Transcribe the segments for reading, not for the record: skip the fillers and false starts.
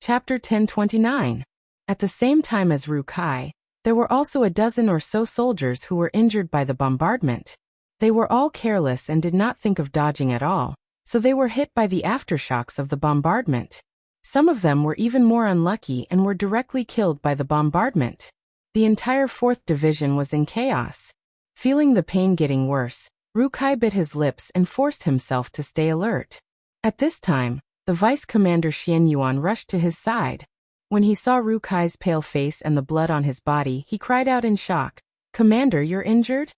Chapter 1029. At the same time as Ru Kai, there were also a dozen or so soldiers who were injured by the bombardment. They were all careless and did not think of dodging at all, so they were hit by the aftershocks of the bombardment. Some of them were even more unlucky and were directly killed by the bombardment. The entire 4th Division was in chaos. Feeling the pain getting worse, Ru Kai bit his lips and forced himself to stay alert. At this time, the Vice Commander Xian Yuan rushed to his side. When he saw Ru Kai's pale face and the blood on his body, he cried out in shock, "Commander, you're injured?"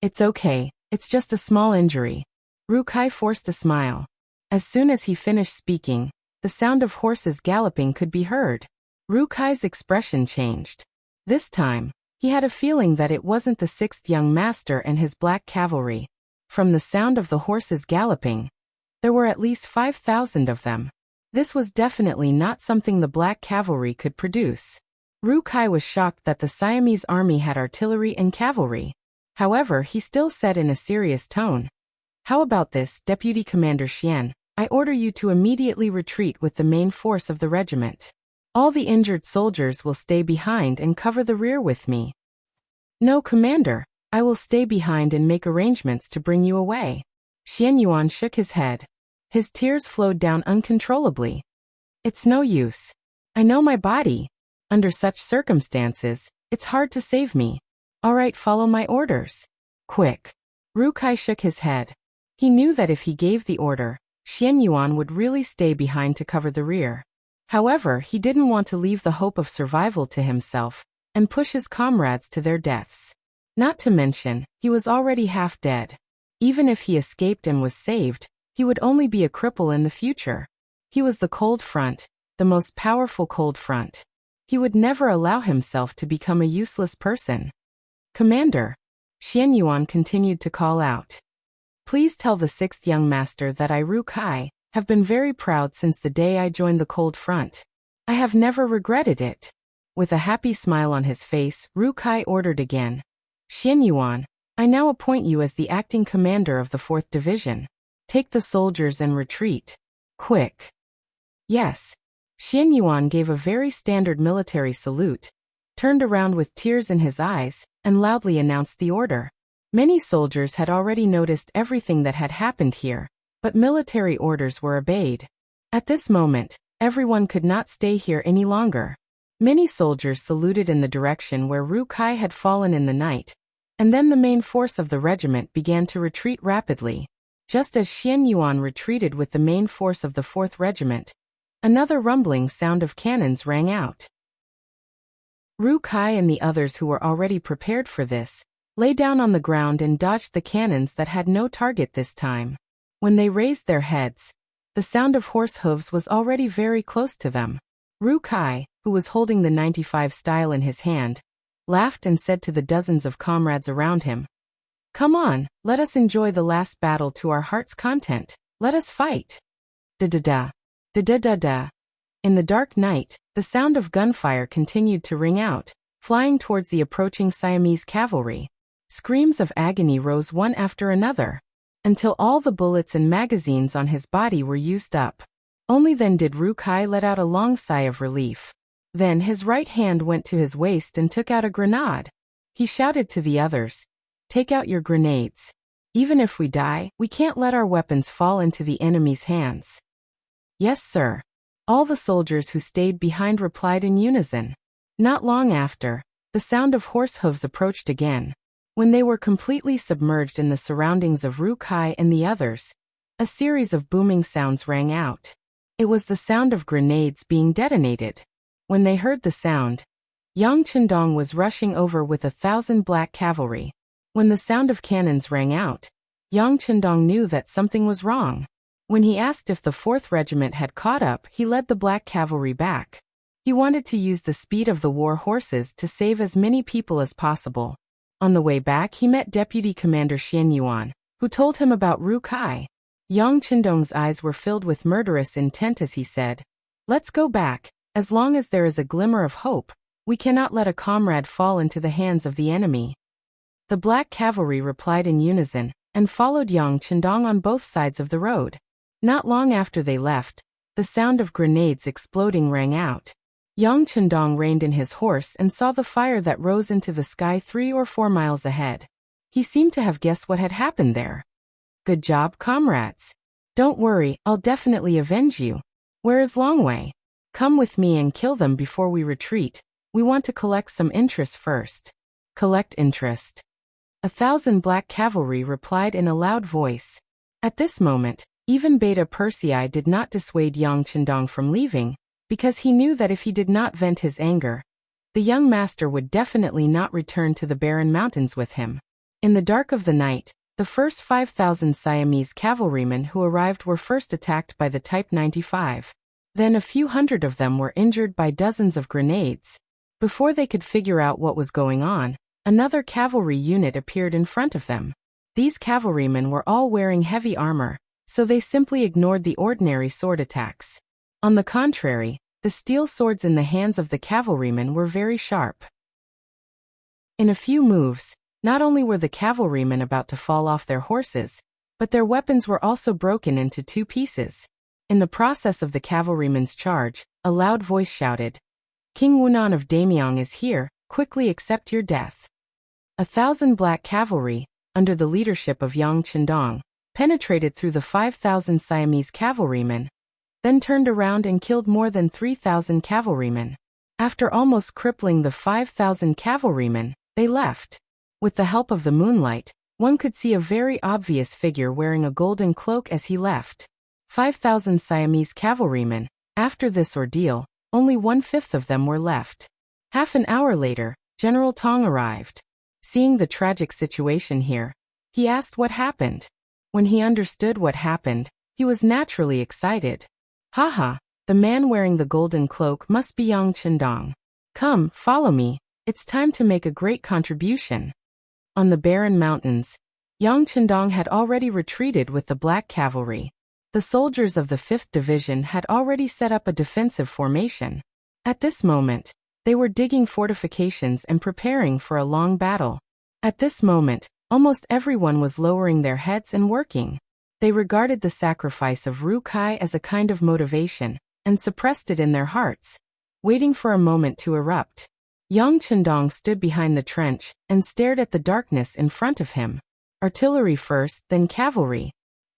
"It's okay, it's just a small injury." Ru Kai forced a smile. As soon as he finished speaking, the sound of horses galloping could be heard. Ru Kai's expression changed. This time, he had a feeling that it wasn't the 6th young master and his black cavalry. From the sound of the horses galloping, there were at least 5,000 of them. This was definitely not something the black cavalry could produce. Ru Kai was shocked that the Siamese army had artillery and cavalry. However, he still said in a serious tone, "How about this, Deputy Commander Xian? I order you to immediately retreat with the main force of the regiment. All the injured soldiers will stay behind and cover the rear with me." "No, Commander, I will stay behind and make arrangements to bring you away." Xian Yuan shook his head. His tears flowed down uncontrollably. "It's no use. I know my body. Under such circumstances, it's hard to save me. All right, follow my orders. Quick." Ru Kai shook his head. He knew that if he gave the order, Xian Yuan would really stay behind to cover the rear. However, he didn't want to leave the hope of survival to himself and push his comrades to their deaths. Not to mention, he was already half dead. Even if he escaped and was saved, he would only be a cripple in the future. He was the cold front, the most powerful cold front. He would never allow himself to become a useless person. "Commander," Xian Yuan continued to call out, "please tell the 6th young master that I, Ru Kai, have been very proud since the day I joined the cold front. I have never regretted it." With a happy smile on his face, Ru Kai ordered again, "Xian Yuan, I now appoint you as the acting commander of the 4th Division. Take the soldiers and retreat. Quick." "Yes." Xian Yuan gave a very standard military salute, turned around with tears in his eyes, and loudly announced the order. Many soldiers had already noticed everything that had happened here, but military orders were obeyed. At this moment, everyone could not stay here any longer. Many soldiers saluted in the direction where Ru Kai had fallen in the night, and then the main force of the regiment began to retreat rapidly. Just as Xian Yuan retreated with the main force of the 4th Regiment, another rumbling sound of cannons rang out. Ru Kai and the others who were already prepared for this lay down on the ground and dodged the cannons that had no target this time. When they raised their heads, the sound of horse hooves was already very close to them. Ru Kai, who was holding the 95 style in his hand, laughed and said to the dozens of comrades around him, "Come on, let us enjoy the last battle to our heart's content. Let us fight." Da-da-da. Da-da-da-da. In the dark night, the sound of gunfire continued to ring out, flying towards the approaching Siamese cavalry. Screams of agony rose one after another, until all the bullets and magazines on his body were used up. Only then did Ru Kai let out a long sigh of relief. Then his right hand went to his waist and took out a grenade. He shouted to the others, "Take out your grenades. Even if we die, we can't let our weapons fall into the enemy's hands." "Yes, sir." All the soldiers who stayed behind replied in unison. Not long after, the sound of horse hooves approached again. When they were completely submerged in the surroundings of Ru Kai and the others, a series of booming sounds rang out. It was the sound of grenades being detonated. When they heard the sound, Yang Chendong was rushing over with 1,000 black cavalry. When the sound of cannons rang out, Yang Chendong knew that something was wrong. When he asked if the 4th Regiment had caught up, he led the black cavalry back. He wanted to use the speed of the war horses to save as many people as possible. On the way back, he met Deputy Commander Xian Yuan, who told him about Ru Kai. Yang Chendong's eyes were filled with murderous intent as he said, "Let's go back. As long as there is a glimmer of hope, we cannot let a comrade fall into the hands of the enemy." The black cavalry replied in unison, and followed Yang Chendong on both sides of the road. Not long after they left, The sound of grenades exploding rang out. Yang Chendong reined in his horse and saw the fire that rose into the sky 3 or 4 miles ahead. He seemed to have guessed what had happened there. Good job, comrades. Don't worry, I'll definitely avenge you. Where is Longwei? Come with me and kill them before we retreat. We want to collect some interest first. Collect interest. 1,000 black cavalry replied in a loud voice. At this moment, even Beta Persei did not dissuade Yang Chendong from leaving, because he knew that if he did not vent his anger, the young master would definitely not return to the barren mountains with him. In the dark of the night, the first 5,000 Siamese cavalrymen who arrived were first attacked by the Type 95. Then a few hundred of them were injured by dozens of grenades. Before they could figure out what was going on, another cavalry unit appeared in front of them. These cavalrymen were all wearing heavy armor, so they simply ignored the ordinary sword attacks. On the contrary, the steel swords in the hands of the cavalrymen were very sharp. In a few moves, not only were the cavalrymen about to fall off their horses, but their weapons were also broken into 2 pieces. In the process of the cavalrymen's charge, a loud voice shouted, "King Wunan of Damyang is here, quickly accept your death." 1,000 black cavalry, under the leadership of Yang Chendong, penetrated through the 5,000 Siamese cavalrymen, then turned around and killed more than 3,000 cavalrymen. After almost crippling the 5,000 cavalrymen, they left. With the help of the moonlight, one could see a very obvious figure wearing a golden cloak as he left. 5,000 Siamese cavalrymen. After this ordeal, only 1/5 of them were left. Half an hour later, General Tong arrived. Seeing the tragic situation here, he asked what happened. When he understood what happened, he was naturally excited. Haha, the man wearing the golden cloak must be Yang Chendong. Come, follow me, it's time to make a great contribution. On the barren mountains, Yang Chendong had already retreated with the black cavalry. The soldiers of the 5th Division had already set up a defensive formation. At this moment, they were digging fortifications and preparing for a long battle. At this moment, almost everyone was lowering their heads and working. They regarded the sacrifice of Ru Kai as a kind of motivation, and suppressed it in their hearts, waiting for a moment to erupt. Yang Chendong stood behind the trench and stared at the darkness in front of him. Artillery first, then cavalry.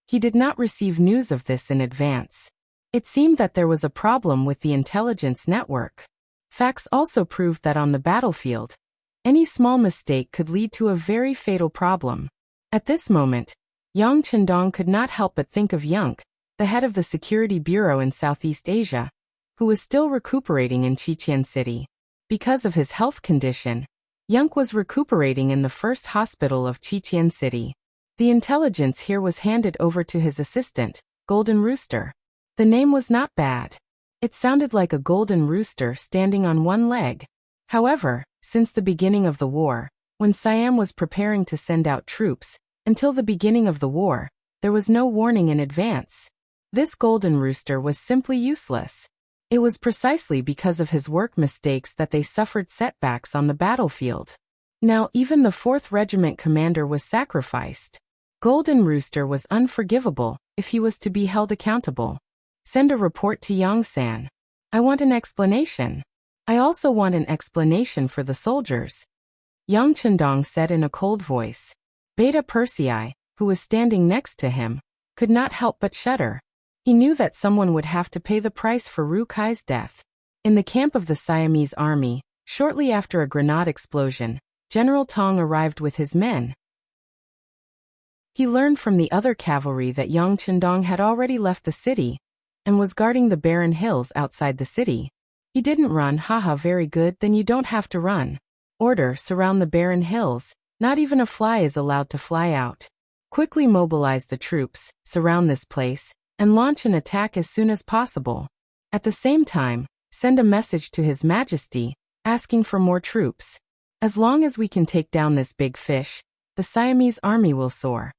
He did not receive news of this in advance. It seemed that there was a problem with the intelligence network. Facts also proved that on the battlefield, any small mistake could lead to a very fatal problem. At this moment, Yang Chendong could not help but think of Yunk, the head of the Security Bureau in Southeast Asia, who was still recuperating in Qiqian City. Because of his health condition, Yunk was recuperating in the first hospital of Qiqian City. The intelligence here was handed over to his assistant, Golden Rooster. The name was not bad. It sounded like a golden rooster standing on one leg. However, since the beginning of the war, when Siam was preparing to send out troops, until the beginning of the war, there was no warning in advance. This golden rooster was simply useless. It was precisely because of his work mistakes that they suffered setbacks on the battlefield. Now even the 4th Regiment commander was sacrificed. Golden Rooster was unforgivable if he was to be held accountable. Send a report to Yongsan. I want an explanation. I also want an explanation for the soldiers. Yang Chendong said in a cold voice. Beta Persei, who was standing next to him, could not help but shudder. He knew that someone would have to pay the price for Ru Kai's death. In the camp of the Siamese army, shortly after a grenade explosion, General Tong arrived with his men. He learned from the other cavalry that Yang Chendong had already left the city and was guarding the barren hills outside the city. He didn't run, haha, very good, then you don't have to run. Order, surround the barren hills, not even a fly is allowed to fly out. Quickly mobilize the troops, surround this place, and launch an attack as soon as possible. At the same time, send a message to His Majesty, asking for more troops. As long as we can take down this big fish, the Siamese army will soar.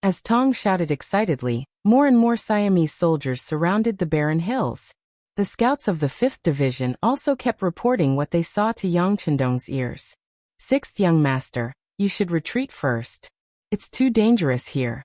As Tong shouted excitedly, more and more Siamese soldiers surrounded the barren hills. The scouts of the 5th Division also kept reporting what they saw to Yang Chendong's ears. 6th Young Master, you should retreat first. It's too dangerous here.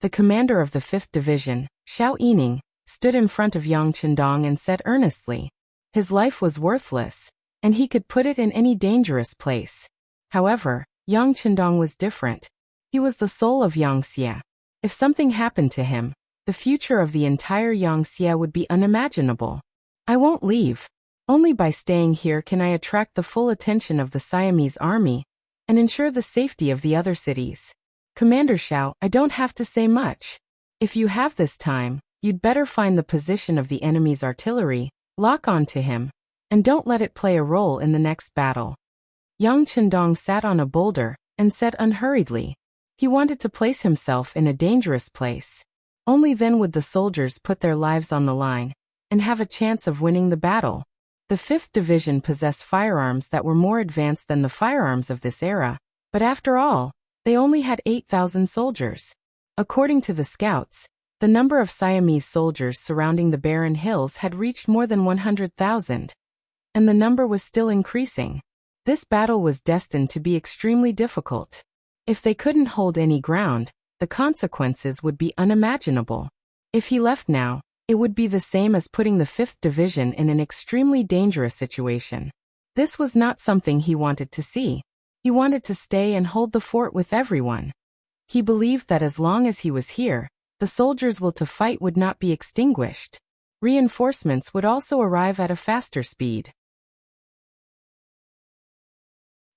The commander of the 5th Division, Xiao Yining, stood in front of Yang Chendong and said earnestly. His life was worthless, and he could put it in any dangerous place. However, Yang Chendong was different. He was the soul of Yangxia. If something happened to him, the future of the entire Yangxia would be unimaginable. I won't leave. Only by staying here can I attract the full attention of the Siamese army and ensure the safety of the other cities. Commander Xiao, I don't have to say much. If you have this time, you'd better find the position of the enemy's artillery, lock on to him, and don't let it play a role in the next battle. Yang Chendong sat on a boulder and said unhurriedly. He wanted to place himself in a dangerous place. Only then would the soldiers put their lives on the line and have a chance of winning the battle. The 5th Division possessed firearms that were more advanced than the firearms of this era, but after all, they only had 8,000 soldiers. According to the scouts, the number of Siamese soldiers surrounding the barren hills had reached more than 100,000, and the number was still increasing. This battle was destined to be extremely difficult. If they couldn't hold any ground, the consequences would be unimaginable. If he left now, it would be the same as putting the 5th Division in an extremely dangerous situation. This was not something he wanted to see. He wanted to stay and hold the fort with everyone. He believed that as long as he was here, the soldiers' will to fight would not be extinguished. Reinforcements would also arrive at a faster speed.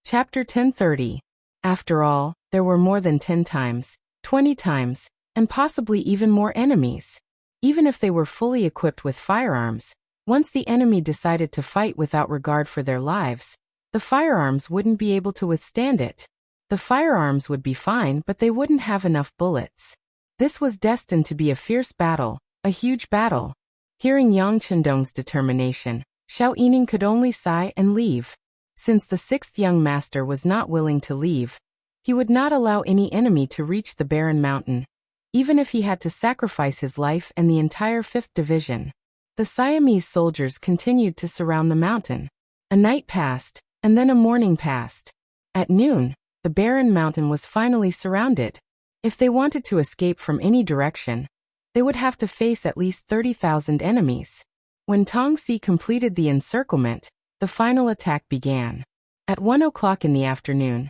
Chapter 1030. After all, there were more than 10 times, 20 times, and possibly even more enemies. Even if they were fully equipped with firearms, once the enemy decided to fight without regard for their lives, the firearms wouldn't be able to withstand it. The firearms would be fine, but they wouldn't have enough bullets. This was destined to be a fierce battle, a huge battle. Hearing Yang Chendong's determination, Xiao Yining could only sigh and leave. Since the 6th young master was not willing to leave, he would not allow any enemy to reach the barren mountain, even if he had to sacrifice his life and the entire 5th Division. The Siamese soldiers continued to surround the mountain. A night passed, and then a morning passed. At noon, the barren mountain was finally surrounded. If they wanted to escape from any direction, they would have to face at least 30,000 enemies. When Tongxi completed the encirclement, the final attack began. At 1 o'clock in the afternoon,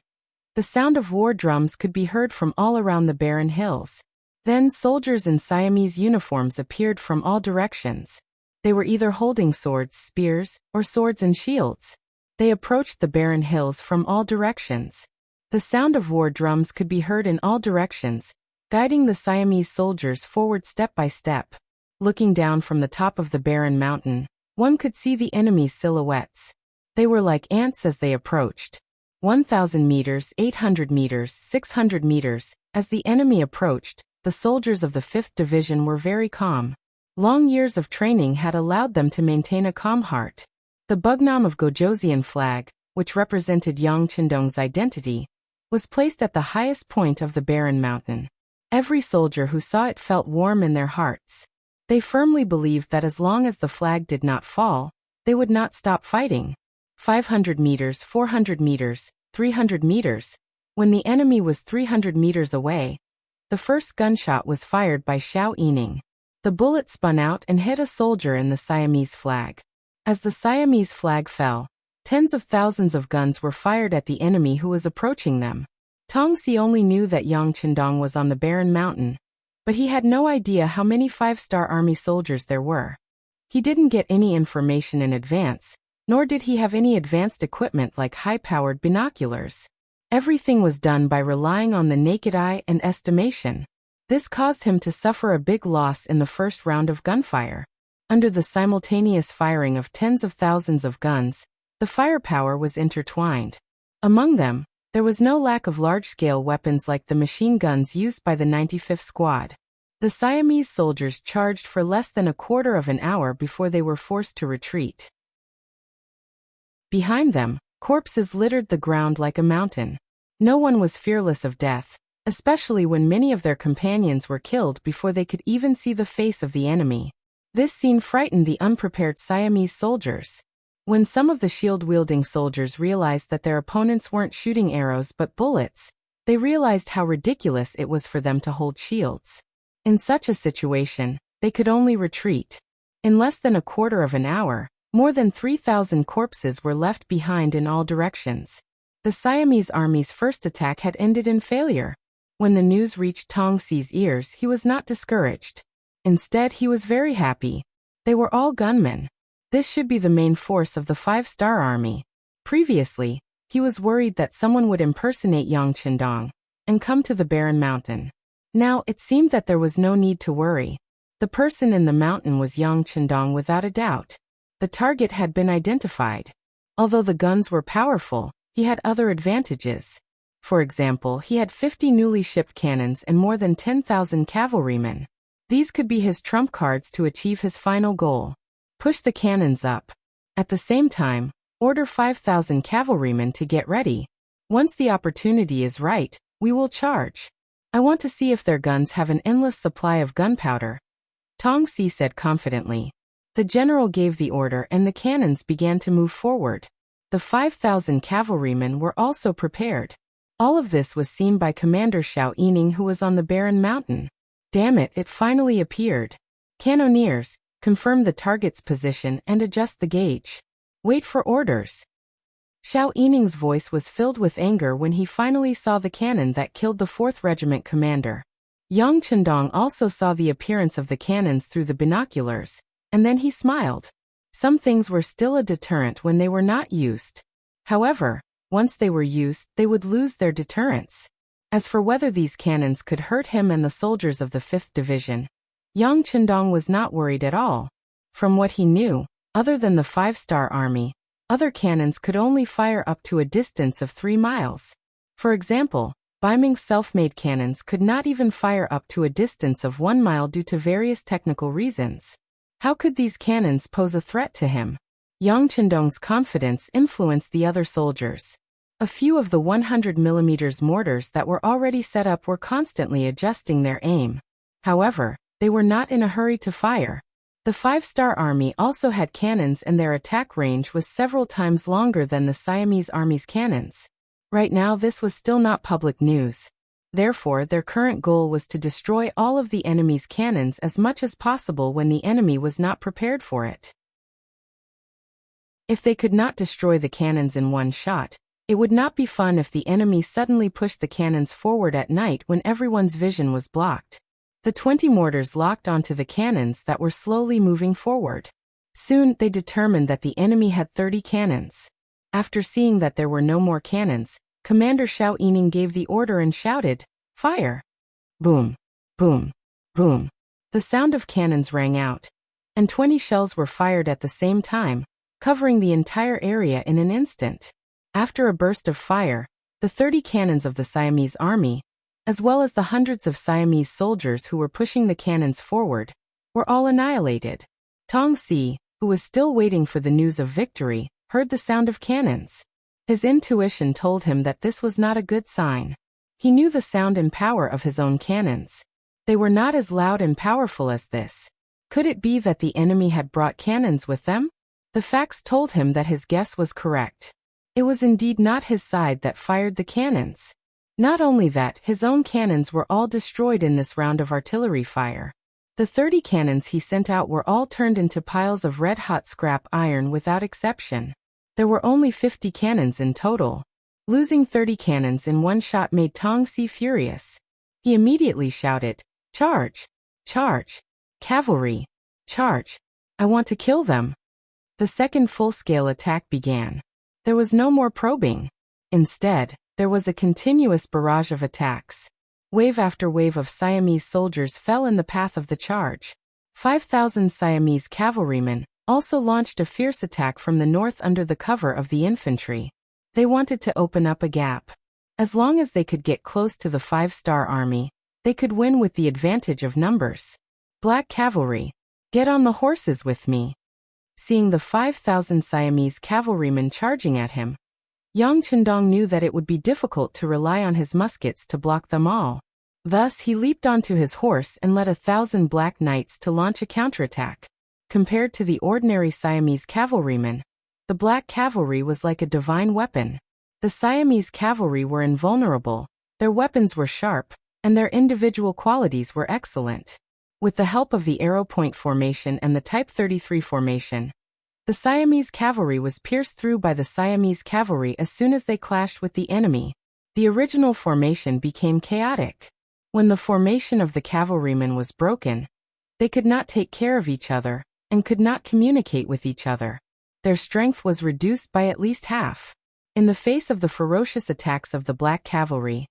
the sound of war drums could be heard from all around the barren hills. Then soldiers in Siamese uniforms appeared from all directions. They were either holding swords, spears, or swords and shields. They approached the barren hills from all directions. The sound of war drums could be heard in all directions, guiding the Siamese soldiers forward step by step. Looking down from the top of the barren mountain, one could see the enemy's silhouettes. They were like ants as they approached. 1,000 meters, 800 meters, 600 meters. As the enemy approached, the soldiers of the 5th Division were very calm. Long years of training had allowed them to maintain a calm heart. The bugnam of Gojosian flag, which represented Yang Chendong's identity, was placed at the highest point of the barren mountain. Every soldier who saw it felt warm in their hearts. They firmly believed that as long as the flag did not fall, they would not stop fighting. 500 meters, 400 meters, 300 meters. When the enemy was 300 meters away, the first gunshot was fired by Xiao Yining. The bullet spun out and hit a soldier in the Siamese flag. As the Siamese flag fell, tens of thousands of guns were fired at the enemy who was approaching them. Tongxi only knew that Yang Chendong was on the barren mountain, but he had no idea how many 5-star army soldiers there were. He didn't get any information in advance, nor did he have any advanced equipment like high-powered binoculars. Everything was done by relying on the naked eye and estimation. This caused him to suffer a big loss in the first round of gunfire. Under the simultaneous firing of tens of thousands of guns, the firepower was intertwined. Among them, there was no lack of large-scale weapons like the machine guns used by the 95th Squad. The Siamese soldiers charged for less than a quarter of an hour before they were forced to retreat. Behind them, corpses littered the ground like a mountain. No one was fearless of death, especially when many of their companions were killed before they could even see the face of the enemy. This scene frightened the unprepared Siamese soldiers. When some of the shield-wielding soldiers realized that their opponents weren't shooting arrows but bullets, they realized how ridiculous it was for them to hold shields. In such a situation, They could only retreat. In less than a quarter of an hour, more than 3,000 corpses were left behind in all directions. The Siamese army's first attack had ended in failure. When the news reached Tong Si's ears, he was not discouraged. Instead, he was very happy. They were all gunmen. This should be the main force of the 5-star army. Previously, he was worried that someone would impersonate Yang Qindong and come to the barren mountain. Now, it seemed that there was no need to worry. The person in the mountain was Yang Qindong without a doubt. The target had been identified. Although the guns were powerful, he had other advantages. For example, he had 50 newly shipped cannons and more than 10,000 cavalrymen. These could be his trump cards to achieve his final goal. Push the cannons up. At the same time, order 5,000 cavalrymen to get ready. Once the opportunity is right, we will charge. I want to see if their guns have an endless supply of gunpowder, Tong Si said confidently. The general gave the order and the cannons began to move forward. The 5,000 cavalrymen were also prepared. All of this was seen by Commander Xiao Yining, who was on the barren mountain. Damn it, it finally appeared. Cannoneers, confirm the target's position and adjust the gauge. Wait for orders. Xiao Yining's voice was filled with anger when he finally saw the cannon that killed the 4th Regiment commander. Yang Qindong also saw the appearance of the cannons through the binoculars, and then he smiled. Some things were still a deterrent when they were not used. However, once they were used, they would lose their deterrence. As for whether these cannons could hurt him and the soldiers of the 5th Division, Yang Qindong was not worried at all. From what he knew, other than the 5-star army, other cannons could only fire up to a distance of 3 miles. For example, Baiming's self-made cannons could not even fire up to a distance of 1 mile due to various technical reasons. How could these cannons pose a threat to him? Yang Qindong's confidence influenced the other soldiers. A few of the 100mm mortars that were already set up were constantly adjusting their aim. However, they were not in a hurry to fire. The 5-star army also had cannons and their attack range was several times longer than the Siamese army's cannons. Right now this was still not public news. Therefore, their current goal was to destroy all of the enemy's cannons as much as possible when the enemy was not prepared for it. If they could not destroy the cannons in one shot, it would not be fun if the enemy suddenly pushed the cannons forward at night when everyone's vision was blocked. The 20 mortars locked onto the cannons that were slowly moving forward. Soon, they determined that the enemy had 30 cannons. After seeing that there were no more cannons, Commander Xiao Yining gave the order and shouted, "Fire!" Boom, boom, boom. The sound of cannons rang out, and 20 shells were fired at the same time, covering the entire area in an instant. After a burst of fire, the 30 cannons of the Siamese army, as well as the hundreds of Siamese soldiers who were pushing the cannons forward, were all annihilated. Tong Si, who was still waiting for the news of victory, heard the sound of cannons. His intuition told him that this was not a good sign. He knew the sound and power of his own cannons. They were not as loud and powerful as this. Could it be that the enemy had brought cannons with them? The facts told him that his guess was correct. It was indeed not his side that fired the cannons. Not only that, his own cannons were all destroyed in this round of artillery fire. The 30 cannons he sent out were all turned into piles of red-hot scrap iron without exception. There were only 50 cannons in total. Losing 30 cannons in one shot made Tong Si furious. He immediately shouted, "Charge! Charge! Cavalry! Charge! I want to kill them!" The second full-scale attack began. There was no more probing. Instead, there was a continuous barrage of attacks. Wave after wave of Siamese soldiers fell in the path of the charge. 5,000 Siamese cavalrymen also launched a fierce attack from the north under the cover of the infantry. They wanted to open up a gap. As long as they could get close to the 5-star army, they could win with the advantage of numbers. Black cavalry, get on the horses with me. Seeing the 5,000 Siamese cavalrymen charging at him, Yang Qindong knew that it would be difficult to rely on his muskets to block them all. Thus, he leaped onto his horse and led 1,000 black knights to launch a counterattack. Compared to the ordinary Siamese cavalrymen, the black cavalry was like a divine weapon. The Siamese cavalry were invulnerable, their weapons were sharp, and their individual qualities were excellent. With the help of the arrow point formation and the Type 33 formation, the Siamese cavalry was pierced through by the Siamese cavalry as soon as they clashed with the enemy. The original formation became chaotic. When the formation of the cavalrymen was broken, they could not take care of each other and could not communicate with each other. Their strength was reduced by at least half. In the face of the ferocious attacks of the black cavalry,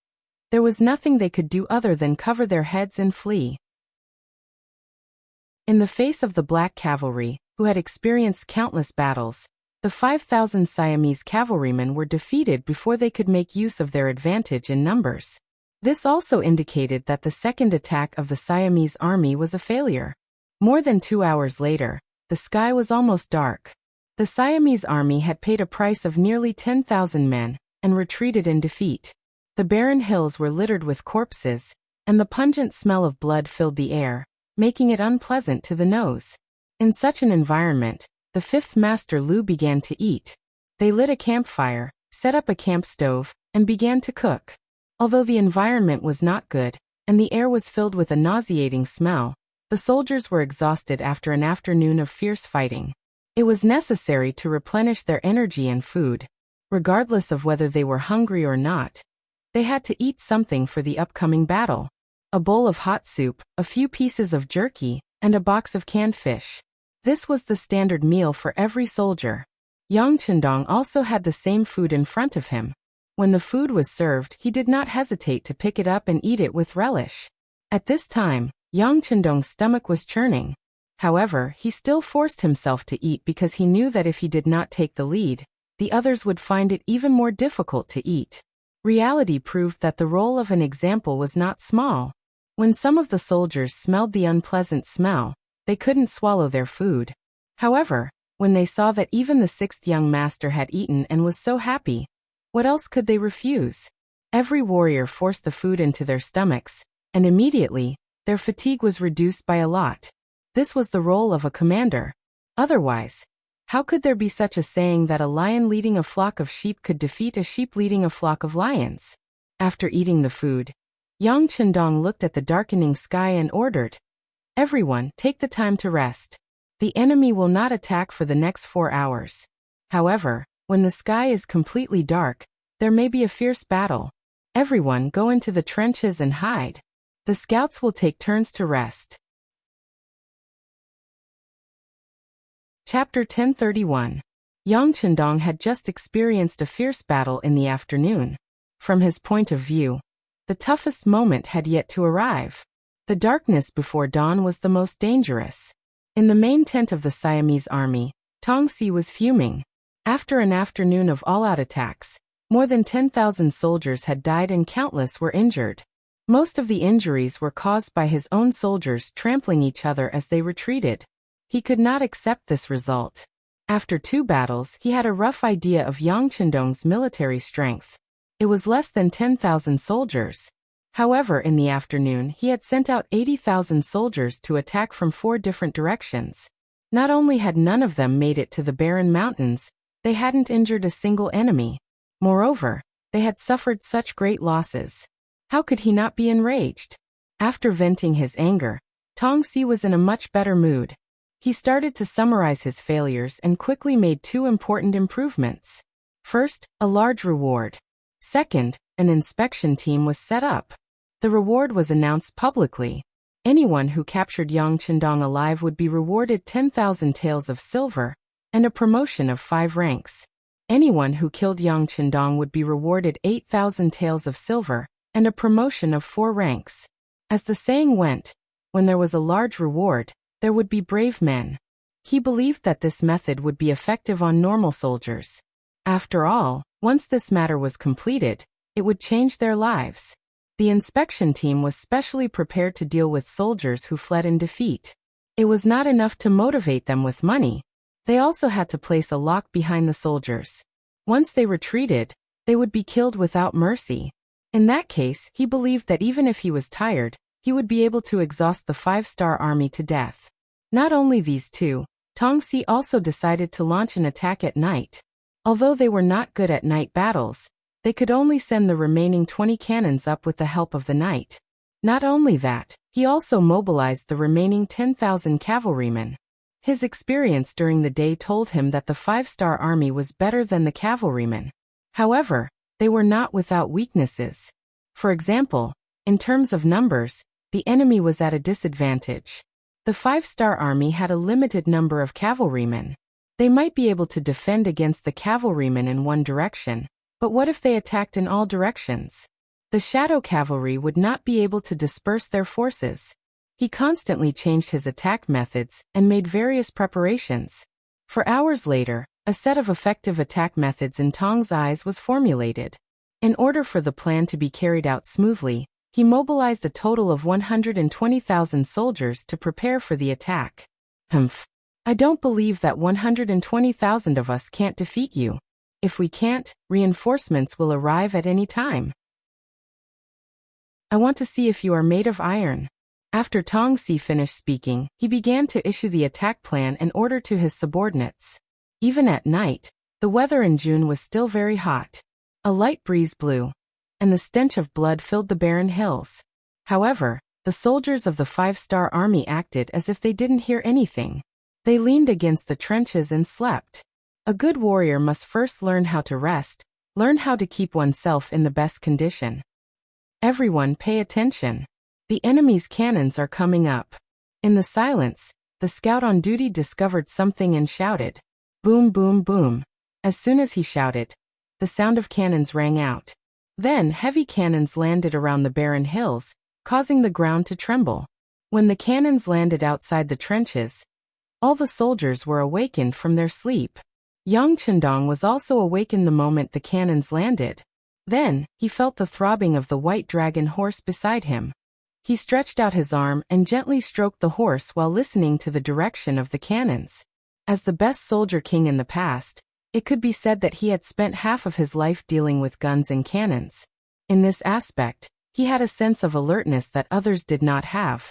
there was nothing they could do other than cover their heads and flee. In the face of the black cavalry, who had experienced countless battles, the 5,000 Siamese cavalrymen were defeated before they could make use of their advantage in numbers. This also indicated that the second attack of the Siamese army was a failure. More than 2 hours later, the sky was almost dark. The Siamese army had paid a price of nearly 10,000 men and retreated in defeat. The barren hills were littered with corpses, and the pungent smell of blood filled the air, making it unpleasant to the nose. In such an environment, the fifth master Lu began to eat. They lit a campfire, set up a camp stove, and began to cook. Although the environment was not good, and the air was filled with a nauseating smell, the soldiers were exhausted after an afternoon of fierce fighting. It was necessary to replenish their energy and food. Regardless of whether they were hungry or not, they had to eat something for the upcoming battle. A bowl of hot soup, a few pieces of jerky, and a box of canned fish. This was the standard meal for every soldier. Yang Chendong also had the same food in front of him. When the food was served, he did not hesitate to pick it up and eat it with relish. At this time, Yang Chendong's stomach was churning. However, he still forced himself to eat because he knew that if he did not take the lead, the others would find it even more difficult to eat. Reality proved that the role of an example was not small. When some of the soldiers smelled the unpleasant smell, they couldn't swallow their food. However, when they saw that even the sixth young master had eaten and was so happy, what else could they refuse? Every warrior forced the food into their stomachs, and immediately, their fatigue was reduced by a lot. This was the role of a commander. Otherwise, how could there be such a saying that a lion leading a flock of sheep could defeat a sheep leading a flock of lions? After eating the food, Yang Chendong looked at the darkening sky and ordered, "Everyone, take the time to rest. The enemy will not attack for the next 4 hours. However, when the sky is completely dark, there may be a fierce battle. Everyone go into the trenches and hide. The scouts will take turns to rest." Chapter 1031. Yang Chendong had just experienced a fierce battle in the afternoon. From his point of view, the toughest moment had yet to arrive. The darkness before dawn was the most dangerous. In the main tent of the Siamese army, Tongxi was fuming. After an afternoon of all-out attacks, more than 10,000 soldiers had died and countless were injured. Most of the injuries were caused by his own soldiers trampling each other as they retreated. He could not accept this result. After 2 battles, he had a rough idea of Yang Chendong's military strength. It was less than 10,000 soldiers. However, in the afternoon, he had sent out 80,000 soldiers to attack from 4 different directions. Not only had none of them made it to the barren mountains, they hadn't injured a single enemy. Moreover, they had suffered such great losses. How could he not be enraged? After venting his anger, Tongxi was in a much better mood. He started to summarize his failures and quickly made 2 important improvements. First, a large reward. Second, an inspection team was set up. The reward was announced publicly. Anyone who captured Yang Chendong alive would be rewarded 10,000 taels of silver and a promotion of 5 ranks. Anyone who killed Yang Chendong would be rewarded 8,000 taels of silver and a promotion of 4 ranks. As the saying went, when there was a large reward, there would be brave men. He believed that this method would be effective on normal soldiers. After all, once this matter was completed, it would change their lives. The inspection team was specially prepared to deal with soldiers who fled in defeat. It was not enough to motivate them with money. They also had to place a lock behind the soldiers. Once they retreated, they would be killed without mercy. In that case, he believed that even if he was tired, he would be able to exhaust the 5-star army to death. Not only these 2, Tongxi also decided to launch an attack at night. Although they were not good at night battles, they could only send the remaining 20 cannons up with the help of the night. Not only that, he also mobilized the remaining 10,000 cavalrymen. His experience during the day told him that the 5-star army was better than the cavalrymen. However, they were not without weaknesses. For example, in terms of numbers, the enemy was at a disadvantage. The 5-star army had a limited number of cavalrymen. They might be able to defend against the cavalrymen in one direction, but what if they attacked in all directions? The shadow cavalry would not be able to disperse their forces. He constantly changed his attack methods and made various preparations. For hours later, a set of effective attack methods in Tong's eyes was formulated. In order for the plan to be carried out smoothly, he mobilized a total of 120,000 soldiers to prepare for the attack. I don't believe that 120,000 of us can't defeat you. If we can't, reinforcements will arrive at any time. I want to see if you are made of iron. After Tong Si finished speaking, he began to issue the attack plan and order to his subordinates. Even at night, the weather in June was still very hot. A light breeze blew, and the stench of blood filled the barren hills. However, the soldiers of the 5-star army acted as if they didn't hear anything. They leaned against the trenches and slept. A good warrior must first learn how to rest, learn how to keep oneself in the best condition. Everyone pay attention. The enemy's cannons are coming up. In the silence, the scout on duty discovered something and shouted, "Boom, boom, boom." As soon as he shouted, the sound of cannons rang out. Then heavy cannons landed around the barren hills, causing the ground to tremble. When the cannons landed outside the trenches, all the soldiers were awakened from their sleep. Yang Chendong was also awakened the moment the cannons landed. Then, he felt the throbbing of the white dragon horse beside him. He stretched out his arm and gently stroked the horse while listening to the direction of the cannons. As the best soldier king in the past, it could be said that he had spent half of his life dealing with guns and cannons. In this aspect, he had a sense of alertness that others did not have.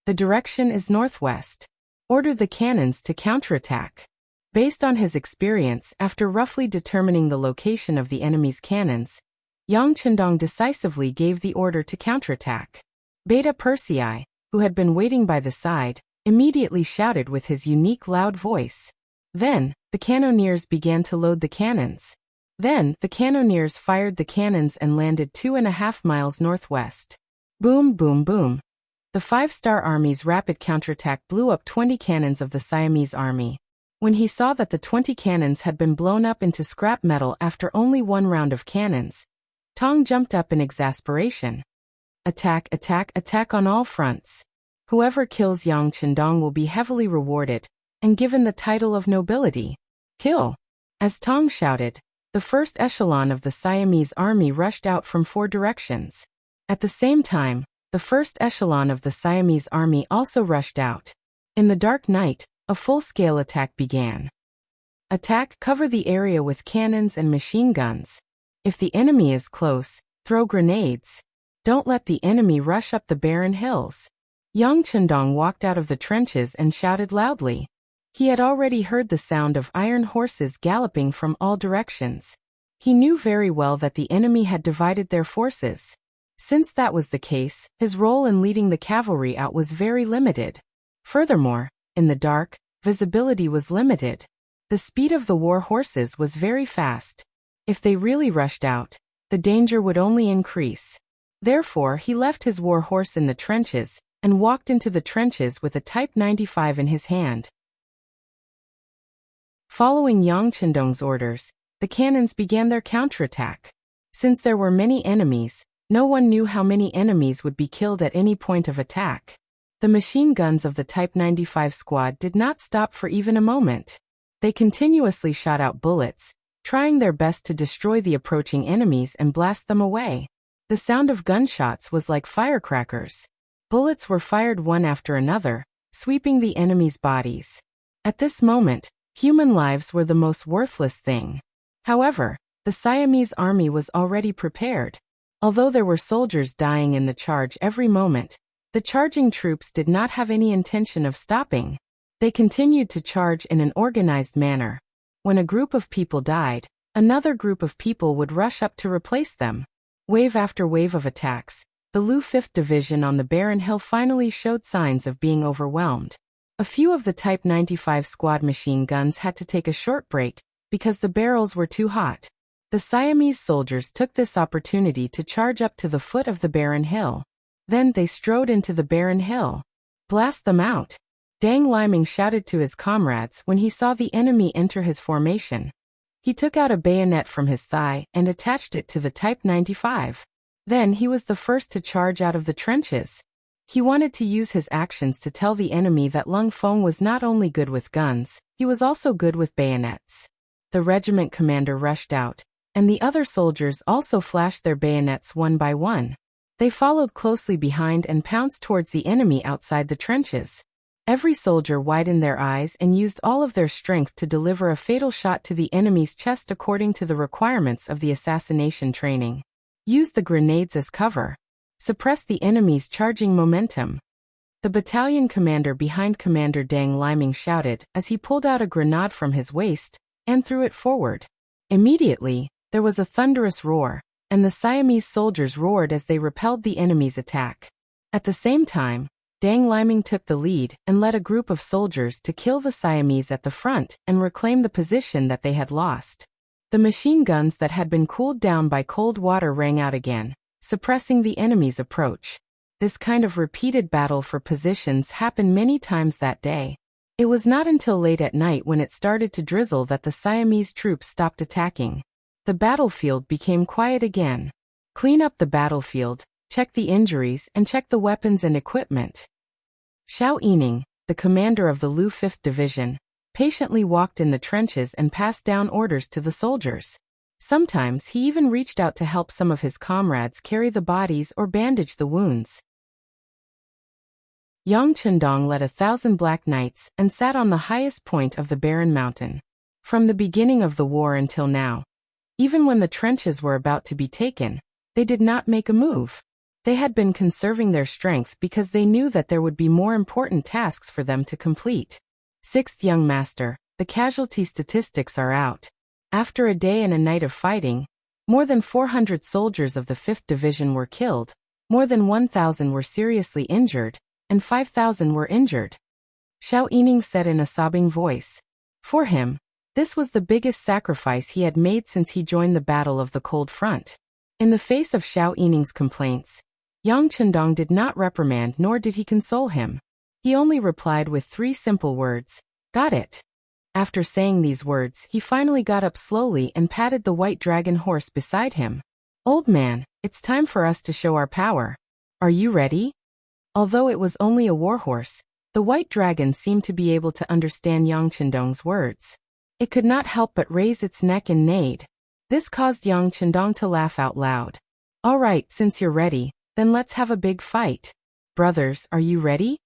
The direction is northwest. Order the cannons to counterattack. Based on his experience after roughly determining the location of the enemy's cannons, Yang Chendong decisively gave the order to counterattack. Beta Persei, who had been waiting by the side, immediately shouted with his unique loud voice. Then, the cannoneers began to load the cannons. Then, the cannoneers fired the cannons and landed 2.5 miles northwest. Boom, boom, boom. The 5-star army's rapid counterattack blew up 20 cannons of the Siamese army. When he saw that the 20 cannons had been blown up into scrap metal after only one round of cannons, Tong jumped up in exasperation. Attack, attack, attack on all fronts. Whoever kills Yang Chendong will be heavily rewarded and given the title of nobility. Kill! As Tong shouted, the first echelon of the Siamese army rushed out from 4 directions. At the same time, the first echelon of the Siamese army also rushed out. In the dark night, a full-scale attack began. Attack, cover the area with cannons and machine guns. If the enemy is close, throw grenades. Don't let the enemy rush up the barren hills. Yang Chendong walked out of the trenches and shouted loudly. He had already heard the sound of iron horses galloping from all directions. He knew very well that the enemy had divided their forces. Since that was the case, his role in leading the cavalry out was very limited. Furthermore, in the dark, visibility was limited. The speed of the war horses was very fast. If they really rushed out, the danger would only increase. Therefore, he left his war horse in the trenches and walked into the trenches with a Type 95 in his hand. Following Yang Chendong's orders, the cannons began their counterattack. Since there were many enemies, no one knew how many enemies would be killed at any point of attack. The machine guns of the Type 95 squad did not stop for even a moment. They continuously shot out bullets, trying their best to destroy the approaching enemies and blast them away. The sound of gunshots was like firecrackers. Bullets were fired one after another, sweeping the enemy's bodies. At this moment, human lives were the most worthless thing. However, the Siamese army was already prepared. Although there were soldiers dying in the charge every moment, the charging troops did not have any intention of stopping. They continued to charge in an organized manner. When a group of people died, another group of people would rush up to replace them. Wave after wave of attacks, the Lu 5th Division on the barren hill finally showed signs of being overwhelmed. A few of the Type 95 squad machine guns had to take a short break because the barrels were too hot. The Siamese soldiers took this opportunity to charge up to the foot of the barren hill. Then they strode into the barren hill. "Blast them out!" Deng Liming shouted to his comrades when he saw the enemy enter his formation. He took out a bayonet from his thigh and attached it to the Type 95. Then he was the first to charge out of the trenches. He wanted to use his actions to tell the enemy that Lung Feng was not only good with guns, he was also good with bayonets. The regiment commander rushed out, and the other soldiers also flashed their bayonets one by one. They followed closely behind and pounced towards the enemy outside the trenches. Every soldier widened their eyes and used all of their strength to deliver a fatal shot to the enemy's chest according to the requirements of the assassination training. Use the grenades as cover. Suppress the enemy's charging momentum. The battalion commander behind Commander Deng Liming shouted as he pulled out a grenade from his waist and threw it forward. Immediately, there was a thunderous roar, and the Siamese soldiers roared as they repelled the enemy's attack. At the same time, Deng Liming took the lead and led a group of soldiers to kill the Siamese at the front and reclaim the position that they had lost. The machine guns that had been cooled down by cold water rang out again, suppressing the enemy's approach. This kind of repeated battle for positions happened many times that day. It was not until late at night when it started to drizzle that the Siamese troops stopped attacking. The battlefield became quiet again. Clean up the battlefield, check the injuries, and check the weapons and equipment. Xiao Yining, the commander of the Lu 5th Division, patiently walked in the trenches and passed down orders to the soldiers. Sometimes he even reached out to help some of his comrades carry the bodies or bandage the wounds. Yang Chendong led 1,000 Black Knights and sat on the highest point of the barren mountain. From the beginning of the war until now, even when the trenches were about to be taken, they did not make a move. They had been conserving their strength because they knew that there would be more important tasks for them to complete. Sixth Young Master, the casualty statistics are out. After a day and a night of fighting, more than 400 soldiers of the 5th Division were killed, more than 1,000 were seriously injured, and 5,000 were injured. Xiao Yining said in a sobbing voice. For him, this was the biggest sacrifice he had made since he joined the Battle of the Cold Front. In the face of Xiao Yining's complaints, Yang Chendong did not reprimand nor did he console him. He only replied with 3 simple words, "Got it." After saying these words, he finally got up slowly and patted the white dragon horse beside him. "Old man, it's time for us to show our power. Are you ready?" Although it was only a warhorse, the white dragon seemed to be able to understand Yang Chendong's words. It could not help but raise its neck and neighed. This caused Yang Chendong to laugh out loud. "All right, since you're ready, then let's have a big fight. Brothers, are you ready?"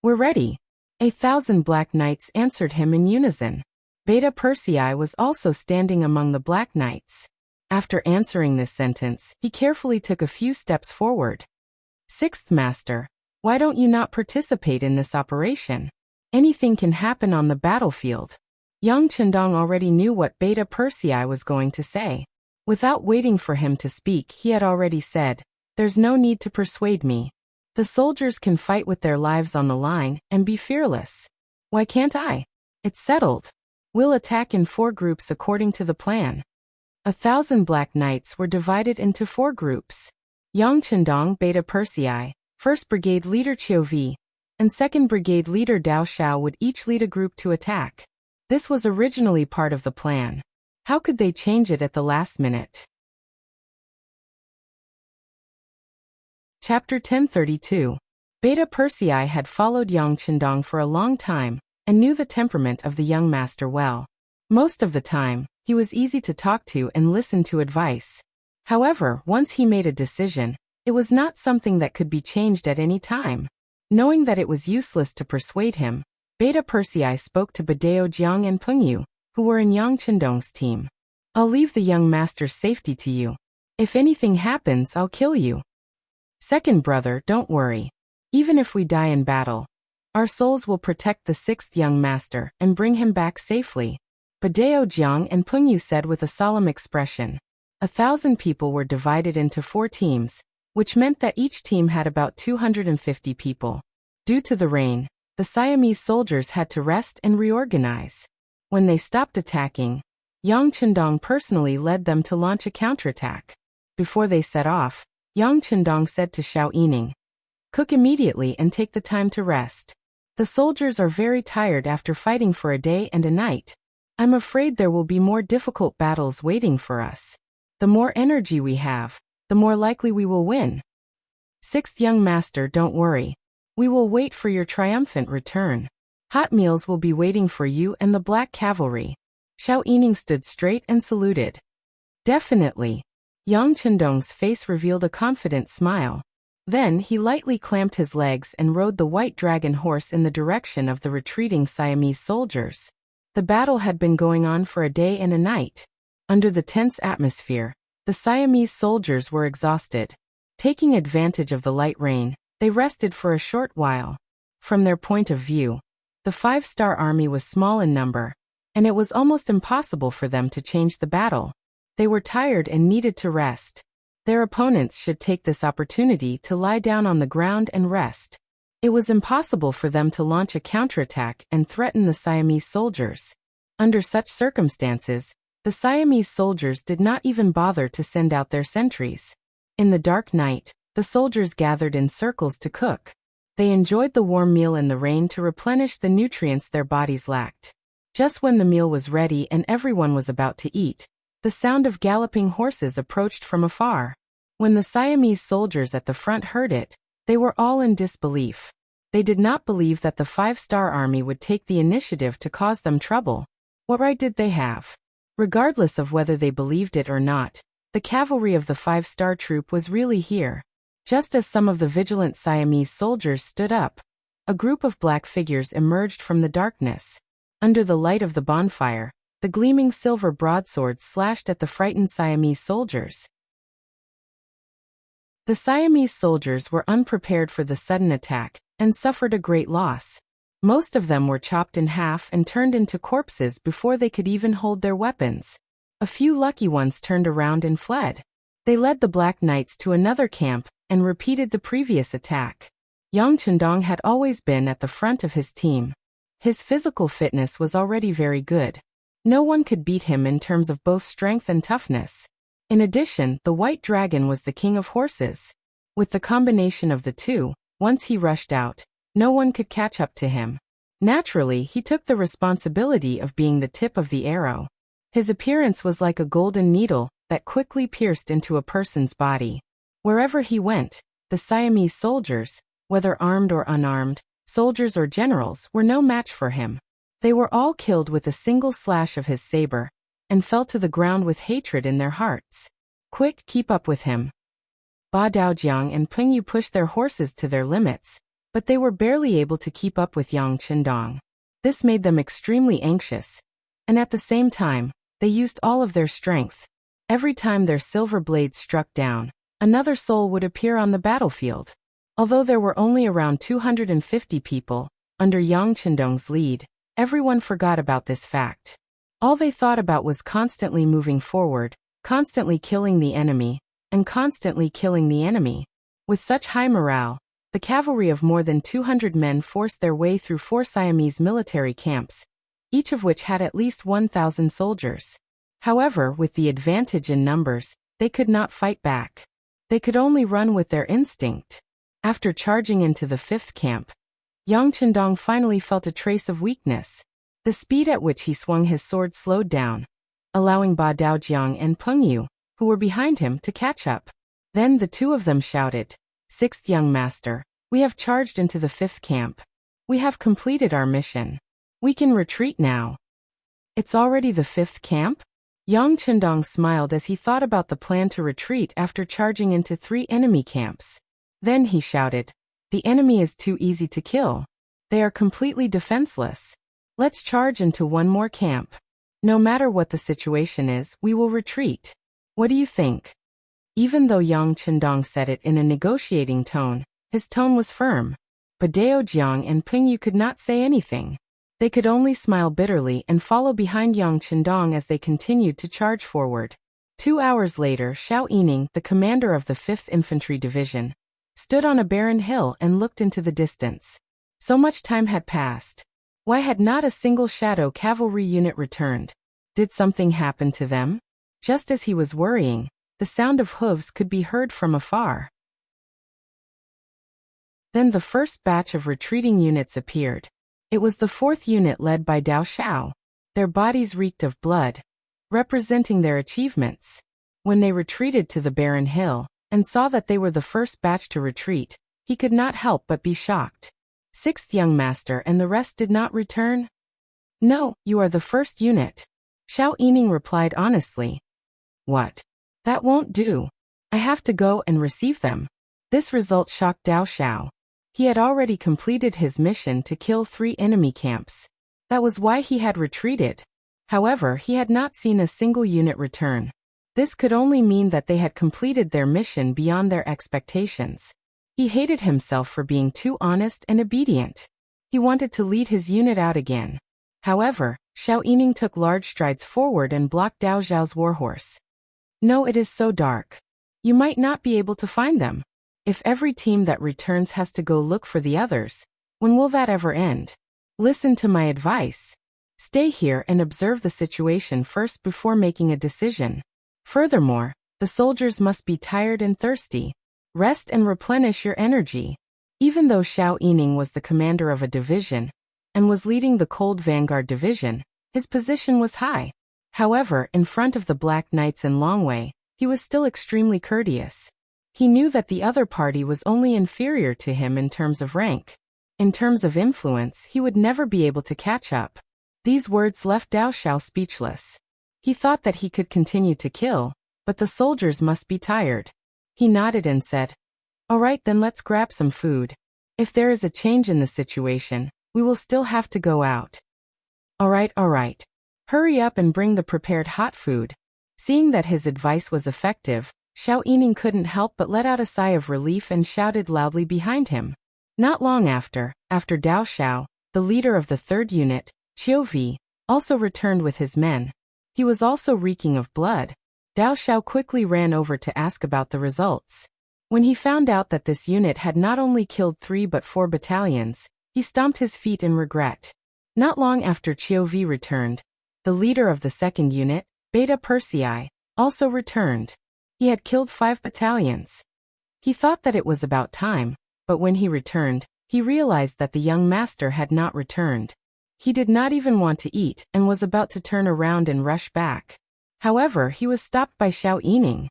"We're ready." 1,000 Black Knights answered him in unison. Beta Persei was also standing among the Black Knights. After answering this sentence, he carefully took a few steps forward. "Sixth Master, why don't you not participate in this operation? Anything can happen on the battlefield." Yang Chendong already knew what Beta Persei was going to say. Without waiting for him to speak, he had already said, "There's no need to persuade me. The soldiers can fight with their lives on the line and be fearless. Why can't I? It's settled. We'll attack in 4 groups according to the plan." 1,000 Black Knights were divided into 4 groups. Yang Chendong, Beta Persei, 1st Brigade Leader Qiu Vi, and 2nd Brigade Leader Dao Xiao would each lead a group to attack. This was originally part of the plan. How could they change it at the last minute? Chapter 1032. Beta Persei had followed Yang Chendong for a long time and knew the temperament of the young master well. Most of the time, he was easy to talk to and listen to advice. However, once he made a decision, it was not something that could be changed at any time. Knowing that it was useless to persuade him, Beta Persei spoke to Badeo Jiang and Pengyu, who were in Yang Chendong's team. "I'll leave the young master's safety to you. If anything happens, I'll kill you. Second brother, don't worry. Even if we die in battle, our souls will protect the 6th young master and bring him back safely." Badeo Jiang and Pengyu said with a solemn expression. 1,000 people were divided into 4 teams, which meant that each team had about 250 people. Due to the rain, the Siamese soldiers had to rest and reorganize. When they stopped attacking, Yang Chendong personally led them to launch a counterattack. Before they set off, Yang Chendong said to Xiao Yining, "Cook immediately and take the time to rest. The soldiers are very tired after fighting for a day and a night. I'm afraid there will be more difficult battles waiting for us. The more energy we have, the more likely we will win. Sixth young master, don't worry. We will wait for your triumphant return. Hot meals will be waiting for you and the black cavalry." Xiao Yining stood straight and saluted. "Definitely." Yang Chendong's face revealed a confident smile. Then he lightly clamped his legs and rode the white dragon horse in the direction of the retreating Siamese soldiers. The battle had been going on for a day and a night. Under the tense atmosphere, the Siamese soldiers were exhausted. Taking advantage of the light rain, they rested for a short while. From their point of view, the five-star army was small in number, and it was almost impossible for them to change the battle. They were tired and needed to rest. Their opponents should take this opportunity to lie down on the ground and rest. It was impossible for them to launch a counterattack and threaten the Siamese soldiers. Under such circumstances, the Siamese soldiers did not even bother to send out their sentries. In the dark night, the soldiers gathered in circles to cook. They enjoyed the warm meal in the rain to replenish the nutrients their bodies lacked. Just when the meal was ready and everyone was about to eat, the sound of galloping horses approached from afar. When the Siamese soldiers at the front heard it, they were all in disbelief. They did not believe that the five-star army would take the initiative to cause them trouble. What right did they have? Regardless of whether they believed it or not, the cavalry of the five-star troop was really here. Just as some of the vigilant Siamese soldiers stood up, a group of black figures emerged from the darkness. Under the light of the bonfire, the gleaming silver broadswords slashed at the frightened Siamese soldiers. The Siamese soldiers were unprepared for the sudden attack and suffered a great loss. Most of them were chopped in half and turned into corpses before they could even hold their weapons. A few lucky ones turned around and fled. They led the Black Knights to another camp and repeated the previous attack. Yang Chendong had always been at the front of his team. His physical fitness was already very good. No one could beat him in terms of both strength and toughness. In addition, the White Dragon was the king of horses. With the combination of the two, once he rushed out, no one could catch up to him. Naturally, he took the responsibility of being the tip of the arrow. His appearance was like a golden needle that quickly pierced into a person's body. Wherever he went, the Siamese soldiers, whether armed or unarmed, soldiers or generals, were no match for him. They were all killed with a single slash of his saber, and fell to the ground with hatred in their hearts. Quick, keep up with him. Ba Daojiang and Peng Yu pushed their horses to their limits, but they were barely able to keep up with Yang Chendong. This made them extremely anxious, and at the same time, they used all of their strength. Every time their silver blades struck down, another soul would appear on the battlefield. Although there were only around 250 people, under Yang Chendong's lead, everyone forgot about this fact. All they thought about was constantly moving forward, constantly killing the enemy, and constantly killing the enemy. With such high morale, the cavalry of more than 200 men forced their way through 4 Siamese military camps, each of which had at least 1,000 soldiers. However, with the advantage in numbers, they could not fight back. They could only run with their instinct. After charging into the 5th camp, Yang Chendong finally felt a trace of weakness. The speed at which he swung his sword slowed down, allowing Ba Daojiang and Peng Yu, who were behind him, to catch up. Then the two of them shouted, "Sixth young master, we have charged into the 5th camp. We have completed our mission. We can retreat now." "It's already the 5th camp?" Yang Chendong smiled as he thought about the plan to retreat after charging into 3 enemy camps. Then he shouted, "The enemy is too easy to kill. They are completely defenseless. Let's charge into one more camp. No matter what the situation is, we will retreat. What do you think?" Even though Yang Chendong said it in a negotiating tone, his tone was firm. But Daojiang and Peng Yu could not say anything. They could only smile bitterly and follow behind Yang Chendong as they continued to charge forward. 2 hours later, Xiao Yining, the commander of the 5th Infantry Division, stood on a barren hill and looked into the distance. So much time had passed. Why had not a single shadow cavalry unit returned? Did something happen to them? Just as he was worrying, the sound of hooves could be heard from afar. Then the first batch of retreating units appeared. It was the 4th unit led by Dao Xiao. Their bodies reeked of blood, representing their achievements. When they retreated to the barren hill, and saw that they were the first batch to retreat, he could not help but be shocked. 6th young master and the rest did not return? No, you are the first unit. Xiao Yining replied honestly. What? That won't do. I have to go and receive them. This result shocked Dao Xiao. He had already completed his mission to kill 3 enemy camps. That was why he had retreated. However, he had not seen a single unit return. This could only mean that they had completed their mission beyond their expectations. He hated himself for being too honest and obedient. He wanted to lead his unit out again. However, Xiao Yining took large strides forward and blocked Dao Xiao's warhorse. No, it is so dark. You might not be able to find them. If every team that returns has to go look for the others, when will that ever end? Listen to my advice. Stay here and observe the situation first before making a decision. Furthermore, the soldiers must be tired and thirsty. Rest and replenish your energy. Even though Xiao Yining was the commander of a division and was leading the Cold Vanguard Division, his position was high. However, in front of the Black Knights in Longwei, he was still extremely courteous. He knew that the other party was only inferior to him in terms of rank. In terms of influence, he would never be able to catch up. These words left Dao Xiao speechless. He thought that he could continue to kill, but the soldiers must be tired. He nodded and said, "All right, then let's grab some food. If there is a change in the situation, we will still have to go out." All right. Hurry up and bring the prepared hot food." Seeing that his advice was effective, Xiao Yining couldn't help but let out a sigh of relief and shouted loudly behind him. Not long after Dao Xiao, the leader of the 3rd unit, Qiuvi, also returned with his men. He was also reeking of blood. Dao Xiao quickly ran over to ask about the results. When he found out that this unit had not only killed 3 but 4 battalions, he stomped his feet in regret. Not long after Qiuvi returned, the leader of the 2nd unit, Beta Persei, also returned. He had killed 5 battalions. He thought that it was about time, but when he returned, he realized that the young master had not returned. He did not even want to eat and was about to turn around and rush back. However, he was stopped by Xiao Yining.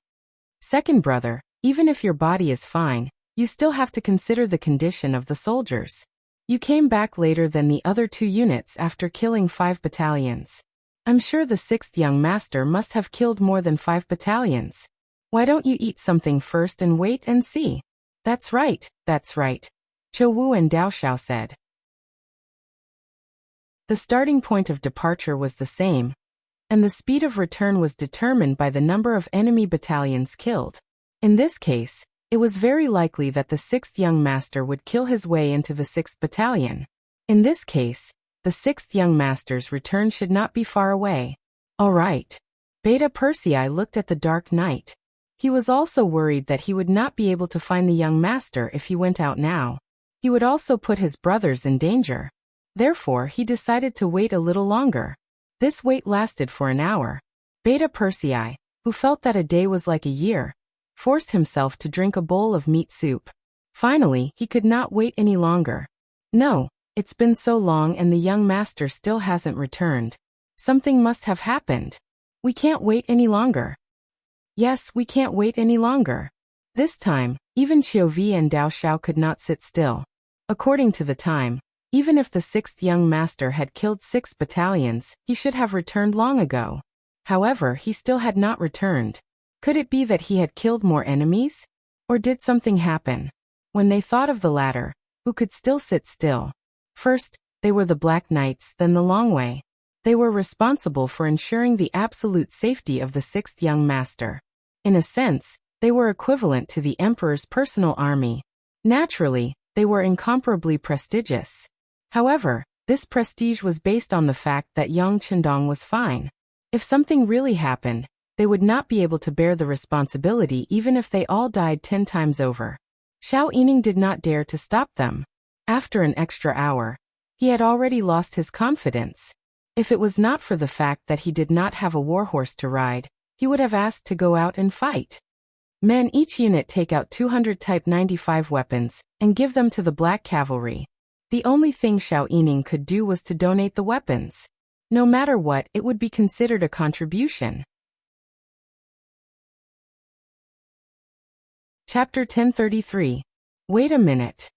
"Second brother, even if your body is fine, you still have to consider the condition of the soldiers. You came back later than the other 2 units after killing 5 battalions. I'm sure the 6th young master must have killed more than 5 battalions. Why don't you eat something first and wait and see?" That's right. Zhou Wu and Dao Xiao said. The starting point of departure was the same, and the speed of return was determined by the number of enemy battalions killed. In this case, it was very likely that the 6th young master would kill his way into the 6th battalion. In this case, the 6th young master's return should not be far away. All right. Beta Persei looked at the dark night. He was also worried that he would not be able to find the young master if he went out now. He would also put his brothers in danger. Therefore, he decided to wait a little longer. This wait lasted for an hour. Beta Persei, who felt that a day was like a year, forced himself to drink a bowl of meat soup. Finally, he could not wait any longer. No, it's been so long and the young master still hasn't returned. Something must have happened. We can't wait any longer. Yes, we can't wait any longer. This time, even Qiuvi and Dao Xiao could not sit still. According to the time, even if the 6th young master had killed 6 battalions, he should have returned long ago. However, he still had not returned. Could it be that he had killed more enemies? Or did something happen? When they thought of the latter, who could still sit still? First, they were the Black Knights, then the Longwei. They were responsible for ensuring the absolute safety of the 6th young master. In a sense, they were equivalent to the emperor's personal army. Naturally, they were incomparably prestigious. However, this prestige was based on the fact that Yang Qindong was fine. If something really happened, They would not be able to bear the responsibility even if they all died 10 times over. Xiao Yining did not dare to stop them. After an extra hour, he had already lost his confidence. If it was not for the fact that he did not have a warhorse to ride, he would have asked to go out and fight. Men, each unit take out 200 Type 95 weapons and give them to the Black Cavalry. The only thing Xiao Yining could do was to donate the weapons. No matter what, it would be considered a contribution. Chapter 1033. Wait a minute.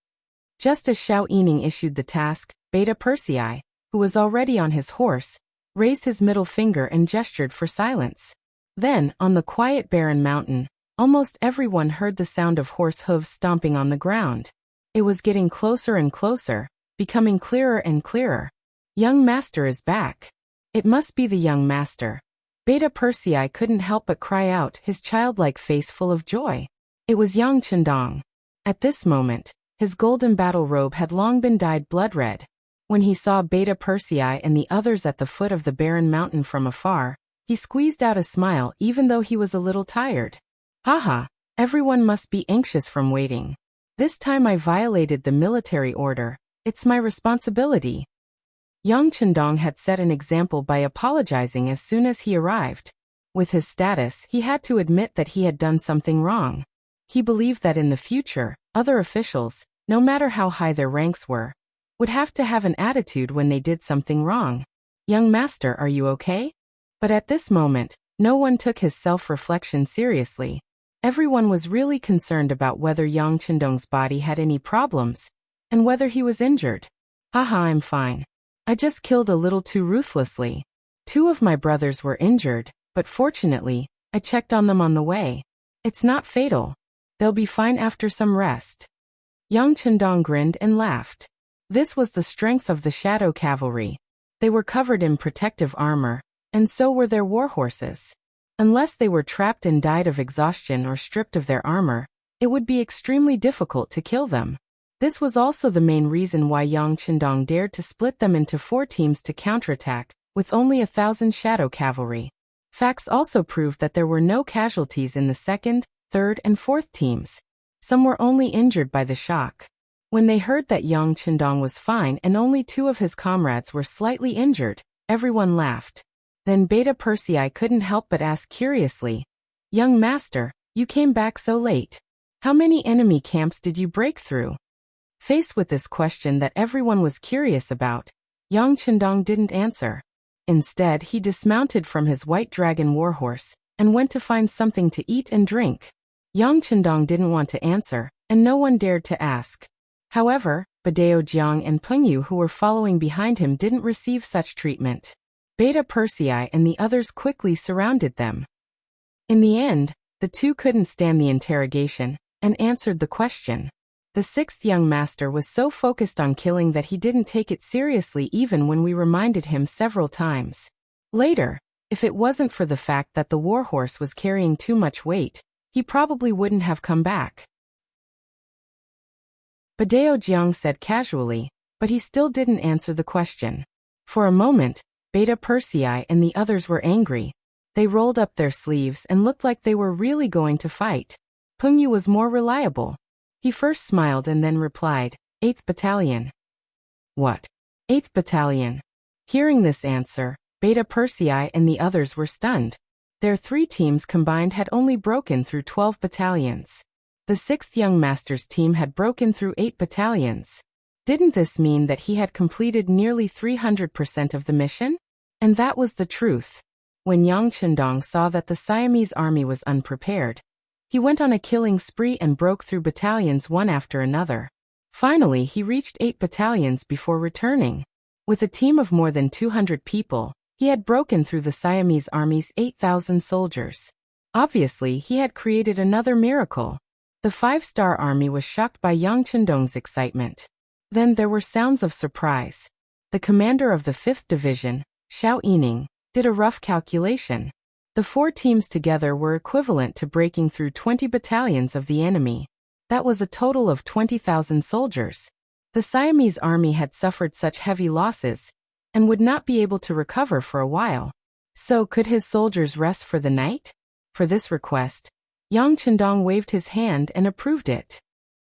Just as Xiao Yining issued the task, Beta Persei, who was already on his horse, raised his middle finger and gestured for silence. Then, on the quiet barren mountain, almost everyone heard the sound of horse hooves stomping on the ground. It was getting closer and closer, becoming clearer and clearer. Young Master is back. It must be the young master. Beta Persei couldn't help but cry out, his childlike face full of joy. It was young Chendong. At this moment, his golden battle robe had long been dyed blood red. When he saw Beta Persei and the others at the foot of the barren mountain from afar, he squeezed out a smile even though he was a little tired. Haha, everyone must be anxious from waiting. This time I violated the military order. It's my responsibility. Young Chendong had set an example by apologizing as soon as he arrived. With his status, he had to admit that he had done something wrong. He believed that in the future, other officials, no matter how high their ranks were, would have to have an attitude when they did something wrong. Young Master, are you okay? But at this moment, no one took his self-reflection seriously. Everyone was really concerned about whether young Chendong's body had any problems, and whether he was injured. Haha, I'm fine. I just killed a little too ruthlessly. 2 of my brothers were injured, but fortunately, I checked on them on the way. It's not fatal. They'll be fine after some rest. Young Chendong grinned and laughed. This was the strength of the Shadow Cavalry. They were covered in protective armor, and so were their warhorses. Unless they were trapped and died of exhaustion or stripped of their armor, it would be extremely difficult to kill them. This was also the main reason why Yang Chendong dared to split them into 4 teams to counterattack, with only 1,000 Shadow Cavalry. Facts also proved that there were no casualties in the 2nd, 3rd, and 4th teams. Some were only injured by the shock. When they heard that Yang Chendong was fine and only 2 of his comrades were slightly injured, everyone laughed. Then Beta Persei couldn't help but ask curiously, Young Master, you came back so late. How many enemy camps did you break through? Faced with this question that everyone was curious about, Yang Chendong didn't answer. Instead, he dismounted from his white dragon warhorse and went to find something to eat and drink. Yang Chendong didn't want to answer, and no one dared to ask. However, Badao Jiang and Pengyu, who were following behind him, didn't receive such treatment. Beta Persei and the others quickly surrounded them. In the end, the 2 couldn't stand the interrogation and answered the question. The 6th young master was so focused on killing that he didn't take it seriously even when we reminded him several times. Later, if it wasn't for the fact that the warhorse was carrying too much weight, he probably wouldn't have come back. Badao Jiang said casually, but he still didn't answer the question. For a moment, Beta Persei and the others were angry. They rolled up their sleeves and looked like they were really going to fight. Pengyu was more reliable. He first smiled and then replied, 8th Battalion. What? 8th Battalion. Hearing this answer, Beta Persei and the others were stunned. Their 3 teams combined had only broken through 12 battalions. The 6th young master's team had broken through 8 battalions. Didn't this mean that he had completed nearly 300% of the mission? And that was the truth. When Yang Chendong saw that the Siamese army was unprepared, he went on a killing spree and broke through battalions one after another. Finally, he reached 8 battalions before returning. With a team of more than 200 people, he had broken through the Siamese army's 8,000 soldiers. Obviously, he had created another miracle. The 5-star army was shocked by Yang Chendong's excitement. Then there were sounds of surprise. The commander of the 5th Division, Xiao Yining, did a rough calculation. The 4 teams together were equivalent to breaking through 20 battalions of the enemy. That was a total of 20,000 soldiers. The Siamese army had suffered such heavy losses and would not be able to recover for a while. So could his soldiers rest for the night? For this request, Yang Chendong waved his hand and approved it.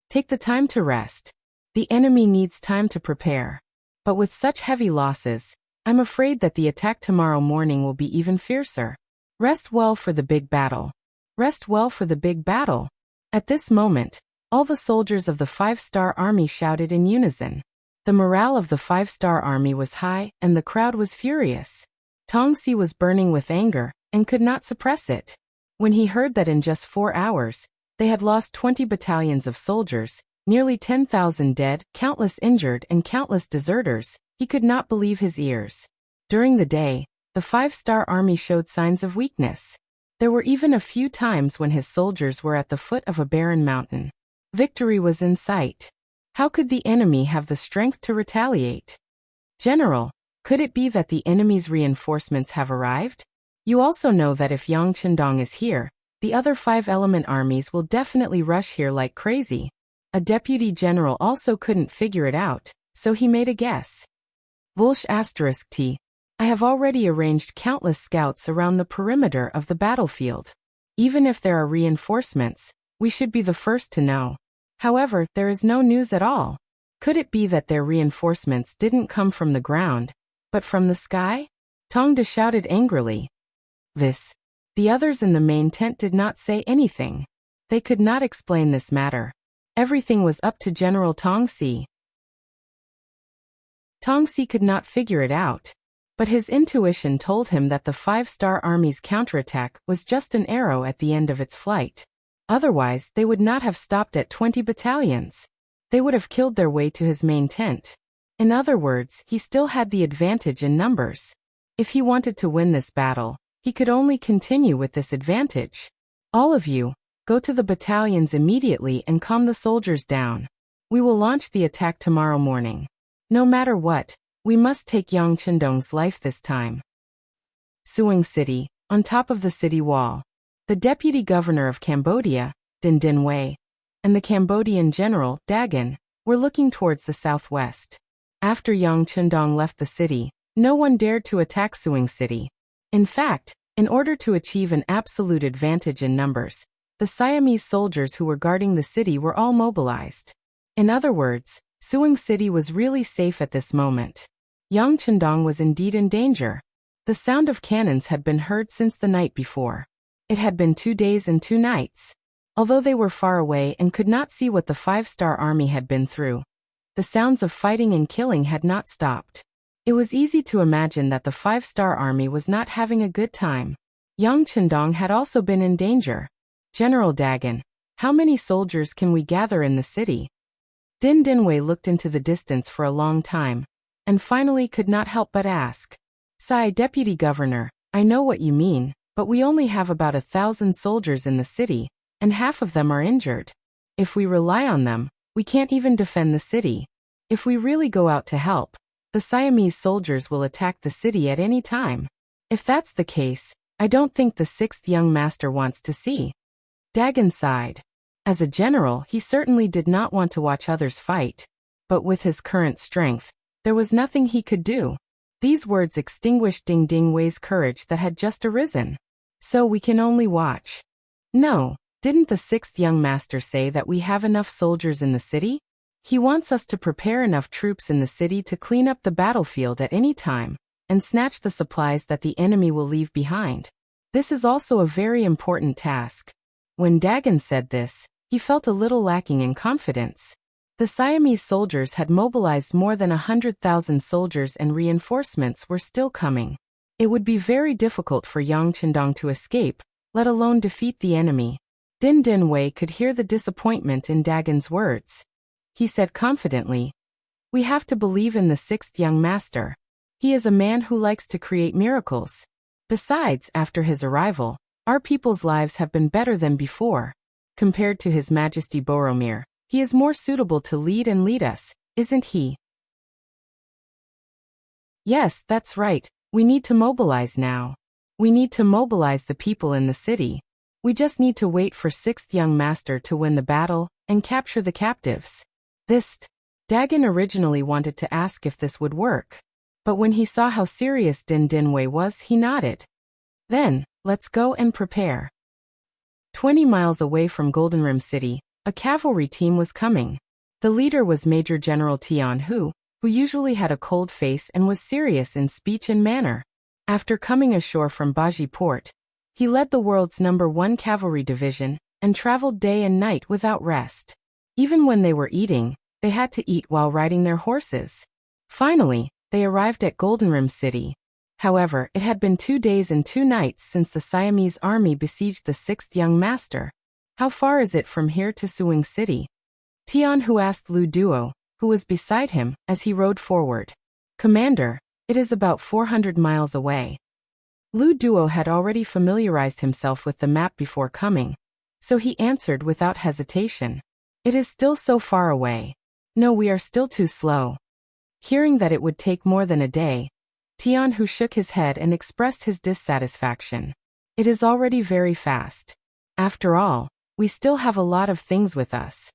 Take the time to rest. The enemy needs time to prepare. But with such heavy losses, I'm afraid that the attack tomorrow morning will be even fiercer. Rest well for the big battle. Rest well for the big battle. At this moment, all the soldiers of the 5-star army shouted in unison. The morale of the 5-star army was high, and the crowd was furious. Tongxi was burning with anger, and could not suppress it. When he heard that in just 4 hours, they had lost 20 battalions of soldiers, nearly 10,000 dead, countless injured and countless deserters, he could not believe his ears. During the day, the 5-star army showed signs of weakness. There were even a few times when his soldiers were at the foot of a barren mountain. Victory was in sight. How could the enemy have the strength to retaliate? General, could it be that the enemy's reinforcements have arrived? You also know that if Yang Chendong is here, the other 5-element armies will definitely rush here like crazy. A deputy general also couldn't figure it out, so he made a guess. Vulsh *T. I have already arranged countless scouts around the perimeter of the battlefield. Even if there are reinforcements, we should be the first to know. However, there is no news at all. Could it be that their reinforcements didn't come from the ground, but from the sky? Tongde shouted angrily. The others in the main tent did not say anything. They could not explain this matter. Everything was up to General Tongxi. Tongxi could not figure it out. But his intuition told him that the 5-star army's counterattack was just an arrow at the end of its flight. Otherwise, they would not have stopped at 20 battalions. They would have killed their way to his main tent. In other words, he still had the advantage in numbers. If he wanted to win this battle, he could only continue with this advantage. All of you, go to the battalions immediately and calm the soldiers down. We will launch the attack tomorrow morning. No matter what, we must take Yang Chendong's life this time. Suing City, on top of the city wall. The deputy governor of Cambodia, Din Din Wei, and the Cambodian general, Dagan, were looking towards the southwest. After Yang Chendong left the city, no one dared to attack Suing City. In fact, in order to achieve an absolute advantage in numbers, the Siamese soldiers who were guarding the city were all mobilized. In other words, Suing City was really safe at this moment. Yang Chendong was indeed in danger. The sound of cannons had been heard since the night before. It had been 2 days and 2 nights. Although they were far away and could not see what the 5-star army had been through, the sounds of fighting and killing had not stopped. It was easy to imagine that the 5-star army was not having a good time. Yang Chendong had also been in danger. General Dagan, how many soldiers can we gather in the city? Din Dinwei looked into the distance for a long time, and finally could not help but ask. Sai, Deputy Governor, I know what you mean, but we only have about 1,000 soldiers in the city, and half of them are injured. If we rely on them, we can't even defend the city. If we really go out to help, the Siamese soldiers will attack the city at any time. If that's the case, I don't think the 6th young master wants to see. Dagan sighed. As a general, he certainly did not want to watch others fight, but with his current strength, there was nothing he could do. These words extinguished Ding Ding Wei's courage that had just arisen. So we can only watch. No, didn't the 6th young master say that we have enough soldiers in the city? He wants us to prepare enough troops in the city to clean up the battlefield at any time, and snatch the supplies that the enemy will leave behind. This is also a very important task. When Dagan said this, he felt a little lacking in confidence. The Siamese soldiers had mobilized more than 100,000 soldiers and reinforcements were still coming. It would be very difficult for Yang Chendong to escape, let alone defeat the enemy. Din Din Wei could hear the disappointment in Dagan's words. He said confidently, "We have to believe in the 6th young master. He is a man who likes to create miracles. Besides, after his arrival, our people's lives have been better than before. Compared to His Majesty Boromir, he is more suitable to lead us, isn't he?" Yes, that's right. We need to mobilize now. We need to mobilize the people in the city. We just need to wait for 6th young master to win the battle and capture the captives. Dagan originally wanted to ask if this would work. But when he saw how serious Din Dinwei was, he nodded. Then, let's go and prepare. 20 miles away from Goldenrim City, a cavalry team was coming. The leader was Major General Tian Hu, who usually had a cold face and was serious in speech and manner. After coming ashore from Baji Port, he led the world's #1 cavalry division and traveled day and night without rest. Even when they were eating, they had to eat while riding their horses. Finally, they arrived at Goldenrim City. However, it had been 2 days and 2 nights since the Siamese army besieged the 6th young master. How far is it from here to Suing City? Tian Hu asked Lu Duo, who was beside him, as he rode forward. Commander, it is about 400 miles away. Lu Duo had already familiarized himself with the map before coming, so he answered without hesitation. It is still so far away. No, we are still too slow. Hearing that it would take more than a day, Tian Hu shook his head and expressed his dissatisfaction. It is already very fast. After all, we still have a lot of things with us.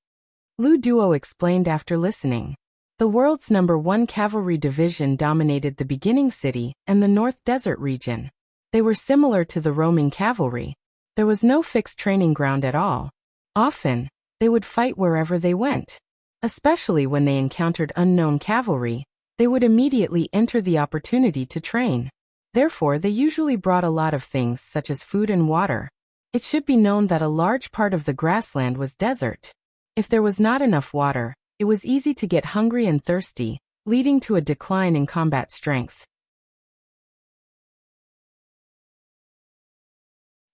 Lu Duo explained after listening. The world's #1 cavalry division dominated the beginning city and the North Desert region. They were similar to the roaming cavalry. There was no fixed training ground at all. Often, they would fight wherever they went. Especially when they encountered unknown cavalry, they would immediately enter the opportunity to train. Therefore, they usually brought a lot of things such as food and water. It should be known that a large part of the grassland was desert. If there was not enough water, it was easy to get hungry and thirsty, leading to a decline in combat strength.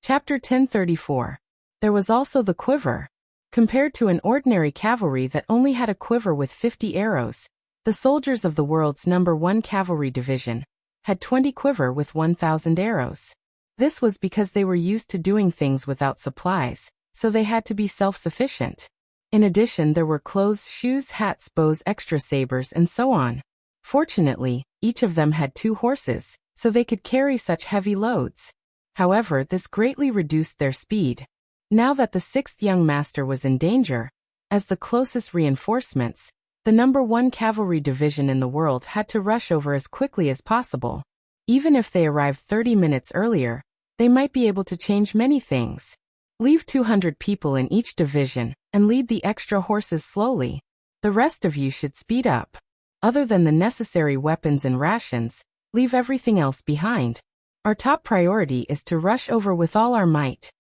Chapter 1034. There was also the quiver. Compared to an ordinary cavalry that only had a quiver with 50 arrows, the soldiers of the world's #1 cavalry division had 20 quiver with 1,000 arrows. This was because they were used to doing things without supplies, so they had to be self-sufficient. In addition, there were clothes, shoes, hats, bows, extra sabers, and so on. Fortunately, each of them had 2 horses, so they could carry such heavy loads. However, this greatly reduced their speed. Now that the 6th young master was in danger, as the closest reinforcements, the #1 cavalry division in the world had to rush over as quickly as possible. Even if they arrived 30 minutes earlier, they might be able to change many things. Leave 200 people in each division and lead the extra horses slowly. The rest of you should speed up. Other than the necessary weapons and rations, leave everything else behind. Our top priority is to rush over with all our might.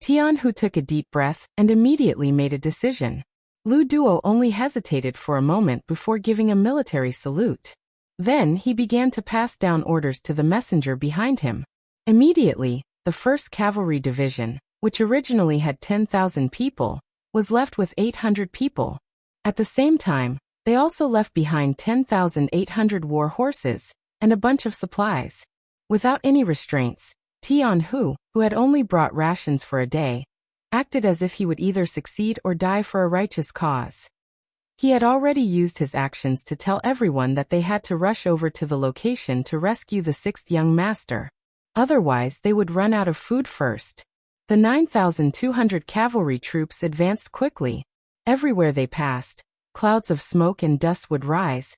Tian Hu took a deep breath and immediately made a decision. Lu Duo only hesitated for a moment before giving a military salute. Then he began to pass down orders to the messenger behind him. Immediately, the 1st Cavalry Division, which originally had 10,000 people, was left with 800 people. At the same time, they also left behind 10,800 war horses and a bunch of supplies. Without any restraints, Tian Hu, who had only brought rations for a day, acted as if he would either succeed or die for a righteous cause. He had already used his actions to tell everyone that they had to rush over to the location to rescue the 6th young master. Otherwise, they would run out of food first. The 9,200 cavalry troops advanced quickly. Everywhere they passed, clouds of smoke and dust would rise,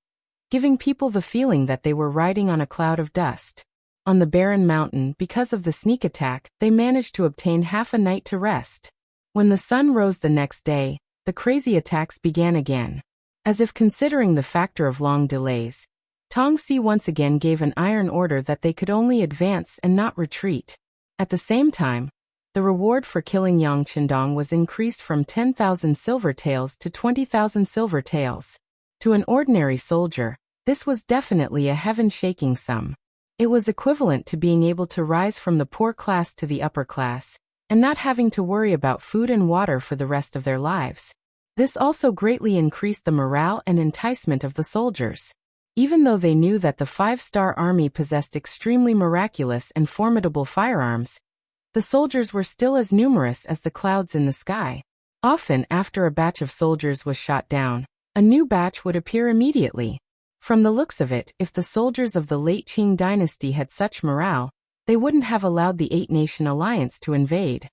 giving people the feeling that they were riding on a cloud of dust. On the barren mountain, because of the sneak attack, they managed to obtain half a night to rest. When the sun rose the next day, the crazy attacks began again. As if considering the factor of long delays, Tong Si once again gave an iron order that they could only advance and not retreat. At the same time, the reward for killing Yang Qindong was increased from 10,000 silver taels to 20,000 silver taels. To an ordinary soldier, this was definitely a heaven-shaking sum. It was equivalent to being able to rise from the poor class to the upper class, and not having to worry about food and water for the rest of their lives. This also greatly increased the morale and enticement of the soldiers. Even though they knew that the 5-star army possessed extremely miraculous and formidable firearms, the soldiers were still as numerous as the clouds in the sky. Often, after a batch of soldiers was shot down, a new batch would appear immediately. From the looks of it, if the soldiers of the late Qing dynasty had such morale, they wouldn't have allowed the 8-nation alliance to invade.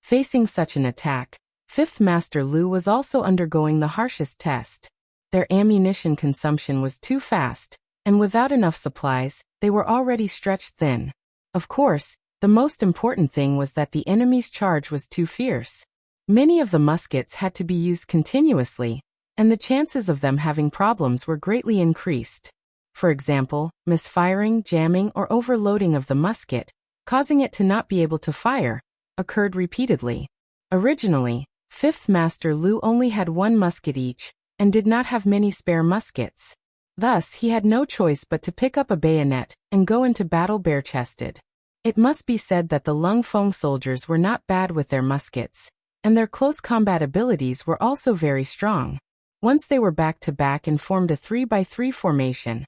Facing such an attack, 5th Master Lu was also undergoing the harshest test. Their ammunition consumption was too fast, and without enough supplies, they were already stretched thin. Of course, the most important thing was that the enemy's charge was too fierce. Many of the muskets had to be used continuously, and the chances of them having problems were greatly increased. For example, misfiring, jamming, or overloading of the musket, causing it to not be able to fire, occurred repeatedly. Originally, 5th Master Lu only had one musket each, and did not have many spare muskets. Thus, he had no choice but to pick up a bayonet and go into battle bare-chested. It must be said that the Lung Feng soldiers were not bad with their muskets, and their close combat abilities were also very strong. Once they were back-to-back and formed a 3-by-3 formation,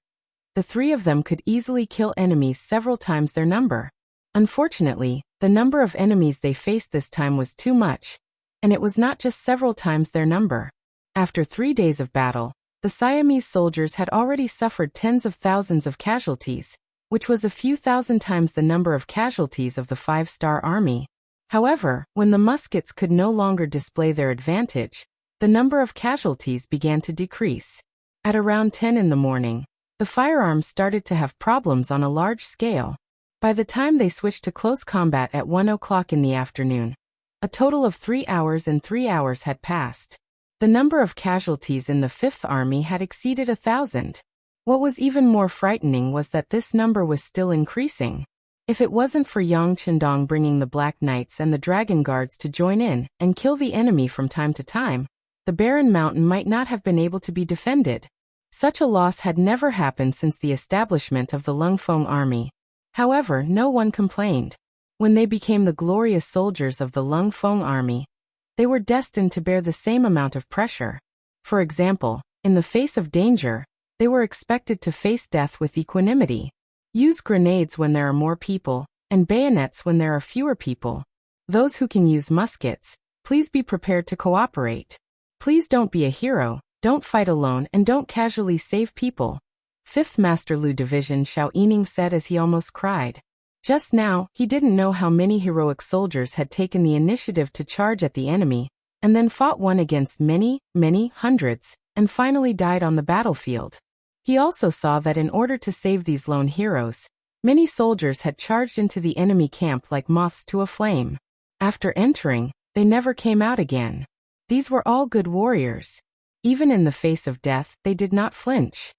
the three of them could easily kill enemies several times their number. Unfortunately, the number of enemies they faced this time was too much, and it was not just several times their number. After 3 days of battle, the Siamese soldiers had already suffered tens of thousands of casualties, which was a few thousand times the number of casualties of the 5-star army. However, when the muskets could no longer display their advantage, the number of casualties began to decrease. At around 10 in the morning, the firearms started to have problems on a large scale. By the time they switched to close combat at 1 o'clock in the afternoon, a total of 3 hours and 3 hours had passed. The number of casualties in the 5th Army had exceeded 1,000. What was even more frightening was that this number was still increasing. If it wasn't for Yang Qindong bringing the Black Knights and the Dragon Guards to join in and kill the enemy from time to time, the barren mountain might not have been able to be defended. Such a loss had never happened since the establishment of the Lung Feng army. However, no one complained. When they became the glorious soldiers of the Lung Feng army, they were destined to bear the same amount of pressure. For example, in the face of danger, they were expected to face death with equanimity. Use grenades when there are more people, and bayonets when there are fewer people. Those who can use muskets, please be prepared to cooperate. Please don't be a hero, don't fight alone, and don't casually save people. 5th Master Lu Division Xiao Yining said as he almost cried. Just now, he didn't know how many heroic soldiers had taken the initiative to charge at the enemy, and then fought one against many, hundreds, and finally died on the battlefield. He also saw that in order to save these lone heroes, many soldiers had charged into the enemy camp like moths to a flame. After entering, they never came out again. These were all good warriors. Even in the face of death, they did not flinch.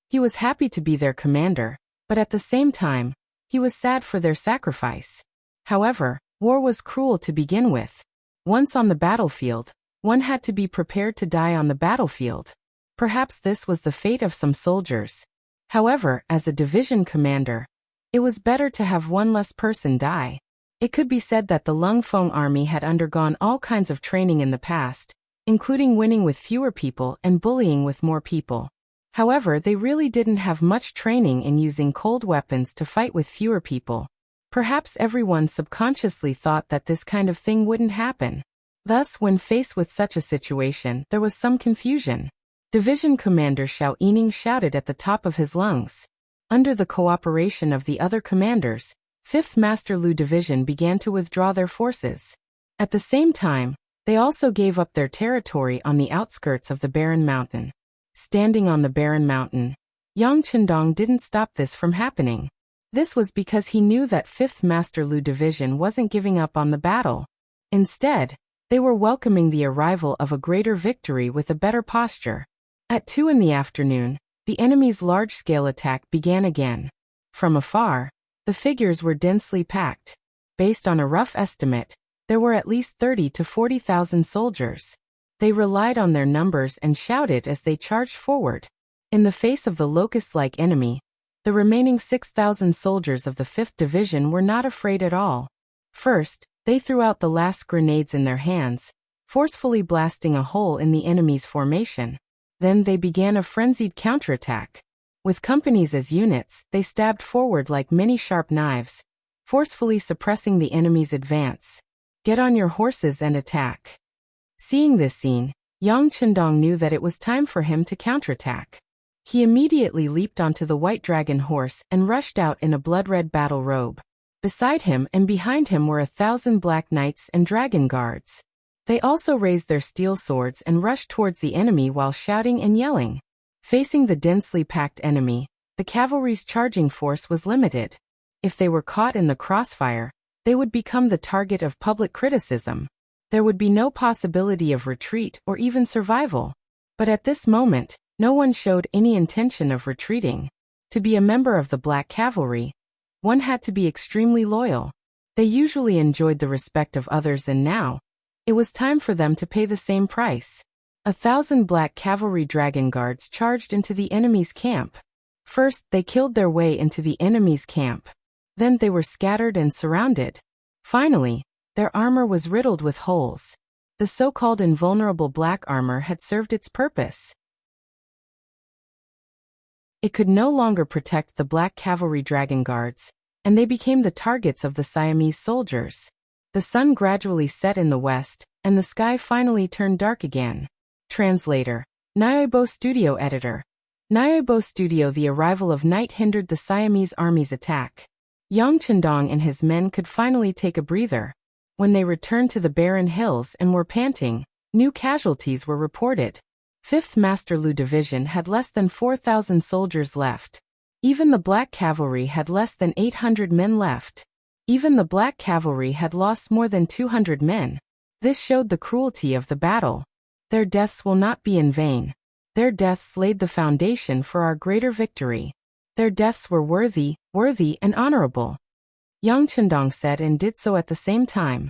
He was happy to be their commander, but at the same time, he was sad for their sacrifice. However, war was cruel to begin with. Once on the battlefield, one had to be prepared to die on the battlefield. Perhaps this was the fate of some soldiers. However, as a division commander, it was better to have one less person die. It could be said that the Lung Feng army had undergone all kinds of training in the past, including winning with fewer people and bullying with more people. However, they really didn't have much training in using cold weapons to fight with fewer people. Perhaps everyone subconsciously thought that this kind of thing wouldn't happen. Thus, when faced with such a situation, there was some confusion. Division Commander Xiao Yining shouted at the top of his lungs. Under the cooperation of the other commanders, 5th Master Lu Division began to withdraw their forces. At the same time, they also gave up their territory on the outskirts of the barren mountain. Standing on the barren mountain, Yang Qindong didn't stop this from happening. This was because he knew that 5th Master Lu Division wasn't giving up on the battle. Instead, they were welcoming the arrival of a greater victory with a better posture. At 2 in the afternoon, the enemy's large-scale attack began again. From afar, the figures were densely packed. Based on a rough estimate, there were at least 30 to 40,000 soldiers. They relied on their numbers and shouted as they charged forward. In the face of the locust-like enemy, the remaining 6,000 soldiers of the 5th Division were not afraid at all. First, they threw out the last grenades in their hands, forcefully blasting a hole in the enemy's formation. Then they began a frenzied counterattack. With companies as units, they stabbed forward like many sharp knives, forcefully suppressing the enemy's advance. Get on your horses and attack. Seeing this scene, Yang Qindong knew that it was time for him to counterattack. He immediately leaped onto the white dragon horse and rushed out in a blood-red battle robe. Beside him and behind him were 1,000 black knights and dragon guards. They also raised their steel swords and rushed towards the enemy while shouting and yelling. Facing the densely packed enemy, the cavalry's charging force was limited. If they were caught in the crossfire, they would become the target of public criticism. There would be no possibility of retreat or even survival. But at this moment, no one showed any intention of retreating. To be a member of the Black Cavalry, one had to be extremely loyal. They usually enjoyed the respect of others, and now, it was time for them to pay the same price. 1,000 Black Cavalry Dragon Guards charged into the enemy's camp. First, they killed their way into the enemy's camp. Then they were scattered and surrounded. Finally, their armor was riddled with holes. The so-called invulnerable black armor had served its purpose. It could no longer protect the Black Cavalry Dragon Guards, and they became the targets of the Siamese soldiers. The sun gradually set in the west, and the sky finally turned dark again. Translator. Nyoibo Studio Editor. Nyoibo Studio. The arrival of night hindered the Siamese army's attack. Yang Chendong and his men could finally take a breather. When they returned to the barren hills and were panting, new casualties were reported. 5th Master Lu Division had less than 4,000 soldiers left. Even the Black Cavalry had less than 800 men left. Even the Black Cavalry had lost more than 200 men. This showed the cruelty of the battle. Their deaths will not be in vain. Their deaths laid the foundation for our greater victory. Their deaths were worthy, and honorable. Yang Chendong said, and did so at the same time.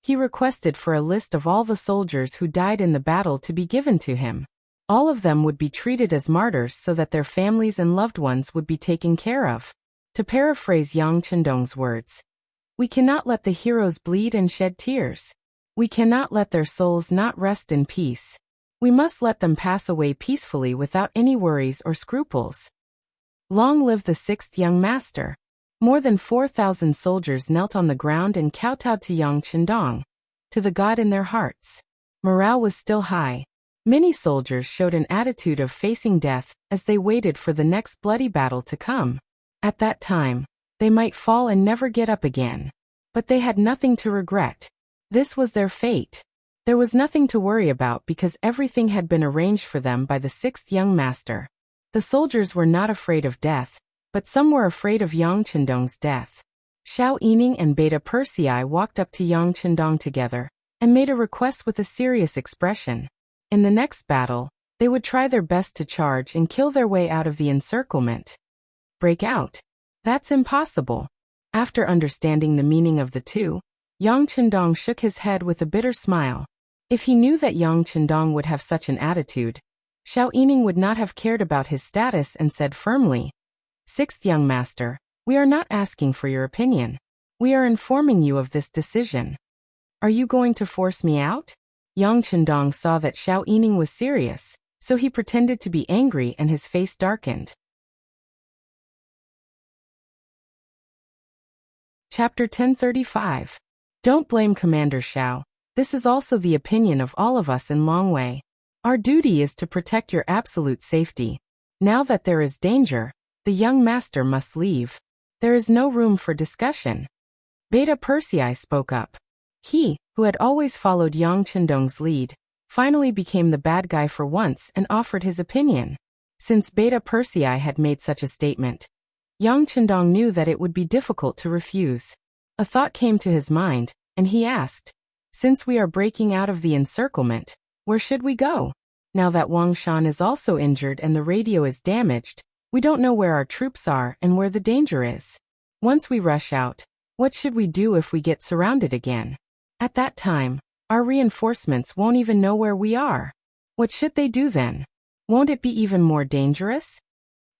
He requested for a list of all the soldiers who died in the battle to be given to him. All of them would be treated as martyrs so that their families and loved ones would be taken care of. To paraphrase Yang Chendong's words, we cannot let the heroes bleed and shed tears. We cannot let their souls not rest in peace. We must let them pass away peacefully without any worries or scruples. Long live the 6th young master. More than 4,000 soldiers knelt on the ground and kowtowed to Yang Chendong, to the god in their hearts. Morale was still high. Many soldiers showed an attitude of facing death as they waited for the next bloody battle to come. At that time, they might fall and never get up again. But they had nothing to regret. This was their fate. There was nothing to worry about because everything had been arranged for them by the 6th young master. The soldiers were not afraid of death, but some were afraid of Yang Chendong's death. Xiao Yining and Beta Persei walked up to Yang Chendong together and made a request with a serious expression. In the next battle, they would try their best to charge and kill their way out of the encirclement. Break out? That's impossible. After understanding the meaning of the two, Yang Chendong shook his head with a bitter smile. If he knew that Yang Chendong would have such an attitude, Xiao Yining would not have cared about his status and said firmly, 6th young master, we are not asking for your opinion. We are informing you of this decision. Are you going to force me out? Yang Chendong saw that Xiao Yining was serious, so he pretended to be angry and his face darkened. Chapter 1035. Don't blame Commander Xiao. This is also the opinion of all of us in Longwei. Our duty is to protect your absolute safety. Now that there is danger, the young master must leave. There is no room for discussion. Beta Persei spoke up. He, who had always followed Yang Chendong's lead, finally became the bad guy for once and offered his opinion. Since Beta Persei had made such a statement, Yang Chendong knew that it would be difficult to refuse. A thought came to his mind, and he asked, since we are breaking out of the encirclement, where should we go? Now that Wang Shan is also injured and the radio is damaged, we don't know where our troops are and where the danger is. Once we rush out, what should we do if we get surrounded again? At that time, our reinforcements won't even know where we are. What should they do then? Won't it be even more dangerous?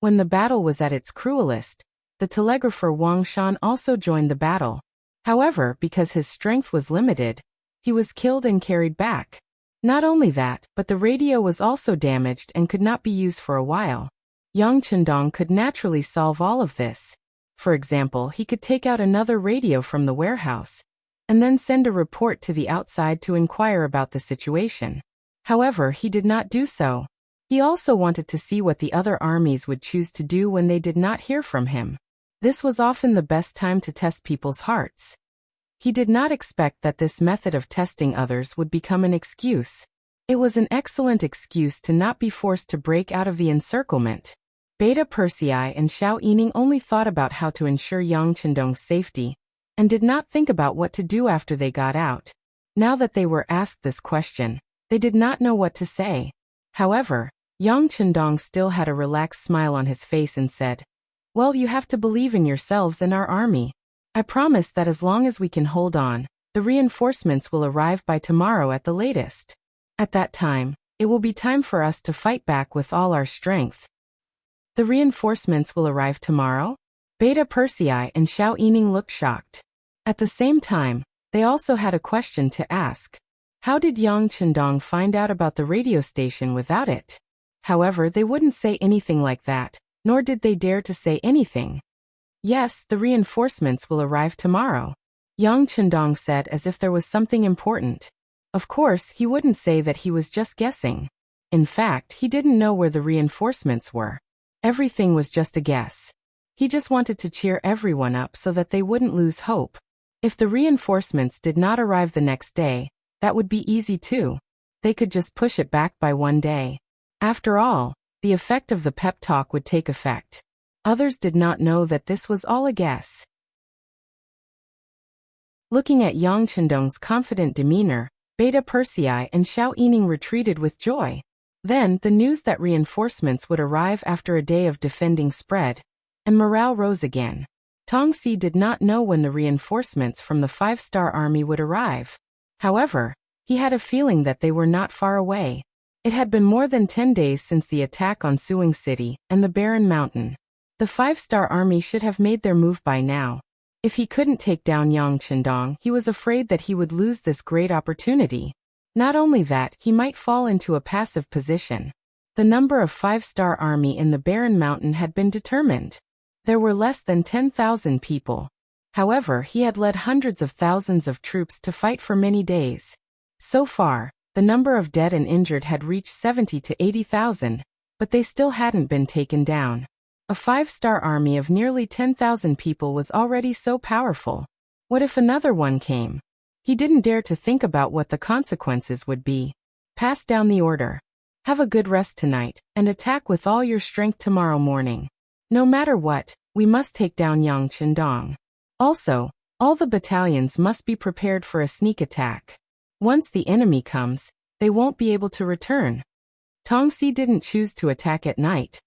When the battle was at its cruelest, the telegrapher Wang Shan also joined the battle. However, because his strength was limited, he was killed and carried back. Not only that, but the radio was also damaged and could not be used for a while. Yang Chendong could naturally solve all of this. For example, he could take out another radio from the warehouse, and then send a report to the outside to inquire about the situation. However, he did not do so. He also wanted to see what the other armies would choose to do when they did not hear from him. This was often the best time to test people's hearts. He did not expect that this method of testing others would become an excuse. It was an excellent excuse to not be forced to break out of the encirclement. Beta Persei and Xiao Yining only thought about how to ensure Yang Chendong's safety, and did not think about what to do after they got out. Now that they were asked this question, they did not know what to say. However, Yang Chendong still had a relaxed smile on his face and said, "Well, you have to believe in yourselves and our army. I promise that as long as we can hold on, the reinforcements will arrive by tomorrow at the latest. At that time, it will be time for us to fight back with all our strength." The reinforcements will arrive tomorrow? Beta Persei and Xiao Yining looked shocked. At the same time, they also had a question to ask. How did Yang Chendong find out about the radio station without it? However, they wouldn't say anything like that, nor did they dare to say anything. "Yes, the reinforcements will arrive tomorrow," Yang Chendong said as if there was something important. Of course, he wouldn't say that he was just guessing. In fact, he didn't know where the reinforcements were. Everything was just a guess. He just wanted to cheer everyone up so that they wouldn't lose hope. If the reinforcements did not arrive the next day, that would be easy too. They could just push it back by one day. After all, the effect of the pep talk would take effect. Others did not know that this was all a guess. Looking at Yang Chendong's confident demeanor, Beta Persei and Xiao Yining retreated with joy. Then, the news that reinforcements would arrive after a day of defending spread, and morale rose again. Tongxi did not know when the reinforcements from the 5-star army would arrive. However, he had a feeling that they were not far away. It had been more than 10 days since the attack on Suing City and the Barren Mountain. The 5-star army should have made their move by now. If he couldn't take down Yang Chendong, he was afraid that he would lose this great opportunity. Not only that, he might fall into a passive position. The number of 5-star army in the Barren Mountain had been determined. There were less than 10,000 people. However, he had led hundreds of thousands of troops to fight for many days. So far, the number of dead and injured had reached 70 to 80,000, but they still hadn't been taken down. A 5-star army of nearly 10,000 people was already so powerful. What if another one came? He didn't dare to think about what the consequences would be. Pass down the order. Have a good rest tonight, and attack with all your strength tomorrow morning. No matter what, we must take down Yang Chendong. Also, all the battalions must be prepared for a sneak attack. Once the enemy comes, they won't be able to return. Tongxi didn't choose to attack at night.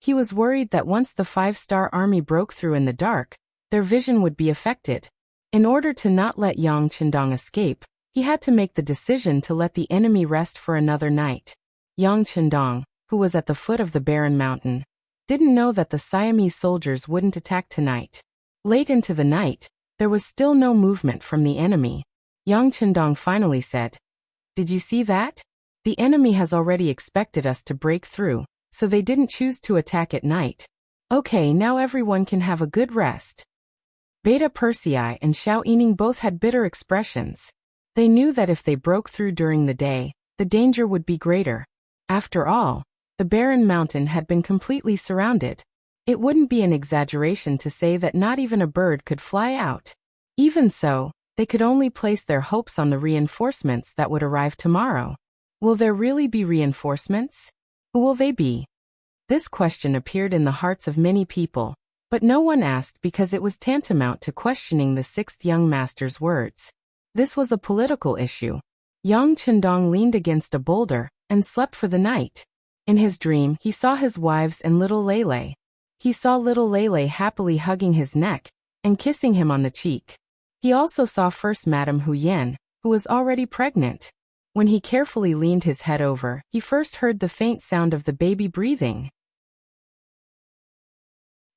He was worried that once the 5-star army broke through in the dark, their vision would be affected. In order to not let Yang Chendong escape, he had to make the decision to let the enemy rest for another night. Yang Chendong, who was at the foot of the Barren Mountain, didn't know that the Siamese soldiers wouldn't attack tonight. Late into the night, there was still no movement from the enemy. Yang Chendong finally said, "Did you see that? The enemy has already expected us to break through, so they didn't choose to attack at night. Okay, now everyone can have a good rest." Beta Persei and Xiao Yining both had bitter expressions. They knew that if they broke through during the day, the danger would be greater. After all, the Barren Mountain had been completely surrounded. It wouldn't be an exaggeration to say that not even a bird could fly out. Even so, they could only place their hopes on the reinforcements that would arrive tomorrow. Will there really be reinforcements? Who will they be? This question appeared in the hearts of many people, but no one asked because it was tantamount to questioning the 6th young master's words. This was a political issue. Yang Chendong leaned against a boulder and slept for the night. In his dream, he saw his wives and little Lele. He saw little Lele happily hugging his neck and kissing him on the cheek. He also saw First Madame Hu Yan, who was already pregnant. When he carefully leaned his head over, he first heard the faint sound of the baby breathing.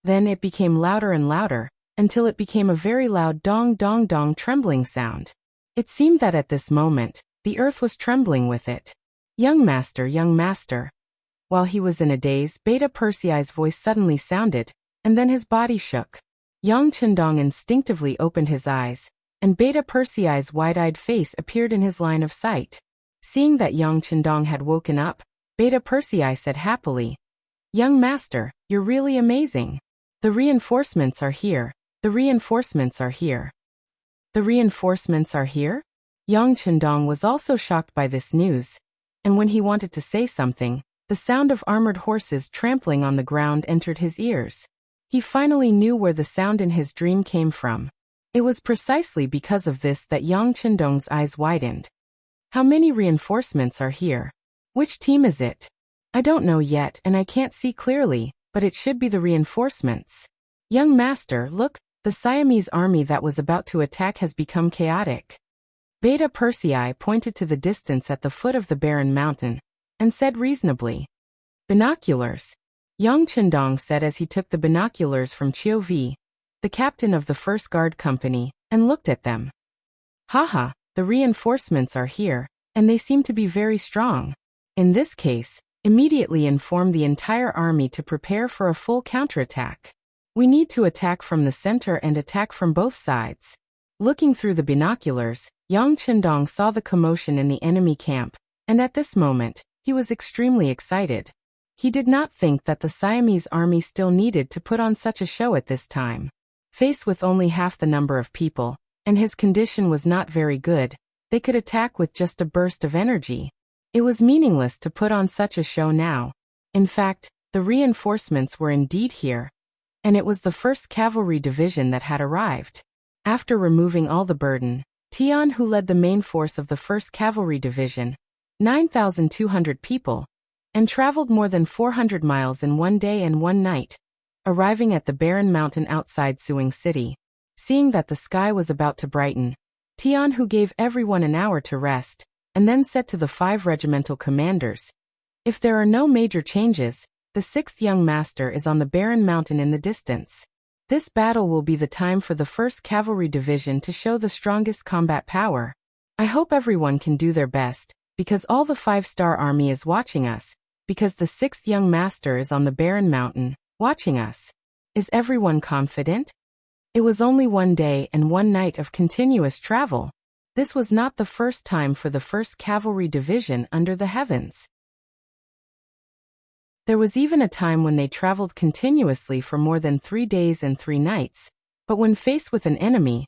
Then it became louder and louder, until it became a very loud dong dong dong trembling sound. It seemed that at this moment, the earth was trembling with it. Young master, young master." While he was in a daze, Beta Persei's voice suddenly sounded, and then his body shook. Yang Chendong instinctively opened his eyes, and Beta Persei's wide-eyed face appeared in his line of sight. Seeing that Yang Chendong had woken up, Beta Persei said happily, "Young master, you're really amazing. The reinforcements are here. The reinforcements are here." The reinforcements are here? Yang Chendong was also shocked by this news, and when he wanted to say something, the sound of armored horses trampling on the ground entered his ears. He finally knew where the sound in his dream came from. It was precisely because of this that Yang Chendong's eyes widened. How many reinforcements are here? Which team is it? I don't know yet and I can't see clearly, but it should be the reinforcements. Young master, look, the Siamese army that was about to attack has become chaotic. Beta Persei pointed to the distance at the foot of the barren mountain, and said reasonably. Binoculars. Yang Chendong said as he took the binoculars from Chiu Vi, the captain of the first guard company, and looked at them. Haha, the reinforcements are here, and they seem to be very strong. In this case, immediately inform the entire army to prepare for a full counterattack. We need to attack from the center and attack from both sides. Looking through the binoculars, Yang Chendong saw the commotion in the enemy camp, and at this moment, he was extremely excited. He did not think that the Siamese army still needed to put on such a show at this time. Faced with only half the number of people, and his condition was not very good, they could attack with just a burst of energy. It was meaningless to put on such a show now. In fact, the reinforcements were indeed here, and it was the 1st Cavalry Division that had arrived. After removing all the burden, Tian, who led the main force of the 1st Cavalry Division, 9,200 people, and traveled more than 400 miles in one day and one night, arriving at the barren mountain outside Suing City. Seeing that the sky was about to brighten, Tian, who gave everyone an hour to rest, and then said to the 5 regimental commanders, if there are no major changes, the 6th young master is on the barren mountain in the distance. This battle will be the time for the 1st Cavalry Division to show the strongest combat power. I hope everyone can do their best, because all the 5-star army is watching us, because the 6th young master is on the barren mountain, watching us. Is everyone confident? It was only one day and one night of continuous travel. This was not the first time for the 1st Cavalry Division under the heavens. There was even a time when they traveled continuously for more than 3 days and 3 nights, but when faced with an enemy,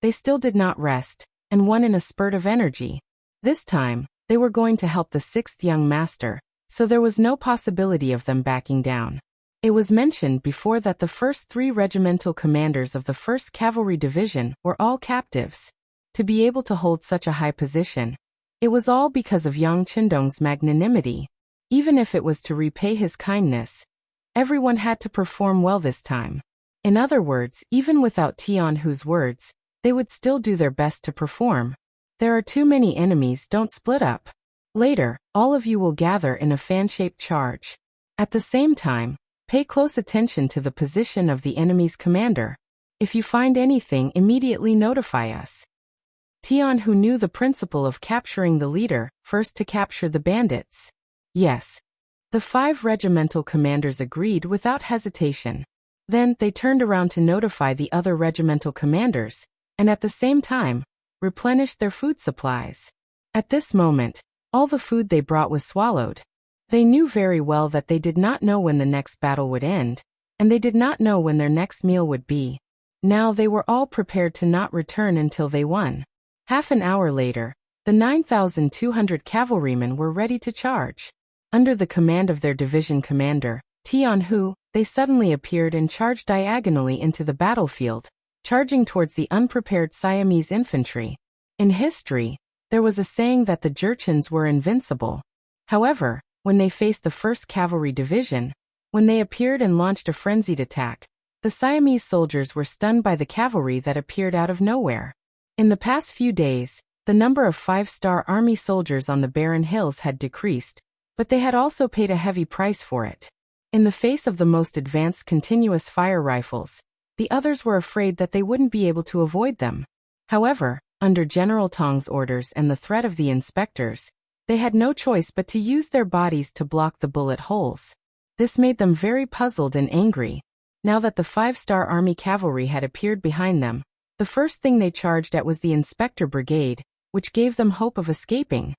they still did not rest, and won in a spurt of energy. This time, they were going to help the 6th young master, so there was no possibility of them backing down. It was mentioned before that the first 3 regimental commanders of the 1st Cavalry Division were all captives. To be able to hold such a high position, it was all because of Yang Chendong's magnanimity. Even if it was to repay his kindness, everyone had to perform well this time. In other words, even without Tian Hu's words, they would still do their best to perform. There are too many enemies, don't split up. Later, all of you will gather in a fan-shaped charge. At the same time, pay close attention to the position of the enemy's commander. If you find anything, immediately notify us. Tian Hu knew the principle of capturing the leader, first to capture the bandits. Yes. The 5 regimental commanders agreed without hesitation. Then, they turned around to notify the other regimental commanders, and at the same time, replenished their food supplies. At this moment, all the food they brought was swallowed. They knew very well that they did not know when the next battle would end, and they did not know when their next meal would be. Now they were all prepared to not return until they won. Half an hour later, the 9,200 cavalrymen were ready to charge. Under the command of their division commander, Tian Hu, they suddenly appeared and charged diagonally into the battlefield, charging towards the unprepared Siamese infantry. In history, there was a saying that the Jurchens were invincible. However, when they faced the 1st Cavalry Division, when they appeared and launched a frenzied attack, the Siamese soldiers were stunned by the cavalry that appeared out of nowhere. In the past few days, the number of 5-star army soldiers on the barren hills had decreased, but they had also paid a heavy price for it. In the face of the most advanced continuous fire rifles, the others were afraid that they wouldn't be able to avoid them. However, under General Tong's orders and the threat of the inspectors, they had no choice but to use their bodies to block the bullet holes. This made them very puzzled and angry. Now that the 5-star army cavalry had appeared behind them, the first thing they charged at was the inspector brigade, which gave them hope of escaping.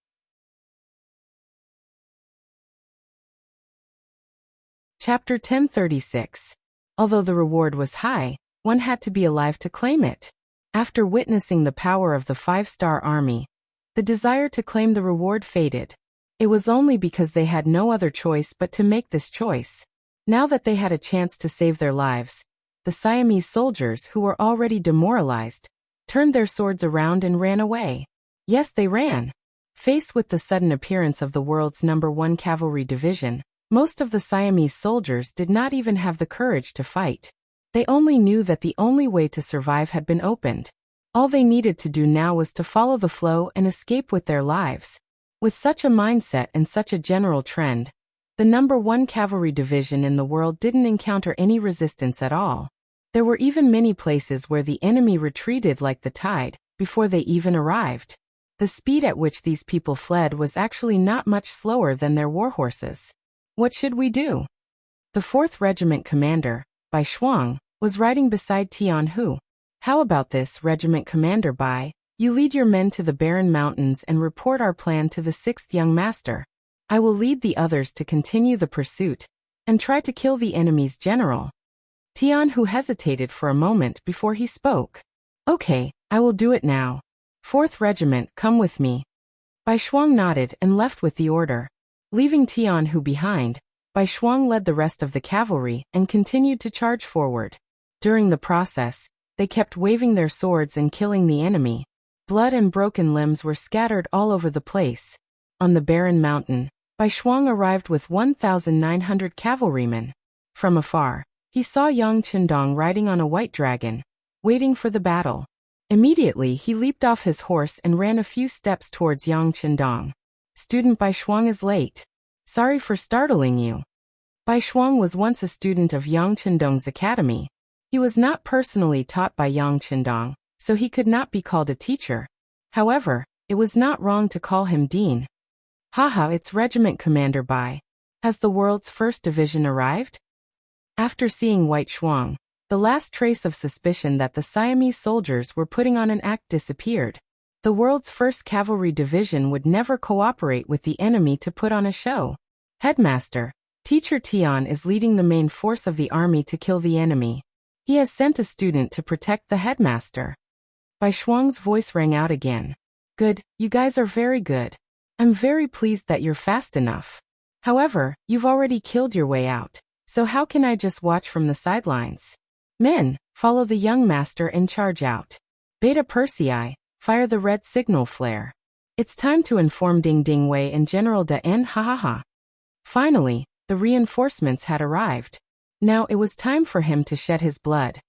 Chapter 1036. Although the reward was high, one had to be alive to claim it. After witnessing the power of the five-star army, the desire to claim the reward faded. It was only because they had no other choice but to make this choice. Now that they had a chance to save their lives, the Siamese soldiers, who were already demoralized, turned their swords around and ran away. Yes, they ran. Faced with the sudden appearance of the world's #1 cavalry division, most of the Siamese soldiers did not even have the courage to fight. They only knew that the only way to survive had been opened. All they needed to do now was to follow the flow and escape with their lives. With such a mindset and such a general trend, the #1 cavalry division in the world didn't encounter any resistance at all. There were even many places where the enemy retreated like the tide, before they even arrived. The speed at which these people fled was actually not much slower than their warhorses. What should we do? The 4th Regiment commander, Bai Shuang, was riding beside Tian Hu. How about this, Regiment Commander Bai? You lead your men to the barren mountains and report our plan to the 6th young master. I will lead the others to continue the pursuit and try to kill the enemy's general. Tian Hu hesitated for a moment before he spoke. Okay, I will do it now. 4th Regiment, come with me. Bai Shuang nodded and left with the order. Leaving Tian Hu behind, Bai Shuang led the rest of the cavalry and continued to charge forward. During the process, they kept waving their swords and killing the enemy. Blood and broken limbs were scattered all over the place. On the barren mountain, Bai Shuang arrived with 1,900 cavalrymen. From afar, he saw Yang Qindong riding on a white dragon, waiting for the battle. Immediately, he leaped off his horse and ran a few steps towards Yang Qindong. Student Bai Shuang is late. Sorry for startling you. Bai Shuang was once a student of Yang Qindong's academy. He was not personally taught by Yang Qindong, so he could not be called a teacher. However, it was not wrong to call him Dean. Haha, it's Regiment Commander Bai. Has the world's 1st division arrived? After seeing White Shuang, the last trace of suspicion that the Siamese soldiers were putting on an act disappeared. The world's 1st cavalry division would never cooperate with the enemy to put on a show. Headmaster, Teacher Tian is leading the main force of the army to kill the enemy. He has sent a student to protect the headmaster. Bai Shuang's voice rang out again. Good, you guys are very good. I'm very pleased that you're fast enough. However, you've already killed your way out. So how can I just watch from the sidelines? Men, follow the young master and charge out. Beta Persei, fire the red signal flare. It's time to inform Ding Ding Wei and General Da En, ha ha ha. Finally, the reinforcements had arrived. Now it was time for him to shed his blood.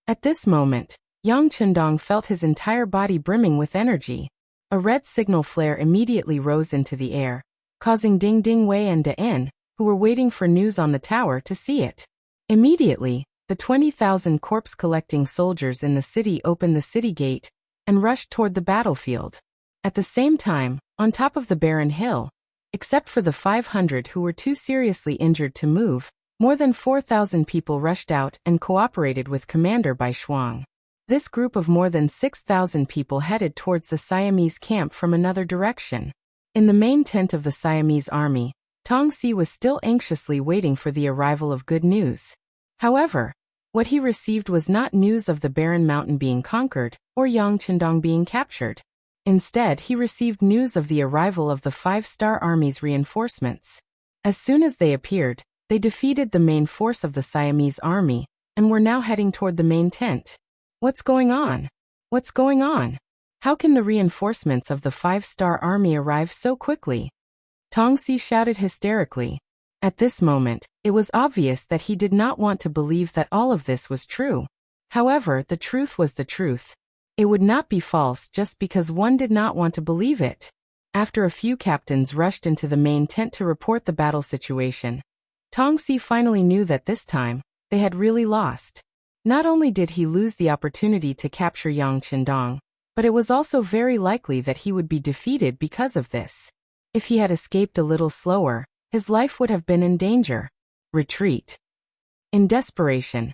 At this moment, Yang Qindong felt his entire body brimming with energy. A red signal flare immediately rose into the air, causing Ding Ding Wei and Da En, who were waiting for news on the tower, to see it. Immediately, the 20,000 corpse-collecting soldiers in the city opened the city gate and rushed toward the battlefield. At the same time, on top of the barren hill, except for the 500 who were too seriously injured to move, more than 4,000 people rushed out and cooperated with Commander Bai Shuang. This group of more than 6,000 people headed towards the Siamese camp from another direction. In the main tent of the Siamese army, Tong Si was still anxiously waiting for the arrival of good news. However, what he received was not news of the barren mountain being conquered or Yang Qindong being captured. Instead, he received news of the arrival of the 5-star army's reinforcements. As soon as they appeared, they defeated the main force of the Siamese army and were now heading toward the main tent. What's going on? What's going on? How can the reinforcements of the 5-star army arrive so quickly? Tong Si shouted hysterically. At this moment, it was obvious that he did not want to believe that all of this was true. However, the truth was the truth. It would not be false just because one did not want to believe it. After a few captains rushed into the main tent to report the battle situation, Tong Si finally knew that this time, they had really lost. Not only did he lose the opportunity to capture Yang Qindong, but it was also very likely that he would be defeated because of this. If he had escaped a little slower, his life would have been in danger. Retreat. In desperation,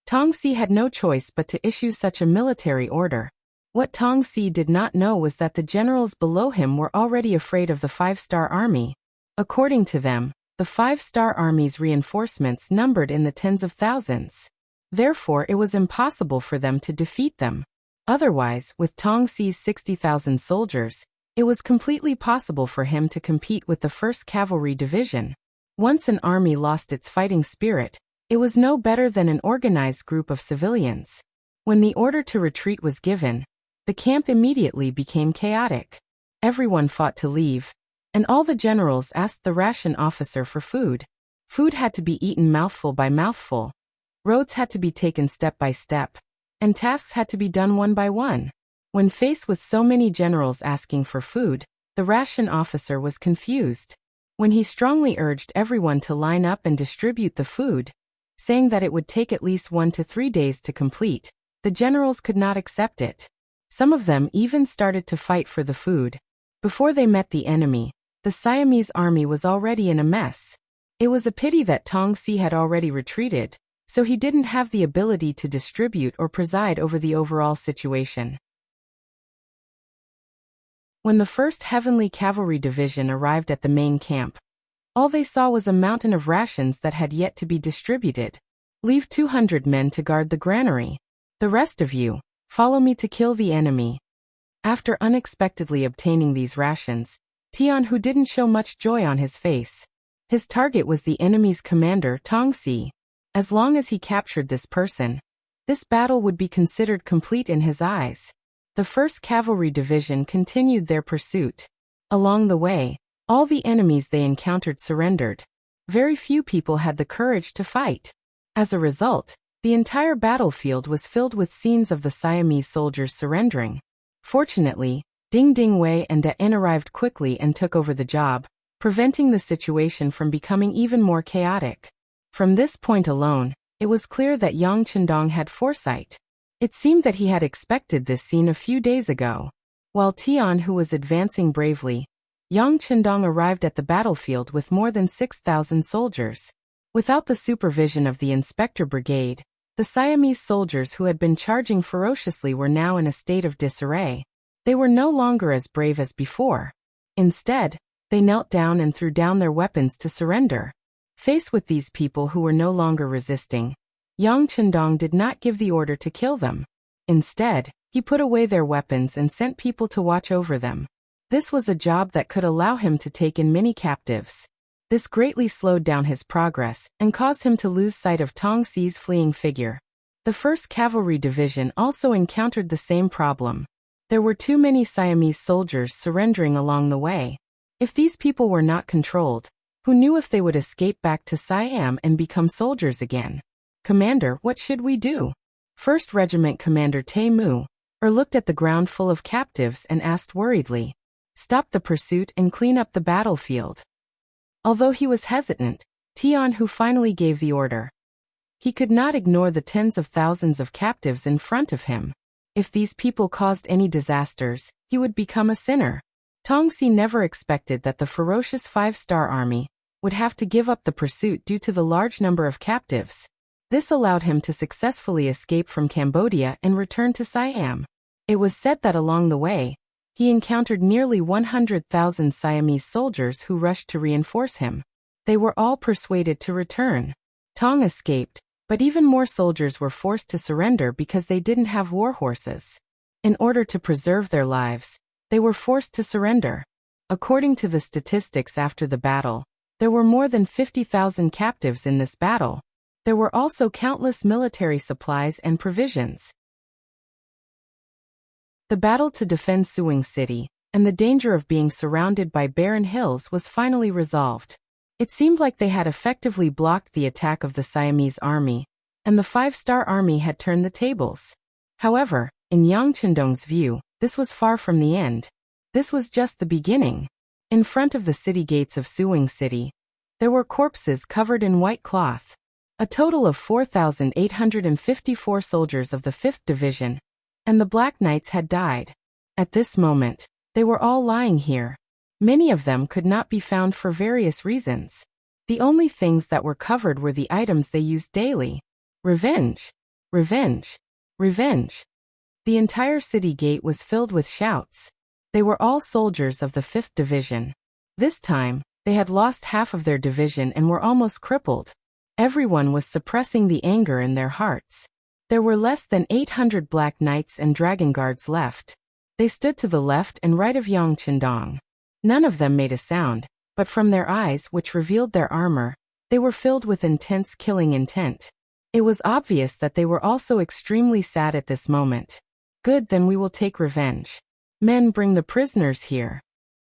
Tong Si had no choice but to issue such a military order. What Tong Si did not know was that the generals below him were already afraid of the 5-star army. According to them, the 5-star army's reinforcements numbered in the tens of thousands. Therefore, it was impossible for them to defeat them. Otherwise, with Tong Si's 60,000 soldiers, it was completely possible for him to compete with the 1st Cavalry Division. Once an army lost its fighting spirit, it was no better than an organized group of civilians. When the order to retreat was given, the camp immediately became chaotic. Everyone fought to leave, and all the generals asked the ration officer for food. Food had to be eaten mouthful by mouthful. Roads had to be taken step by step, and tasks had to be done one by one. When faced with so many generals asking for food, the ration officer was confused. When he strongly urged everyone to line up and distribute the food, saying that it would take at least 1 to 3 days to complete, the generals could not accept it. Some of them even started to fight for the food. Before they met the enemy, the Siamese army was already in a mess. It was a pity that Tong Si had already retreated, so he didn't have the ability to distribute or preside over the overall situation. When the 1st Heavenly Cavalry Division arrived at the main camp, all they saw was a mountain of rations that had yet to be distributed. Leave 200 men to guard the granary. The rest of you, follow me to kill the enemy. After unexpectedly obtaining these rations, Tian Hu didn't show much joy on his face. His target was the enemy's commander, Tong Si. As long as he captured this person, this battle would be considered complete in his eyes. The 1st Cavalry Division continued their pursuit. Along the way, all the enemies they encountered surrendered. Very few people had the courage to fight. As a result, the entire battlefield was filled with scenes of the Siamese soldiers surrendering. Fortunately, Ding Ding Wei and Da-en arrived quickly and took over the job, preventing the situation from becoming even more chaotic. From this point alone, it was clear that Yang Chendong had foresight. It seemed that he had expected this scene a few days ago. While Tian Hu was advancing bravely, Yang Chendong arrived at the battlefield with more than 6,000 soldiers. Without the supervision of the Inspector Brigade, the Siamese soldiers who had been charging ferociously were now in a state of disarray. They were no longer as brave as before. Instead, they knelt down and threw down their weapons to surrender. Faced with these people who were no longer resisting, Yang Chendong did not give the order to kill them. Instead, he put away their weapons and sent people to watch over them. This was a job that could allow him to take in many captives. This greatly slowed down his progress and caused him to lose sight of Tong Si's fleeing figure. The 1st Cavalry Division also encountered the same problem. There were too many Siamese soldiers surrendering along the way. If these people were not controlled, who knew if they would escape back to Siam and become soldiers again? Commander, what should we do? 1st Regiment Commander Tai Mu looked at the ground full of captives and asked worriedly. Stop the pursuit and clean up the battlefield. Although he was hesitant, Tian Hu finally gave the order. He could not ignore the tens of thousands of captives in front of him. If these people caused any disasters, he would become a sinner. Tong Si never expected that the ferocious 5-star army would have to give up the pursuit due to the large number of captives. This allowed him to successfully escape from Cambodia and return to Siam. It was said that along the way, he encountered nearly 100,000 Siamese soldiers who rushed to reinforce him. They were all persuaded to return. Tong escaped, but even more soldiers were forced to surrender because they didn't have war horses. In order to preserve their lives, they were forced to surrender. According to the statistics after the battle, there were more than 50,000 captives in this battle. There were also countless military supplies and provisions. The battle to defend Suing City, and the danger of being surrounded by barren hills was finally resolved. It seemed like they had effectively blocked the attack of the Siamese army, and the 5-star army had turned the tables. However, in Yang Chendong's view, this was far from the end. This was just the beginning. In front of the city gates of Suing City, there were corpses covered in white cloth. A total of 4,854 soldiers of the 5th Division, and the Black Knights had died. At this moment, they were all lying here. Many of them could not be found for various reasons. The only things that were covered were the items they used daily. Revenge! Revenge! Revenge! The entire city gate was filled with shouts. They were all soldiers of the 5th Division. This time, they had lost half of their division and were almost crippled. Everyone was suppressing the anger in their hearts. There were less than 800 black knights and dragon guards left. They stood to the left and right of Yang Chendong. None of them made a sound, but from their eyes, which revealed their armor, they were filled with intense killing intent. It was obvious that they were also extremely sad at this moment. Good, then we will take revenge. Men, bring the prisoners here.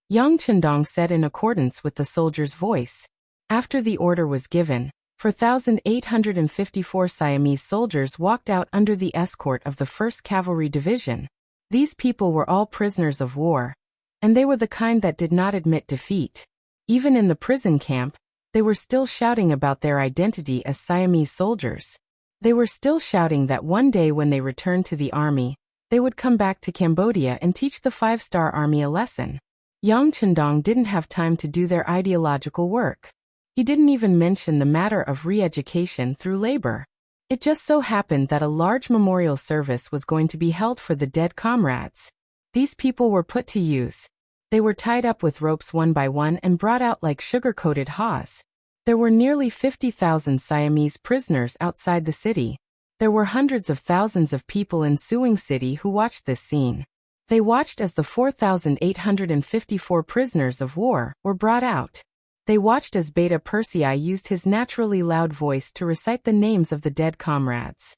Yang Chendong said in accordance with the soldier's voice. After the order was given, 4,854 Siamese soldiers walked out under the escort of the 1st Cavalry Division. These people were all prisoners of war, and they were the kind that did not admit defeat. Even in the prison camp, they were still shouting about their identity as Siamese soldiers. They were still shouting that one day when they returned to the army, they would come back to Cambodia and teach the 5-star army a lesson. Yang Chendong didn't have time to do their ideological work. He didn't even mention the matter of re-education through labor. It just so happened that a large memorial service was going to be held for the dead comrades. These people were put to use. They were tied up with ropes one by one and brought out like sugar-coated haws. There were nearly 50,000 Siamese prisoners outside the city. There were hundreds of thousands of people in Suing City who watched this scene. They watched as the 4,854 prisoners of war were brought out. They watched as Beta Persei used his naturally loud voice to recite the names of the dead comrades.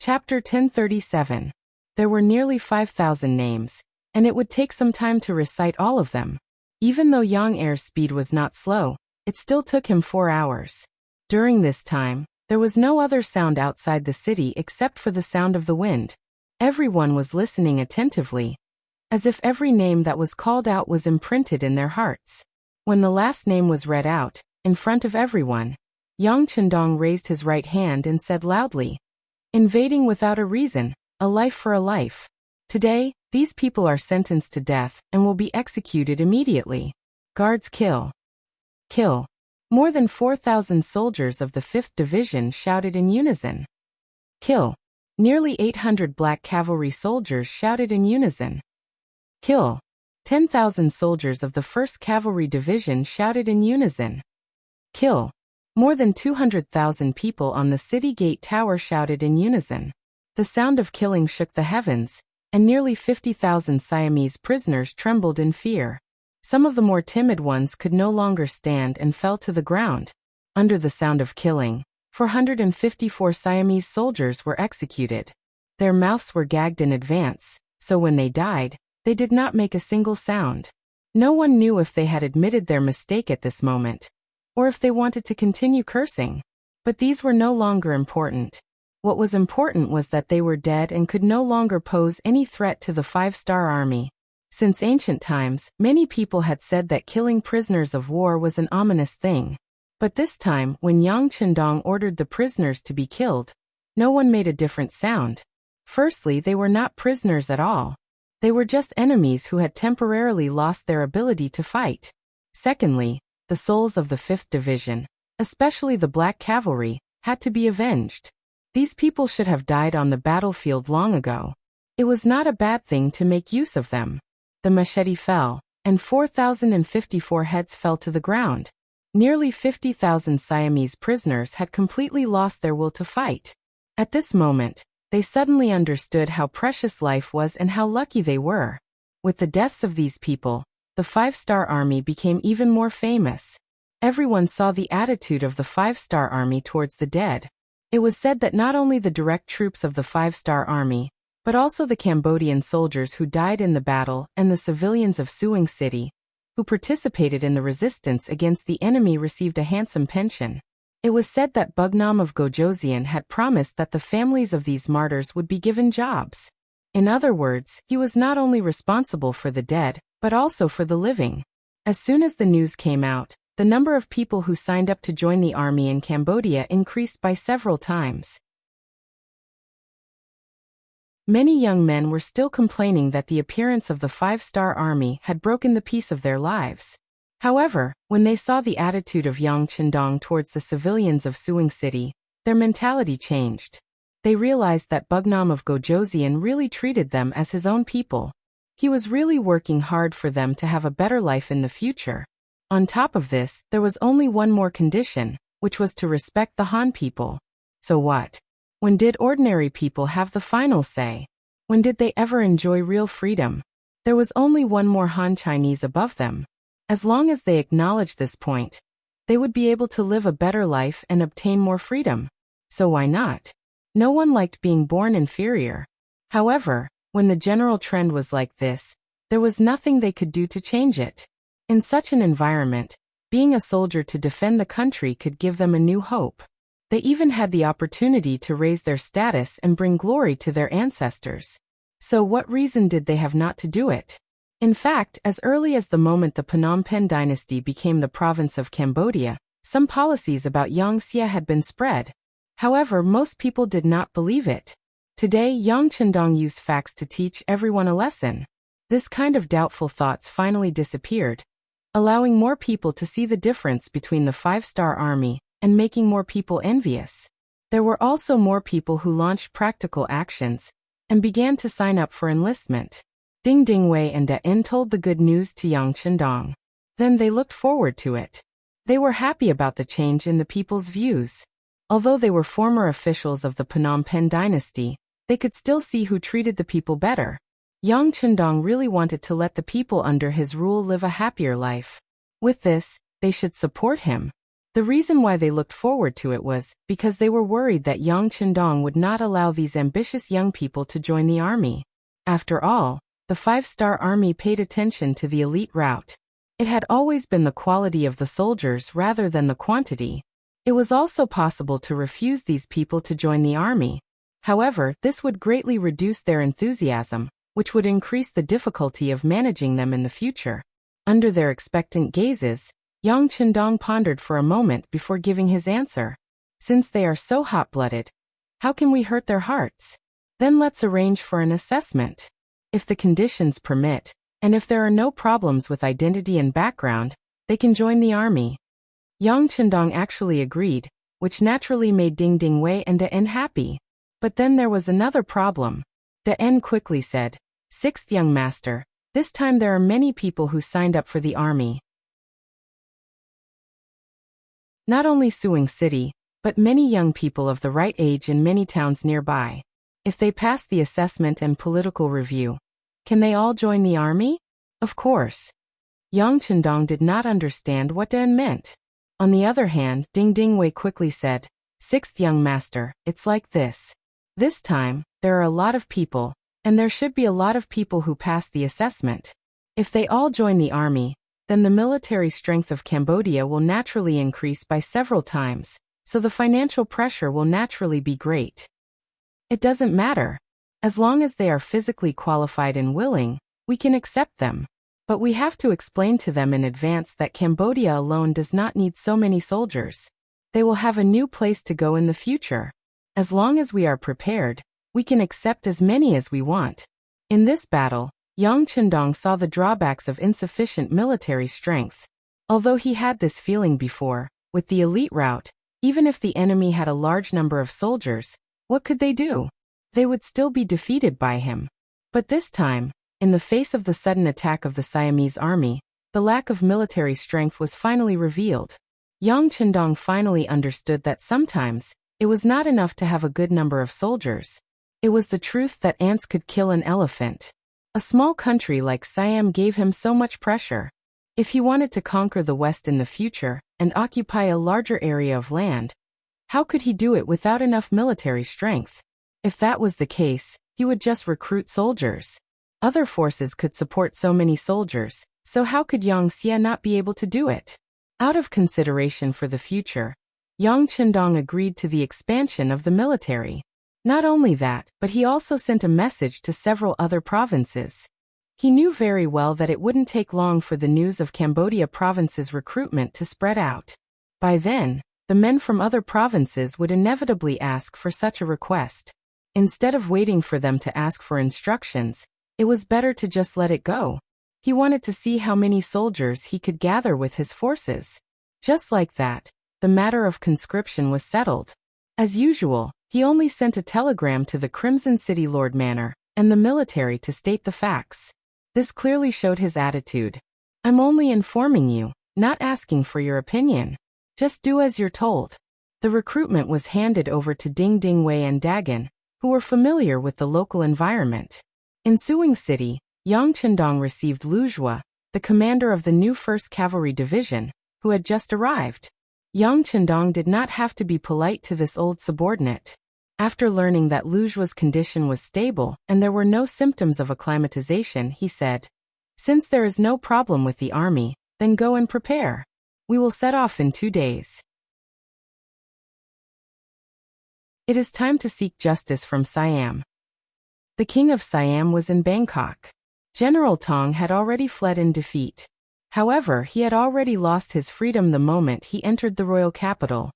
Chapter 1037. There were nearly 5,000 names, and it would take some time to recite all of them. Even though Yang Er's speed was not slow, it still took him 4 hours. During this time, there was no other sound outside the city except for the sound of the wind. Everyone was listening attentively, as if every name that was called out was imprinted in their hearts. When the last name was read out, in front of everyone, Yang Chendong raised his right hand and said loudly, "Invading without a reason, a life for a life. Today, these people are sentenced to death and will be executed immediately. Guards, kill. Kill." More than 4,000 soldiers of the 5th Division shouted in unison. Kill. Nearly 800 black cavalry soldiers shouted in unison. Kill. 10,000 soldiers of the 1st Cavalry Division shouted in unison. Kill. More than 200,000 people on the city gate tower shouted in unison. The sound of killing shook the heavens, and nearly 50,000 Siamese prisoners trembled in fear. Some of the more timid ones could no longer stand and fell to the ground. Under the sound of killing, 454 Siamese soldiers were executed. Their mouths were gagged in advance, so when they died, they did not make a single sound. No one knew if they had admitted their mistake at this moment, or if they wanted to continue cursing. But these were no longer important. What was important was that they were dead and could no longer pose any threat to the 5-star army. Since ancient times, many people had said that killing prisoners of war was an ominous thing. But this time, when Yang Chendong ordered the prisoners to be killed, no one made a different sound. Firstly, they were not prisoners at all. They were just enemies who had temporarily lost their ability to fight. Secondly, the souls of the 5th Division, especially the Black Cavalry, had to be avenged. These people should have died on the battlefield long ago. It was not a bad thing to make use of them. The machete fell, and 4,054 heads fell to the ground. Nearly 50,000 Siamese prisoners had completely lost their will to fight. At this moment, they suddenly understood how precious life was and how lucky they were. With the deaths of these people, the 5-star army became even more famous. Everyone saw the attitude of the 5-star army towards the dead. It was said that not only the direct troops of the 5-star army, but also the Cambodian soldiers who died in the battle and the civilians of Suing City, who participated in the resistance against the enemy, received a handsome pension. It was said that Bugnam of Gojoseon had promised that the families of these martyrs would be given jobs. In other words, he was not only responsible for the dead, but also for the living. As soon as the news came out, the number of people who signed up to join the army in Cambodia increased by several times. Many young men were still complaining that the appearance of the 5-star army had broken the peace of their lives. However, when they saw the attitude of Yang Chendong towards the civilians of Suing City, their mentality changed. They realized that Bugnam of Gojoseon really treated them as his own people. He was really working hard for them to have a better life in the future. On top of this, there was only one more condition, which was to respect the Han people. So what? When did ordinary people have the final say? When did they ever enjoy real freedom? There was only one more Han Chinese above them. As long as they acknowledged this point, they would be able to live a better life and obtain more freedom. So why not? No one liked being born inferior. However, when the general trend was like this, there was nothing they could do to change it. In such an environment, being a soldier to defend the country could give them a new hope. They even had the opportunity to raise their status and bring glory to their ancestors. So what reason did they have not to do it? In fact, as early as the moment the Phnom Penh dynasty became the province of Cambodia, some policies about Wuxia had been spread. However, most people did not believe it. Today, Yang Chendong used facts to teach everyone a lesson. This kind of doubtful thoughts finally disappeared, allowing more people to see the difference between the five-star army and making more people envious. There were also more people who launched practical actions and began to sign up for enlistment. Ding Ding Wei and Da En told the good news to Yang Chendong. Then they looked forward to it. They were happy about the change in the people's views. Although they were former officials of the Phnom Penh dynasty, they could still see who treated the people better. Yang Chendong really wanted to let the people under his rule live a happier life. With this, they should support him. The reason why they looked forward to it was because they were worried that Yang Chendong would not allow these ambitious young people to join the army. After all, the five-star army paid attention to the elite route. It had always been the quality of the soldiers rather than the quantity. It was also possible to refuse these people to join the army. However, this would greatly reduce their enthusiasm, which would increase the difficulty of managing them in the future. Under their expectant gazes, Yang Chendong pondered for a moment before giving his answer. Since they are so hot-blooded, how can we hurt their hearts? Then let's arrange for an assessment. If the conditions permit, and if there are no problems with identity and background, they can join the army. Yang Chendong actually agreed, which naturally made Ding Ding Wei and Da En happy. But then there was another problem. Da En quickly said, "Sixth young master, this time there are many people who signed up for the army. Not only Suing City, but many young people of the right age in many towns nearby. If they pass the assessment and political review, can they all join the army?" Of course. Yang Chendong did not understand what Da En meant. On the other hand, Ding Ding Wei quickly said, "Sixth young master, it's like this. This time, there are a lot of people, and there should be a lot of people who pass the assessment. If they all join the army, then the military strength of Cambodia will naturally increase by several times, so the financial pressure will naturally be great. It doesn't matter. As long as they are physically qualified and willing, we can accept them. But we have to explain to them in advance that Cambodia alone does not need so many soldiers. They will have a new place to go in the future. As long as we are prepared, we can accept as many as we want." In this battle, Yang Chendong saw the drawbacks of insufficient military strength. Although he had this feeling before, with the elite route, even if the enemy had a large number of soldiers, what could they do? They would still be defeated by him. But this time, in the face of the sudden attack of the Siamese army, the lack of military strength was finally revealed. Yang Chendong finally understood that sometimes, it was not enough to have a good number of soldiers. It was the truth that ants could kill an elephant. A small country like Siam gave him so much pressure. If he wanted to conquer the West in the future and occupy a larger area of land, how could he do it without enough military strength? If that was the case, he would just recruit soldiers. Other forces could support so many soldiers, so how could Yang Xia not be able to do it? Out of consideration for the future, Yang Chendong agreed to the expansion of the military. Not only that, but he also sent a message to several other provinces. He knew very well that it wouldn't take long for the news of Cambodia province's recruitment to spread out. By then, the men from other provinces would inevitably ask for such a request. Instead of waiting for them to ask for instructions, it was better to just let it go. He wanted to see how many soldiers he could gather with his forces. Just like that, the matter of conscription was settled. As usual, he only sent a telegram to the Crimson City Lord Manor and the military to state the facts. This clearly showed his attitude. I'm only informing you, not asking for your opinion. Just do as you're told. The recruitment was handed over to Ding Ding Wei and Dagan, who were familiar with the local environment. In Suing City, Yang Chendong received Lu Zhua, the commander of the new 1st Cavalry Division, who had just arrived. Yang Chendong did not have to be polite to this old subordinate. After learning that Lu Zhua's condition was stable and there were no symptoms of acclimatization, he said, "Since there is no problem with the army, then go and prepare. We will set off in 2 days." It is time to seek justice from Siam. The king of Siam was in Bangkok. General Tong had already fled in defeat. However, he had already lost his freedom the moment he entered the royal capital.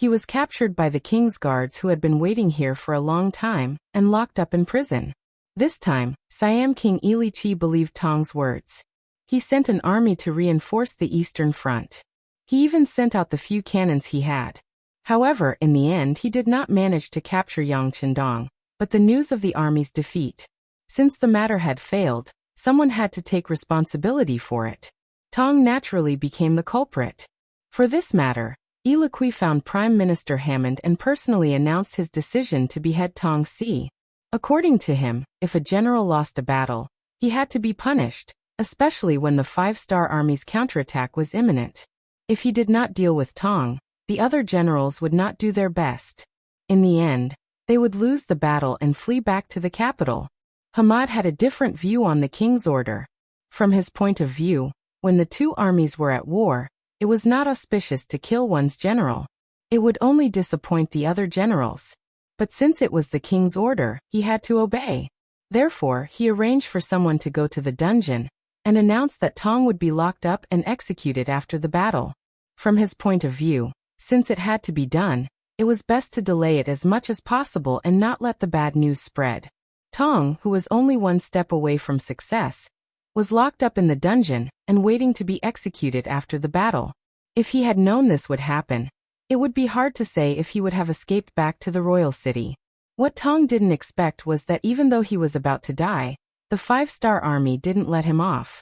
He was captured by the king's guards who had been waiting here for a long time and locked up in prison. This time, Siam King Ili Chi believed Tong's words. He sent an army to reinforce the eastern front. He even sent out the few cannons he had. However, in the end he did not manage to capture Yang Chendong, but the news of the army's defeat. Since the matter had failed, someone had to take responsibility for it. Tong naturally became the culprit. For this matter, Ili Kui found Prime Minister Hammond and personally announced his decision to behead Tong Si. According to him, if a general lost a battle, he had to be punished, especially when the 5-star army's counterattack was imminent. If he did not deal with Tong, the other generals would not do their best. In the end, they would lose the battle and flee back to the capital. Hamad had a different view on the king's order. From his point of view, when the two armies were at war, it was not auspicious to kill one's general. It would only disappoint the other generals. But since it was the king's order, he had to obey. Therefore, he arranged for someone to go to the dungeon and announced that Tong would be locked up and executed after the battle. From his point of view, since it had to be done, it was best to delay it as much as possible and not let the bad news spread. Tong, who was only one step away from success, was locked up in the dungeon and waiting to be executed after the battle. If he had known this would happen, it would be hard to say if he would have escaped back to the royal city. What Tong didn't expect was that even though he was about to die, the 5-star army didn't let him off.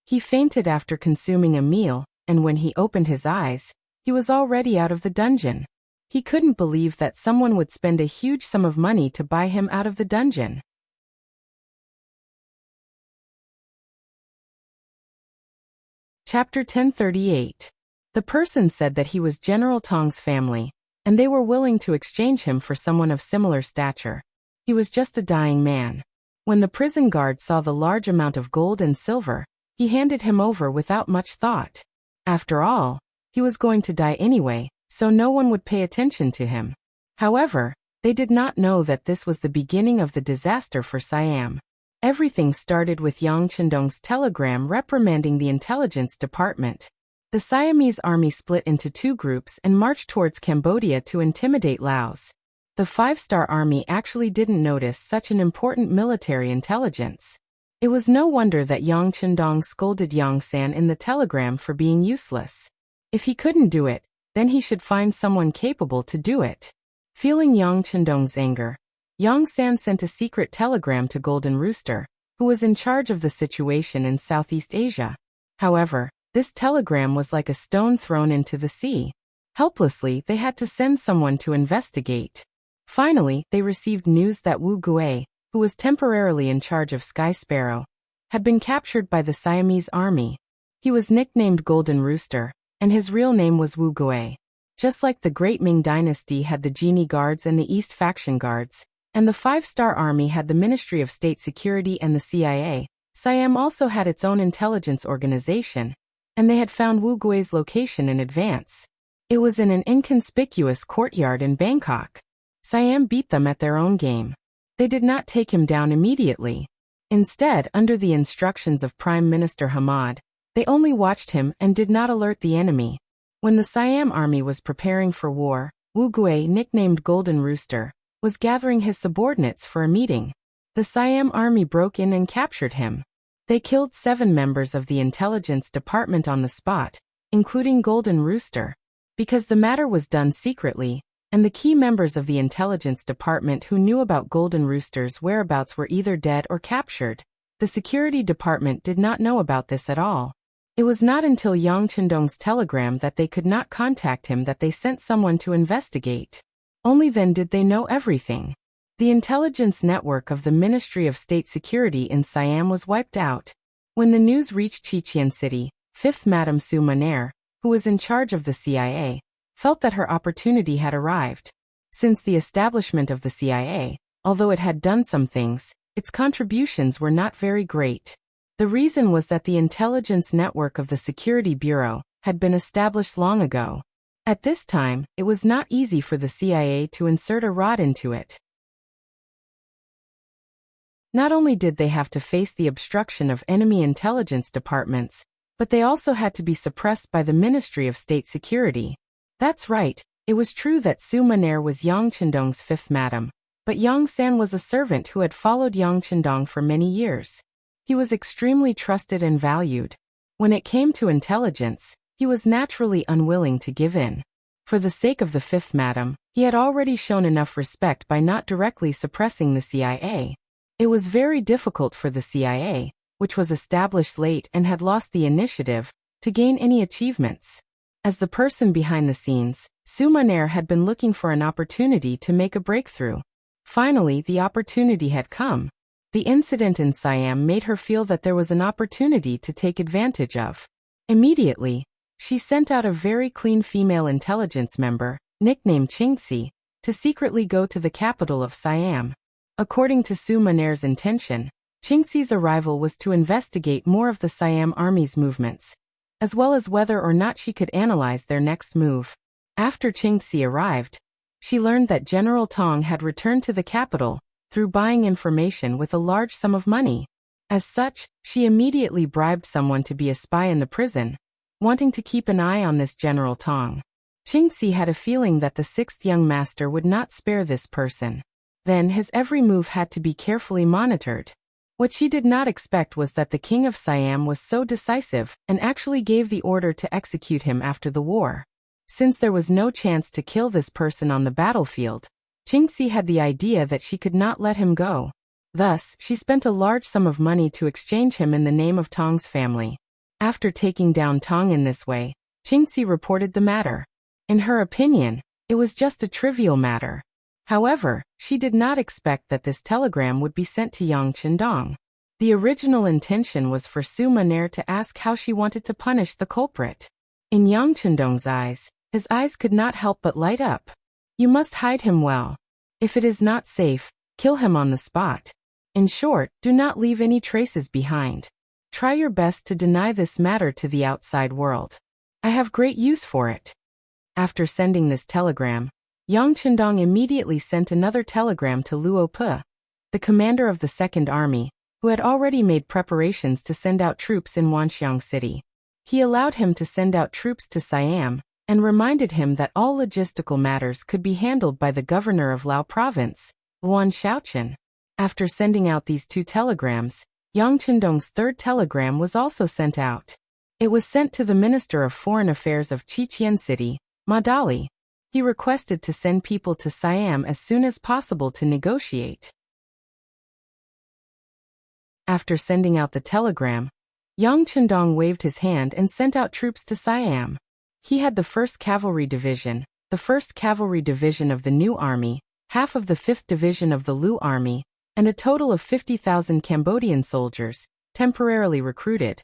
He fainted after consuming a meal, and when he opened his eyes, he was already out of the dungeon. He couldn't believe that someone would spend a huge sum of money to buy him out of the dungeon. Chapter 1038. The person said that he was General Tong's family, and they were willing to exchange him for someone of similar stature. He was just a dying man. When the prison guard saw the large amount of gold and silver, he handed him over without much thought. After all, he was going to die anyway, so no one would pay attention to him. However, they did not know that this was the beginning of the disaster for Siam. Everything started with Yang Chendong's telegram reprimanding the intelligence department. The Siamese army split into 2 groups and marched towards Cambodia to intimidate Laos. The 5-star army actually didn't notice such an important military intelligence. It was no wonder that Yang Chendong scolded Yang San in the telegram for being useless. If he couldn't do it, then he should find someone capable to do it. Feeling Yang Chendong's anger, Yang San sent a secret telegram to Golden Rooster, who was in charge of the situation in Southeast Asia. However, this telegram was like a stone thrown into the sea. Helplessly, they had to send someone to investigate. Finally, they received news that Wu Gui, who was temporarily in charge of Sky Sparrow, had been captured by the Siamese army. He was nicknamed Golden Rooster, and his real name was Wu Gui. Just like the Great Ming Dynasty had the Genie Guards and the East Faction Guards, and the 5-star army had the Ministry of State Security and the CIA, Siam also had its own intelligence organization, and they had found Wu Gui's location in advance. It was in an inconspicuous courtyard in Bangkok. Siam beat them at their own game. They did not take him down immediately. Instead, under the instructions of Prime Minister Hamad, they only watched him and did not alert the enemy. When the Siam army was preparing for war, Wu Gui, nicknamed Golden Rooster, was gathering his subordinates for a meeting. The Siam army broke in and captured him. They killed 7 members of the intelligence department on the spot, including Golden Rooster. Because the matter was done secretly, and the key members of the intelligence department who knew about Golden Rooster's whereabouts were either dead or captured, The security department did not know about this at all. It was not until Yang Chendong's telegram that they could not contact him that they sent someone to investigate. Only then did they know everything. The intelligence network of the Ministry of State Security in Siam was wiped out. When the news reached Chichen City, 5th Madame Su Maner, who was in charge of the CIA, felt that her opportunity had arrived. Since the establishment of the CIA, although it had done some things, its contributions were not very great. The reason was that the intelligence network of the Security Bureau had been established long ago. At this time, it was not easy for the CIA to insert a rod into it. Not only did they have to face the obstruction of enemy intelligence departments, but they also had to be suppressed by the Ministry of State Security. That's right, it was true that Su Maner was Yang Chendong's 5th madam, but Yang San was a servant who had followed Yang Chendong for many years. He was extremely trusted and valued. When it came to intelligence, he was naturally unwilling to give in. For the sake of the 5th madam, he had already shown enough respect by not directly suppressing the CIA. It was very difficult for the CIA, which was established late and had lost the initiative, to gain any achievements. As the person behind the scenes, Su Maner had been looking for an opportunity to make a breakthrough. Finally, the opportunity had come. The incident in Siam made her feel that there was an opportunity to take advantage of. Immediately, she sent out a very clean female intelligence member, nicknamed Qingxi, to secretly go to the capital of Siam. According to Su Maner's intention, Qingxi's arrival was to investigate more of the Siam army's movements, as well as whether or not she could analyze their next move. After Qingxi arrived, she learned that General Tong had returned to the capital through buying information with a large sum of money. As such, she immediately bribed someone to be a spy in the prison, wanting to keep an eye on this General Tong. Qingxi had a feeling that the 6th young master would not spare this person. Then his every move had to be carefully monitored. What she did not expect was that the king of Siam was so decisive and actually gave the order to execute him after the war. Since there was no chance to kill this person on the battlefield, Qingxi had the idea that she could not let him go. Thus, she spent a large sum of money to exchange him in the name of Tong's family. After taking down Tong in this way, Qingxi reported the matter. In her opinion, it was just a trivial matter. However, she did not expect that this telegram would be sent to Yang Chendong. The original intention was for Su Maner to ask how she wanted to punish the culprit. In Yang Chendong's eyes, his eyes could not help but light up. You must hide him well. If it is not safe, kill him on the spot. In short, do not leave any traces behind. Try your best to deny this matter to the outside world. I have great use for it. After sending this telegram, Yang Chendong immediately sent another telegram to Luo Pu, the commander of the 2nd Army, who had already made preparations to send out troops in Wanxiang City. He allowed him to send out troops to Siam, and reminded him that all logistical matters could be handled by the governor of Lao Province, Luan Shaochen. After sending out these 2 telegrams, Yang Chendong's 3rd telegram was also sent out. It was sent to the Minister of Foreign Affairs of Chichen City, Madali. He requested to send people to Siam as soon as possible to negotiate. After sending out the telegram, Yang Chendong waved his hand and sent out troops to Siam. He had the 1st Cavalry Division, the 1st Cavalry Division of the new army, half of the 5th Division of the Lu Army, and a total of 50,000 Cambodian soldiers, temporarily recruited.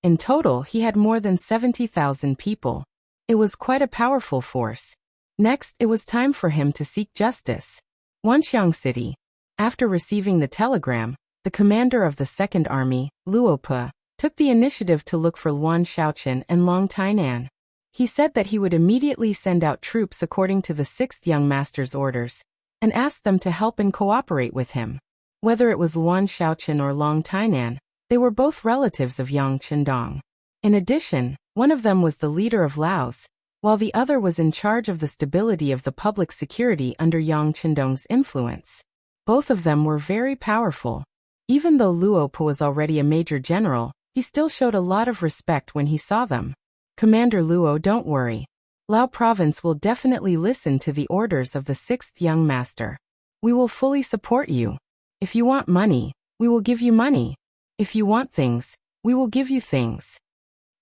In total, he had more than 70,000 people. It was quite a powerful force. Next, it was time for him to seek justice. Wanxiang City. After receiving the telegram, the commander of the 2nd Army, Luo Pu, took the initiative to look for Luan Shaochen and Long Tainan. He said that he would immediately send out troops according to the 6th young master's orders, and asked them to help and cooperate with him. Whether it was Luan Shaochen or Long Tainan, they were both relatives of Yang Chendong. In addition, one of them was the leader of Laos, while the other was in charge of the stability of the public security under Yang Chendong's influence. Both of them were very powerful. Even though Luo Pu was already a major general, he still showed a lot of respect when he saw them. Commander Luo, don't worry. Lao Province will definitely listen to the orders of the 6th young master. We will fully support you. If you want money, we will give you money. If you want things, we will give you things.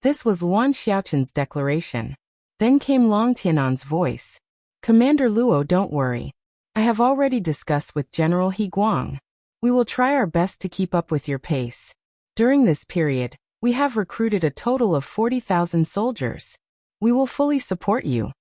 This was Luan Xiaoqin's declaration. Then came Long Tianan's voice. Commander Luo, don't worry. I have already discussed with General He Guang. We will try our best to keep up with your pace. During this period, we have recruited a total of 40,000 soldiers. We will fully support you.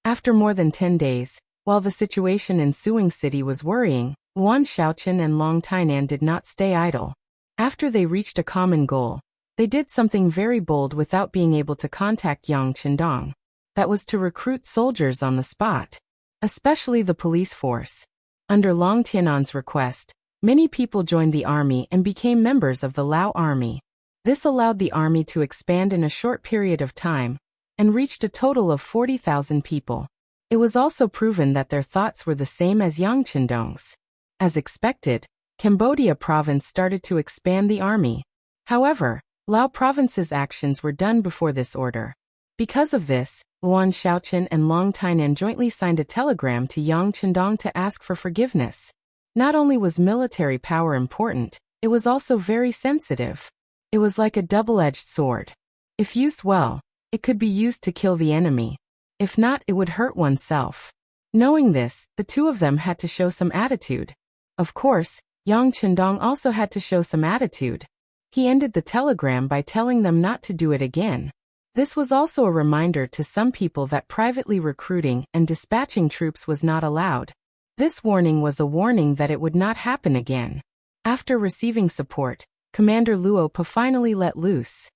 After more than 10 days, while the situation in Suing City was worrying, Luan Xiaoqin and Long Tainan did not stay idle. After they reached a common goal, they did something very bold without being able to contact Yang Qindong. That was to recruit soldiers on the spot, especially the police force. Under Long Tianan's request, many people joined the army and became members of the Lao army. This allowed the army to expand in a short period of time and reached a total of 40,000 people. It was also proven that their thoughts were the same as Yang Qindong's. As expected, Cambodia province started to expand the army. However, Lao province's actions were done before this order. Because of this, Luan Xiaoqin and Long Tainan jointly signed a telegram to Yang Qindong to ask for forgiveness. Not only was military power important, it was also very sensitive. It was like a double-edged sword. If used well, it could be used to kill the enemy. If not, it would hurt oneself. Knowing this, the two of them had to show some attitude. Of course, Yang Qindong also had to show some attitude. He ended the telegram by telling them not to do it again. This was also a reminder to some people that privately recruiting and dispatching troops was not allowed. This warning was a warning that it would not happen again. After receiving support, Commander Luo Pa finally let loose.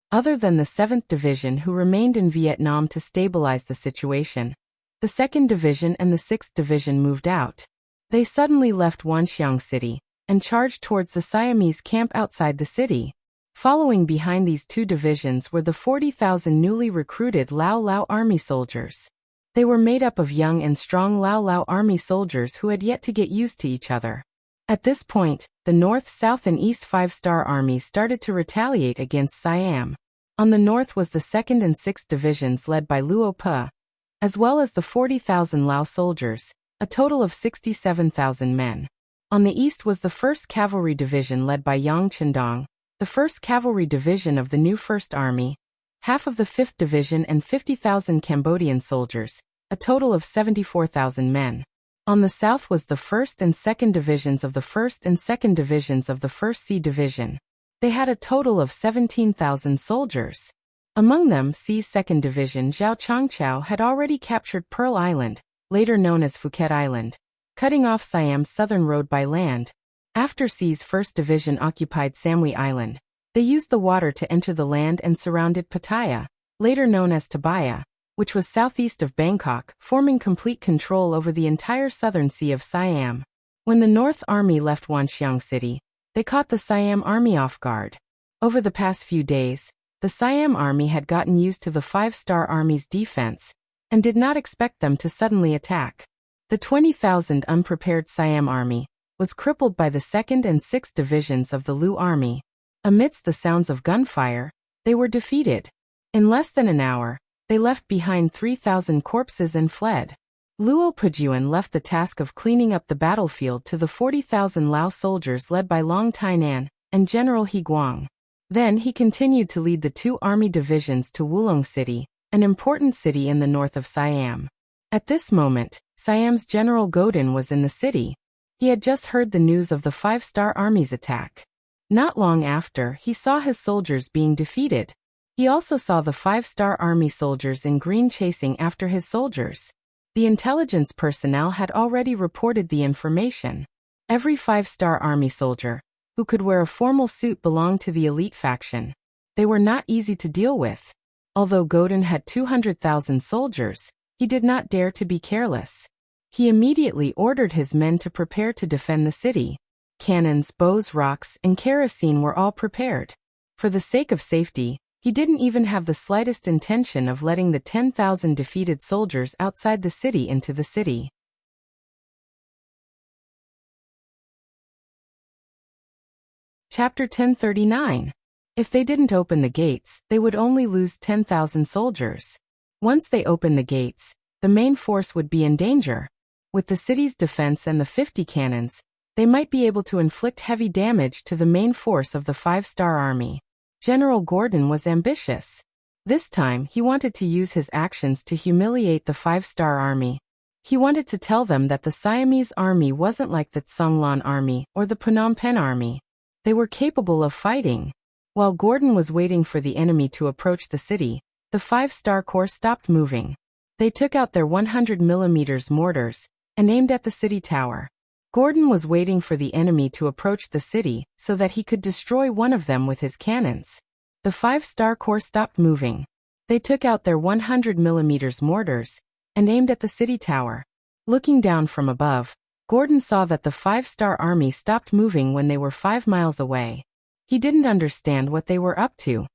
Other than the 7th Division who remained in Vietnam to stabilize the situation, the 2nd Division and the 6th Division moved out. They suddenly left Wanxiang City and charged towards the Siamese camp outside the city. Following behind these two divisions were the 40,000 newly recruited Lao army soldiers. They were made up of young and strong Lao army soldiers who had yet to get used to each other. At this point, the North, South and East 5-star armies started to retaliate against Siam. On the north was the 2nd and 6th Divisions led by Luo Pa, as well as the 40,000 Lao soldiers, a total of 67,000 men. On the east was the 1st Cavalry Division led by Yang Qindong, the 1st Cavalry Division of the new 1st Army, half of the 5th Division and 50,000 Cambodian soldiers, a total of 74,000 men. On the south was the 1st and 2nd Divisions of the 1st and 2nd Divisions of the 1st C Division. They had a total of 17,000 soldiers. Among them, C's 2nd Division Zhao Changchao had already captured Pearl Island, later known as Phuket Island, cutting off Siam's southern road by land. After C's 1st Division occupied Samui Island, they used the water to enter the land and surrounded Pattaya, later known as Tabaya, which was southeast of Bangkok, forming complete control over the entire southern sea of Siam. When the North Army left Wanxiang City, they caught the Siam Army off guard. Over the past few days, the Siam Army had gotten used to the 5-star Army's defense and did not expect them to suddenly attack. The 20,000 unprepared Siam Army was crippled by the 2nd and 6th Divisions of the Lu Army. Amidst the sounds of gunfire, they were defeated. In less than an hour, they left behind 3,000 corpses and fled. Luo Pajuan left the task of cleaning up the battlefield to the 40,000 Lao soldiers led by Long Tainan and General He Guang. Then he continued to lead the 2 army divisions to Wulong City, an important city in the north of Siam. At this moment, Siam's General Godin was in the city. He had just heard the news of the 5-star Army's attack. Not long after, he saw his soldiers being defeated. He also saw the 5-star Army soldiers in green chasing after his soldiers. The intelligence personnel had already reported the information. Every 5-star Army soldier who could wear a formal suit belonged to the elite faction. They were not easy to deal with. Although Godin had 200,000 soldiers, he did not dare to be careless. He immediately ordered his men to prepare to defend the city. Cannons, bows, rocks, and kerosene were all prepared. For the sake of safety, he didn't even have the slightest intention of letting the 10,000 defeated soldiers outside the city into the city. Chapter 1039. If they didn't open the gates, they would only lose 10,000 soldiers. Once they opened the gates, the main force would be in danger. With the city's defense and the 50 cannons, they might be able to inflict heavy damage to the main force of the five-star army. General Gordon was ambitious. This time, he wanted to use his actions to humiliate the five-star army. He wanted to tell them that the Siamese army wasn't like the Tsonglan army or the Phnom Penh army. They were capable of fighting. While Gordon was waiting for the enemy to approach the city, the five-star corps stopped moving. They took out their 100mm mortars and aimed at the city tower. Gordon was waiting for the enemy to approach the city so that he could destroy one of them with his cannons. The five-star corps stopped moving. They took out their 100mm mortars and aimed at the city tower. Looking down from above, Gordon saw that the five-star army stopped moving when they were 5 miles away. He didn't understand what they were up to.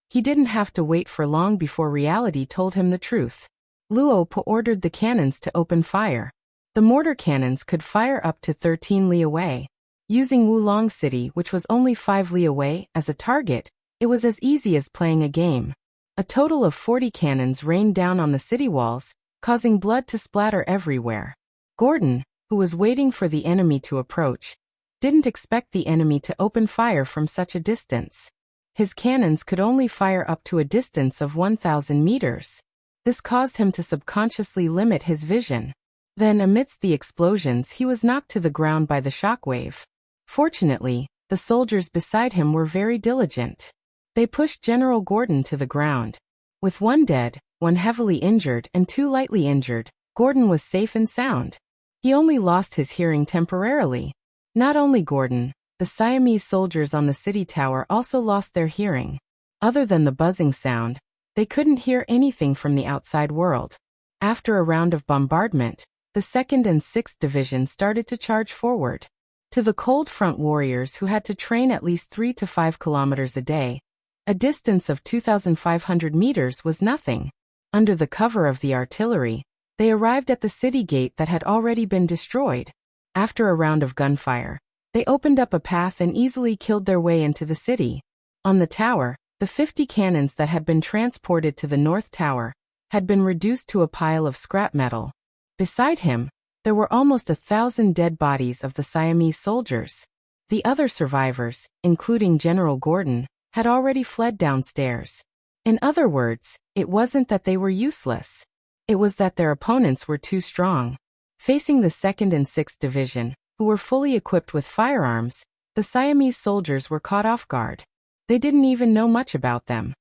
He didn't have to wait for long before reality told him the truth. Luo Po ordered the cannons to open fire. The mortar cannons could fire up to 13 li away. Using Wulong City, which was only 5 li away, as a target, it was as easy as playing a game. A total of 40 cannons rained down on the city walls, causing blood to splatter everywhere. Gordon, who was waiting for the enemy to approach, didn't expect the enemy to open fire from such a distance. His cannons could only fire up to a distance of 1,000 meters. This caused him to subconsciously limit his vision. Then, amidst the explosions, he was knocked to the ground by the shockwave. Fortunately, the soldiers beside him were very diligent. They pushed General Gordon to the ground. With 1 dead, 1 heavily injured, and 2 lightly injured, Gordon was safe and sound. He only lost his hearing temporarily. Not only Gordon, the Siamese soldiers on the city tower also lost their hearing. Other than the buzzing sound, they couldn't hear anything from the outside world. After a round of bombardment, the 2nd and 6th Division started to charge forward. To the cold front warriors who had to train at least 3 to 5 kilometers a day, a distance of 2,500 meters was nothing. Under the cover of the artillery, they arrived at the city gate that had already been destroyed. After a round of gunfire, they opened up a path and easily killed their way into the city. On the tower, the 50 cannons that had been transported to the North Tower had been reduced to a pile of scrap metal. Beside him, there were almost 1,000 dead bodies of the Siamese soldiers. The other survivors, including General Gordon, had already fled downstairs. In other words, it wasn't that they were useless. It was that their opponents were too strong. Facing the 2nd and 6th Division, who were fully equipped with firearms, the Siamese soldiers were caught off guard. They didn't even know much about them.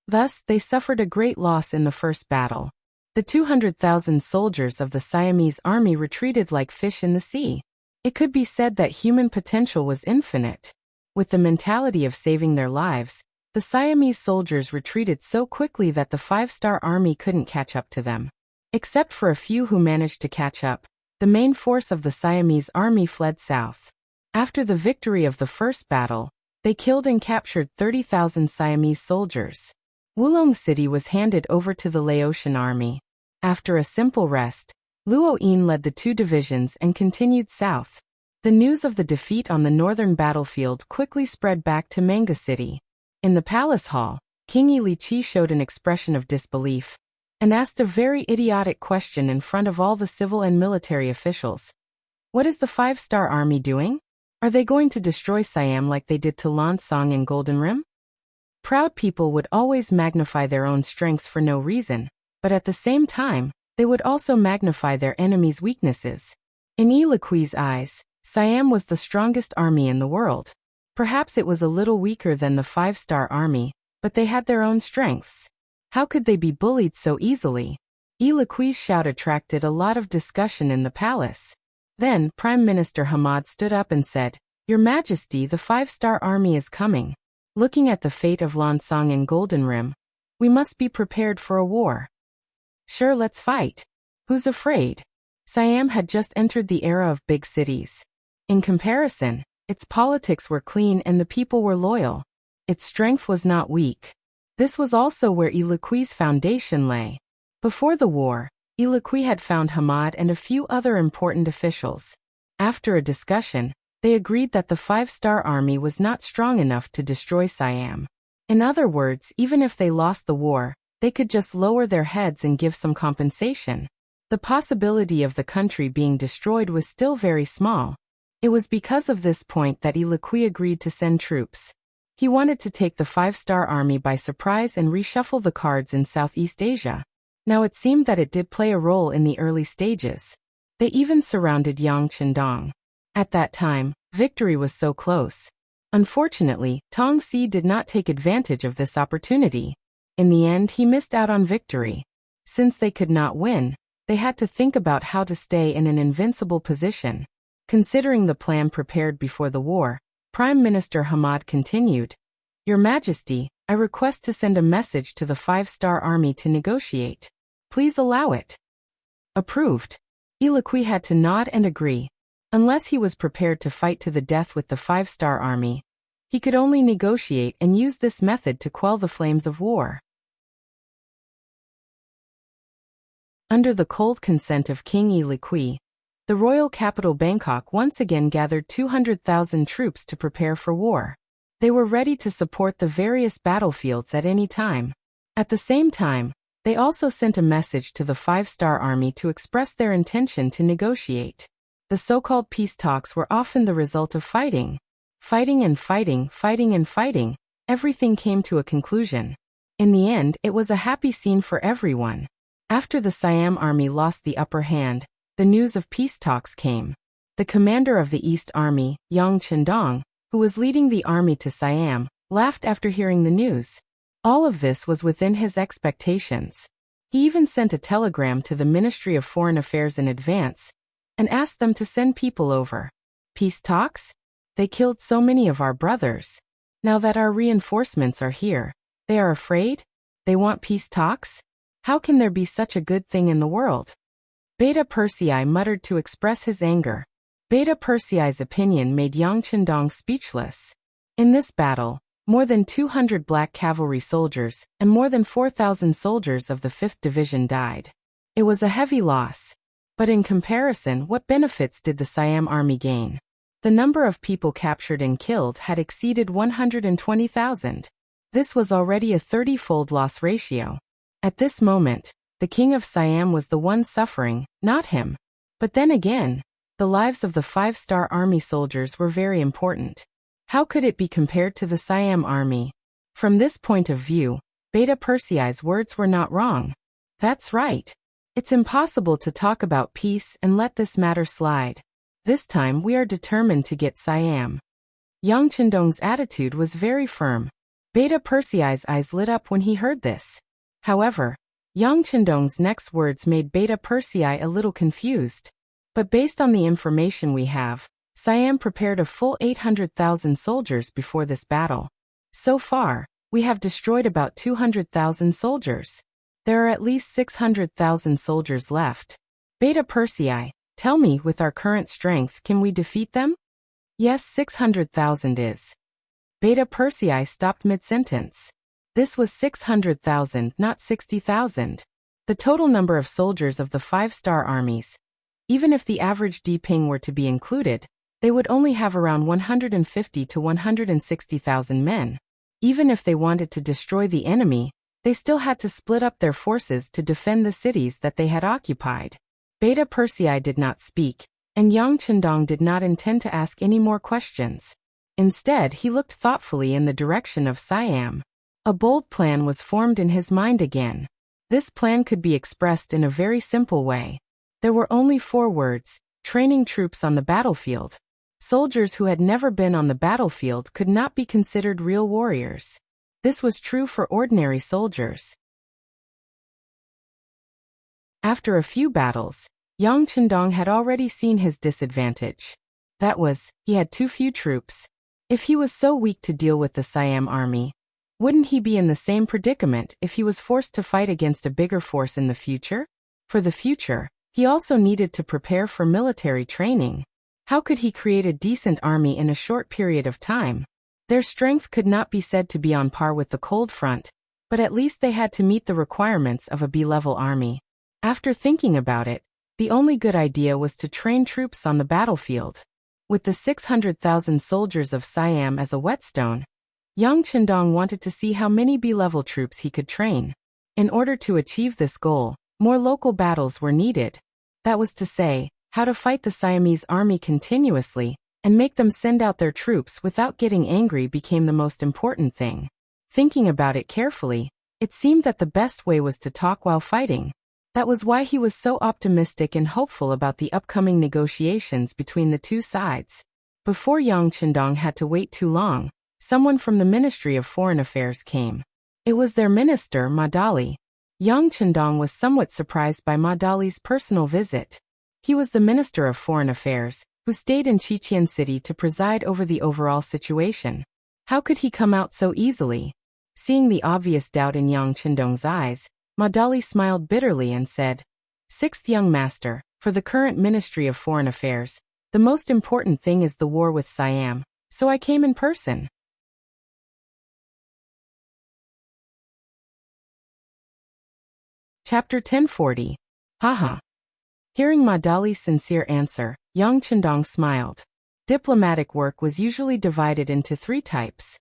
Thus, they suffered a great loss in the first battle. The 200,000 soldiers of the Siamese army retreated like fish in the sea. It could be said that human potential was infinite. With the mentality of saving their lives, the Siamese soldiers retreated so quickly that the five-star army couldn't catch up to them. Except for a few who managed to catch up, the main force of the Siamese army fled south. After the victory of the first battle, they killed and captured 30,000 Siamese soldiers. Wulong City was handed over to the Laotian army. After a simple rest, Luo Yin led the 2 divisions and continued south. The news of the defeat on the northern battlefield quickly spread back to Manga City. In the palace hall, King Yi Liqi showed an expression of disbelief and asked a very idiotic question in front of all the civil and military officials. What is the five-star army doing? Are they going to destroy Siam like they did to Lan Song and Golden Rim? Proud people would always magnify their own strengths for no reason, but at the same time, they would also magnify their enemies' weaknesses. In Yi Liqui's eyes, Siam was the strongest army in the world. Perhaps it was a little weaker than the five-star army, but they had their own strengths. How could they be bullied so easily? Yi Liqui's shout attracted a lot of discussion in the palace. Then, Prime Minister Hamad stood up and said, "Your Majesty, the five-star army is coming. Looking at the fate of Lan Song and Golden Rim, we must be prepared for a war. Sure, let's fight. Who's afraid?" Siam had just entered the era of big cities. In comparison, its politics were clean and the people were loyal. Its strength was not weak. This was also where Yi Liqui's foundation lay. Before the war, Yi Liqui had found Hamad and a few other important officials. After a discussion, they agreed that the five-star army was not strong enough to destroy Siam. In other words, even if they lost the war, they could just lower their heads and give some compensation. The possibility of the country being destroyed was still very small. It was because of this point that Wuxia agreed to send troops. He wanted to take the 5-star army by surprise and reshuffle the cards in Southeast Asia. Now it seemed that it did play a role in the early stages. They even surrounded Yang Chendong. At that time, victory was so close. Unfortunately, Tong Si did not take advantage of this opportunity. In the end, he missed out on victory. Since they could not win, they had to think about how to stay in an invincible position. Considering the plan prepared before the war, Prime Minister Hamad continued, "Your Majesty, I request to send a message to the 5-star army to negotiate. Please allow it." Approved. Wuxia had to nod and agree. Unless he was prepared to fight to the death with the 5-star army, he could only negotiate and use this method to quell the flames of war. Under the cold consent of King Wuxia, the royal capital Bangkok once again gathered 200,000 troops to prepare for war. They were ready to support the various battlefields at any time. At the same time, they also sent a message to the 5-star army to express their intention to negotiate. The so-called peace talks were often the result of fighting. Fighting and fighting, fighting and fighting, everything came to a conclusion. In the end, it was a happy scene for everyone. After the Siam army lost the upper hand, the news of peace talks came. The commander of the East Army, Yang Chendong, who was leading the army to Siam, laughed after hearing the news. All of this was within his expectations. He even sent a telegram to the Ministry of Foreign Affairs in advance and asked them to send people over. Peace talks? They killed so many of our brothers. Now that our reinforcements are here, they are afraid? They want peace talks? How can there be such a good thing in the world? Beta Persei muttered to express his anger. Beta Persei's opinion made Yang Chendong speechless. In this battle, more than 200 black cavalry soldiers and more than 4,000 soldiers of the 5th Division died. It was a heavy loss. But in comparison, what benefits did the Siam army gain? The number of people captured and killed had exceeded 120,000. This was already a 30-fold loss ratio. At this moment, the king of Siam was the one suffering, not him. But then again, the lives of the 5-star army soldiers were very important. How could it be compared to the Siam army? From this point of view, Beta Persei's words were not wrong. That's right. It's impossible to talk about peace and let this matter slide. This time we are determined to get Siam. Yang Chendong's attitude was very firm. Beta Persei's eyes lit up when he heard this. However, Yang Chendong's next words made Beta Persei a little confused. But based on the information we have, Siam prepared a full 800,000 soldiers before this battle. So far, we have destroyed about 200,000 soldiers. There are at least 600,000 soldiers left. Beta Persei, tell me, with our current strength, can we defeat them? Yes, 600,000 is. Beta Persei stopped mid-sentence. This was 600,000, not 60,000. The total number of soldiers of the 5-star armies. Even if the average D-ping were to be included, they would only have around 150 to 160,000 men. Even if they wanted to destroy the enemy, they still had to split up their forces to defend the cities that they had occupied. Beta Persei did not speak, and Yang Chendong did not intend to ask any more questions. Instead, he looked thoughtfully in the direction of Siam. A bold plan was formed in his mind again. This plan could be expressed in a very simple way. There were only 4 words: training troops on the battlefield. Soldiers who had never been on the battlefield could not be considered real warriors. This was true for ordinary soldiers. After a few battles, Yang Chendong had already seen his disadvantage. That was, he had too few troops. If he was so weak to deal with the Siam army, wouldn't he be in the same predicament if he was forced to fight against a bigger force in the future? For the future, he also needed to prepare for military training. How could he create a decent army in a short period of time? Their strength could not be said to be on par with the Cold Front, but at least they had to meet the requirements of a B-level army. After thinking about it, the only good idea was to train troops on the battlefield. With the 600,000 soldiers of Siam as a whetstone, Yang Chendong wanted to see how many B-level troops he could train. In order to achieve this goal, More local battles were needed. That was to say, how to fight the Siamese army continuously, and make them send out their troops without getting angry became the most important thing. Thinking about it carefully, it seemed that the best way was to talk while fighting. That was why he was so optimistic and hopeful about the upcoming negotiations between the two sides. Before Yang Chendong had to wait too long, someone from the Ministry of Foreign Affairs came. It was their minister, Ma Dali. Yang Chendong was somewhat surprised by Ma Dali's personal visit. He was the Minister of Foreign Affairs, who stayed in Xiqian City to preside over the overall situation. How could he come out so easily? Seeing the obvious doubt in Yang Chendong's eyes, Ma Dali smiled bitterly and said, "Sixth young master, for the current Ministry of Foreign Affairs, the most important thing is the war with Siam, so I came in person." Chapter 1040. Haha. Hearing Ma Dali's sincere answer, Yang Chendong smiled. Diplomatic work was usually divided into three types: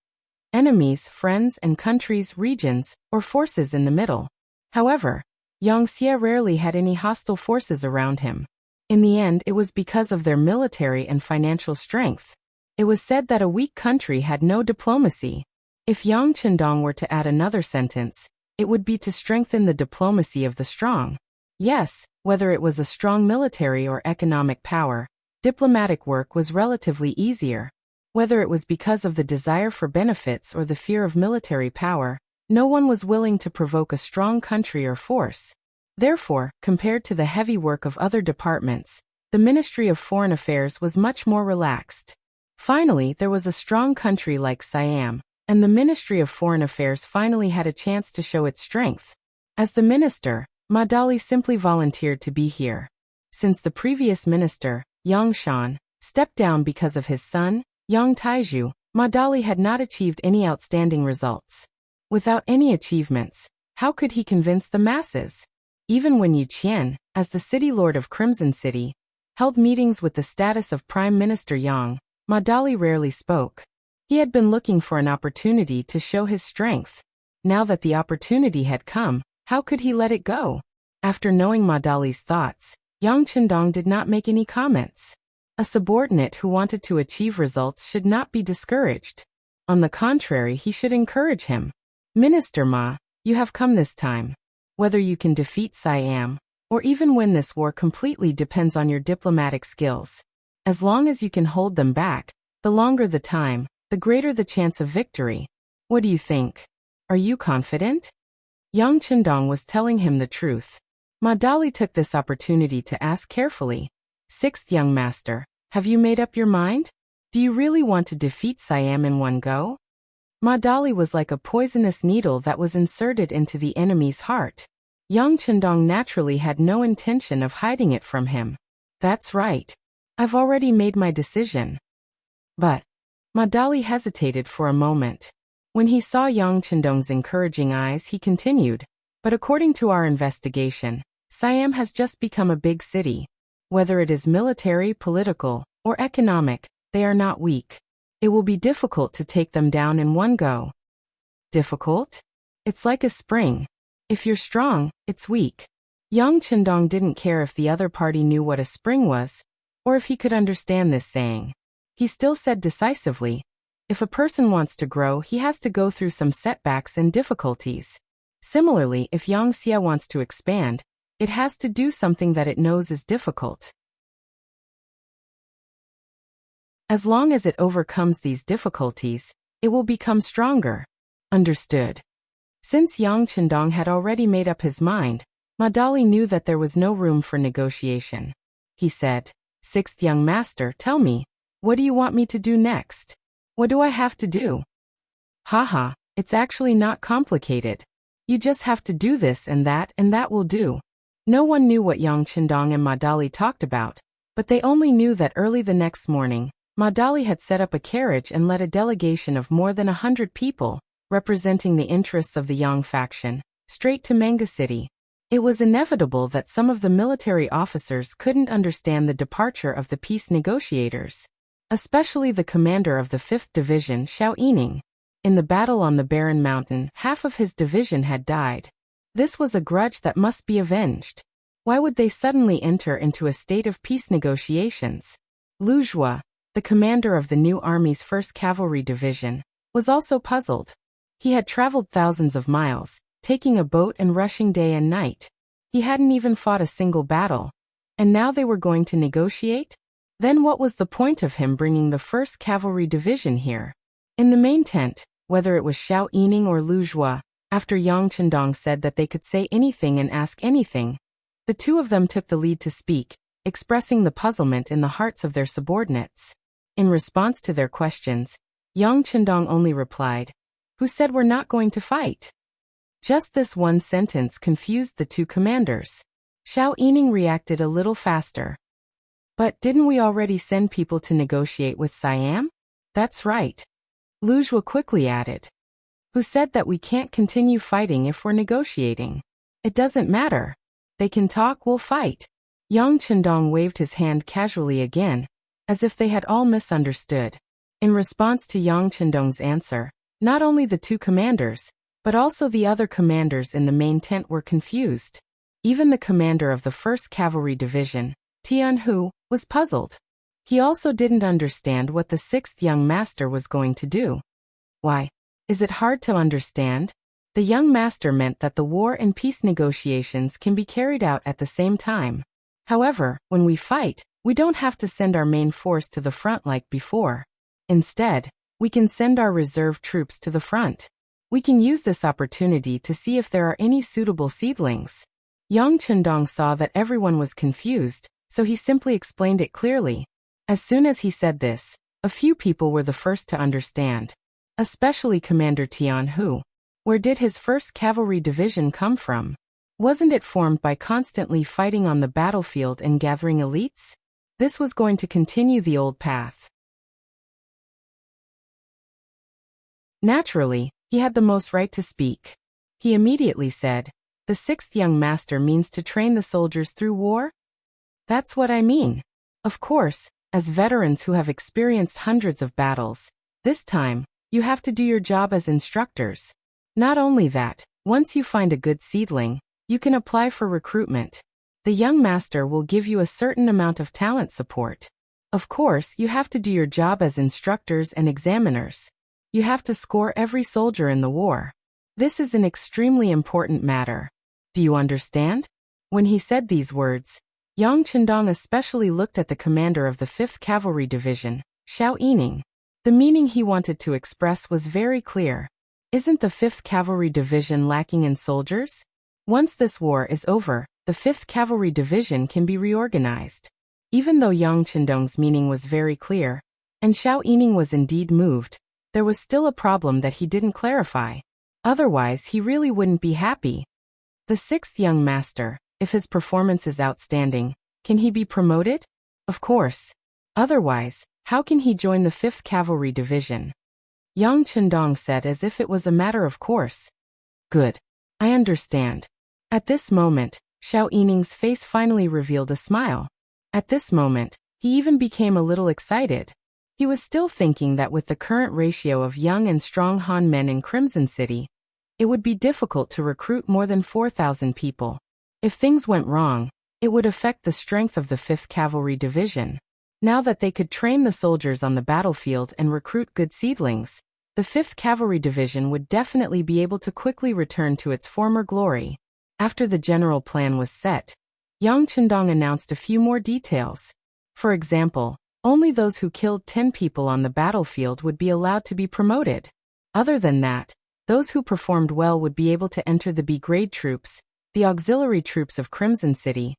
enemies, friends, and countries, regions, or forces in the middle. However, Yang Xie rarely had any hostile forces around him. In the end, it was because of their military and financial strength. It was said that a weak country had no diplomacy. If Yang Chendong were to add another sentence, it would be to strengthen the diplomacy of the strong. Yes, whether it was a strong military or economic power, diplomatic work was relatively easier. Whether it was because of the desire for benefits or the fear of military power, no one was willing to provoke a strong country or force. Therefore, compared to the heavy work of other departments, the Ministry of Foreign Affairs was much more relaxed. Finally, there was a strong country like Siam, and the Ministry of Foreign Affairs finally had a chance to show its strength. As the minister, Ma Dali simply volunteered to be here. Since the previous minister, Yang Shan, stepped down because of his son, Yang Taiju, Ma Dali had not achieved any outstanding results. Without any achievements, how could he convince the masses? Even when Yu Qian, as the city lord of Crimson City, held meetings with the status of Prime Minister Yang, Ma Dali rarely spoke. He had been looking for an opportunity to show his strength. Now that the opportunity had come, how could he let it go? After knowing Ma Dali's thoughts, Yang Chendong did not make any comments. A subordinate who wanted to achieve results should not be discouraged. On the contrary, he should encourage him. "Minister Ma, you have come this time. Whether you can defeat Siam, or even win this war completely depends on your diplomatic skills. As long as you can hold them back, the longer the time, the greater the chance of victory. What do you think? Are you confident?" Yang Chendong was telling him the truth. Ma Dali took this opportunity to ask carefully, "Sixth young master, have you made up your mind? Do you really want to defeat Siam in one go?" Ma Dali was like a poisonous needle that was inserted into the enemy's heart. Yang Chendong naturally had no intention of hiding it from him. "That's right. I've already made my decision." But Ma Dali hesitated for a moment. When he saw Yang Chendong's encouraging eyes, he continued, "But according to our investigation, Siam has just become a big city. Whether it is military, political, or economic, they are not weak. It will be difficult to take them down in one go." Difficult? It's like a spring. If you're strong, it's weak. Yang Chendong didn't care if the other party knew what a spring was, or if he could understand this saying. He still said decisively, if a person wants to grow, he has to go through some setbacks and difficulties. Similarly, if Yang Xie wants to expand, it has to do something that it knows is difficult. As long as it overcomes these difficulties, it will become stronger. Understood. Since Yang Chendong had already made up his mind, Ma Dali knew that there was no room for negotiation. He said, "Sixth young master, tell me, what do you want me to do next? What do I have to do?" "Haha, it's actually not complicated. You just have to do this and that will do." No one knew what Yang Chendong and Ma Dali talked about, but they only knew that early the next morning, Ma Dali had set up a carriage and led a delegation of more than 100 people, representing the interests of the Yang faction, straight to Manga City. It was inevitable that some of the military officers couldn't understand the departure of the peace negotiators, especially the commander of the 5th Division, Xiao Yining. In the battle on the Barren Mountain, half of his division had died. This was a grudge that must be avenged. Why would they suddenly enter into a state of peace negotiations? Wuxia, the commander of the new army's 1st Cavalry Division, was also puzzled. He had traveled thousands of miles, taking a boat and rushing day and night. He hadn't even fought a single battle. And now they were going to negotiate? Then what was the point of him bringing the 1st Cavalry Division here? In the main tent, whether it was Xiao Yining or Wuxia, after Yang Chendong said that they could say anything and ask anything, the two of them took the lead to speak, expressing the puzzlement in the hearts of their subordinates. In response to their questions, Yang Chendong only replied, "Who said we're not going to fight?" Just this one sentence confused the two commanders. Xiao Yining reacted a little faster. "But didn't we already send people to negotiate with Siam?" "That's right." Wuxia quickly added. "Who said that we can't continue fighting if we're negotiating? It doesn't matter. They can talk, we'll fight." Yang Chendong waved his hand casually again, as if they had all misunderstood. In response to Yang Chendong's answer, not only the two commanders, but also the other commanders in the main tent were confused. Even the commander of the 1st Cavalry Division, Tian Hu, was puzzled. He also didn't understand what the 6th young master was going to do. Why? Is it hard to understand? The young master meant that the war and peace negotiations can be carried out at the same time. However, when we fight, we don't have to send our main force to the front like before. Instead, we can send our reserve troops to the front. We can use this opportunity to see if there are any suitable seedlings. Yang Chendong saw that everyone was confused, so he simply explained it clearly. As soon as he said this, a few people were the first to understand. Especially Commander Tian Hu. Where did his 1st Cavalry Division come from? Wasn't it formed by constantly fighting on the battlefield and gathering elites? This was going to continue the old path. Naturally, he had the most right to speak. He immediately said, "The 6th young master means to train the soldiers through war?" "That's what I mean. Of course, as veterans who have experienced hundreds of battles, this time, you have to do your job as instructors. Not only that, once you find a good seedling, you can apply for recruitment. The young master will give you a certain amount of talent support. Of course, you have to do your job as instructors and examiners. You have to score every soldier in the war. This is an extremely important matter. Do you understand?" When he said these words, Yang Chendong especially looked at the commander of the 5th Cavalry Division, Xiao Yining. The meaning he wanted to express was very clear. Isn't the 5th Cavalry Division lacking in soldiers? Once this war is over, the 5th Cavalry Division can be reorganized. Even though Yang Chendong's meaning was very clear, and Xiao Yining was indeed moved, there was still a problem that he didn't clarify. Otherwise, he really wouldn't be happy. The 6th young master, if his performance is outstanding, can he be promoted? Of course. Otherwise, how can he join the 5th Cavalry Division? Yang Chendong said as if it was a matter of course. "Good. I understand." At this moment, Xiao Yining's face finally revealed a smile. At this moment, he even became a little excited. He was still thinking that with the current ratio of young and strong Han men in Crimson City, it would be difficult to recruit more than 4,000 people. If things went wrong, it would affect the strength of the 5th Cavalry Division. Now that they could train the soldiers on the battlefield and recruit good seedlings, the 5th Cavalry Division would definitely be able to quickly return to its former glory. After the general plan was set, Yang Chendong announced a few more details. For example, only those who killed 10 people on the battlefield would be allowed to be promoted. Other than that, those who performed well would be able to enter the B-grade troops, the auxiliary troops of Crimson City,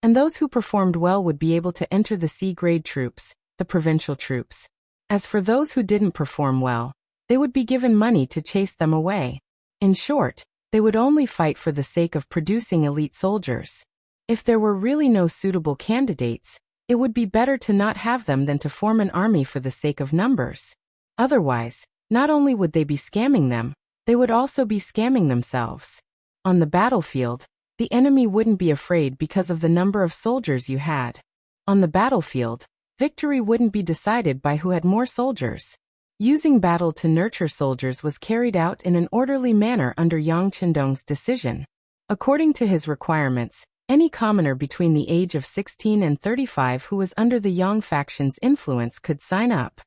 and those who performed well would be able to enter the C-grade troops, the provincial troops. As for those who didn't perform well, they would be given money to chase them away. In short, they would only fight for the sake of producing elite soldiers. If there were really no suitable candidates, it would be better to not have them than to form an army for the sake of numbers. Otherwise, not only would they be scamming them, they would also be scamming themselves. On the battlefield, the enemy wouldn't be afraid because of the number of soldiers you had. On the battlefield, victory wouldn't be decided by who had more soldiers. Using battle to nurture soldiers was carried out in an orderly manner under Yang Chendong's decision. According to his requirements, any commoner between the age of 16 and 35 who was under the Yang faction's influence could sign up.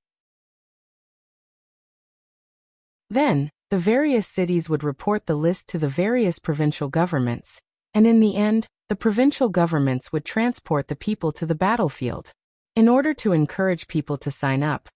Then, the various cities would report the list to the various provincial governments, and in the end, the provincial governments would transport the people to the battlefield. In order to encourage people to sign up,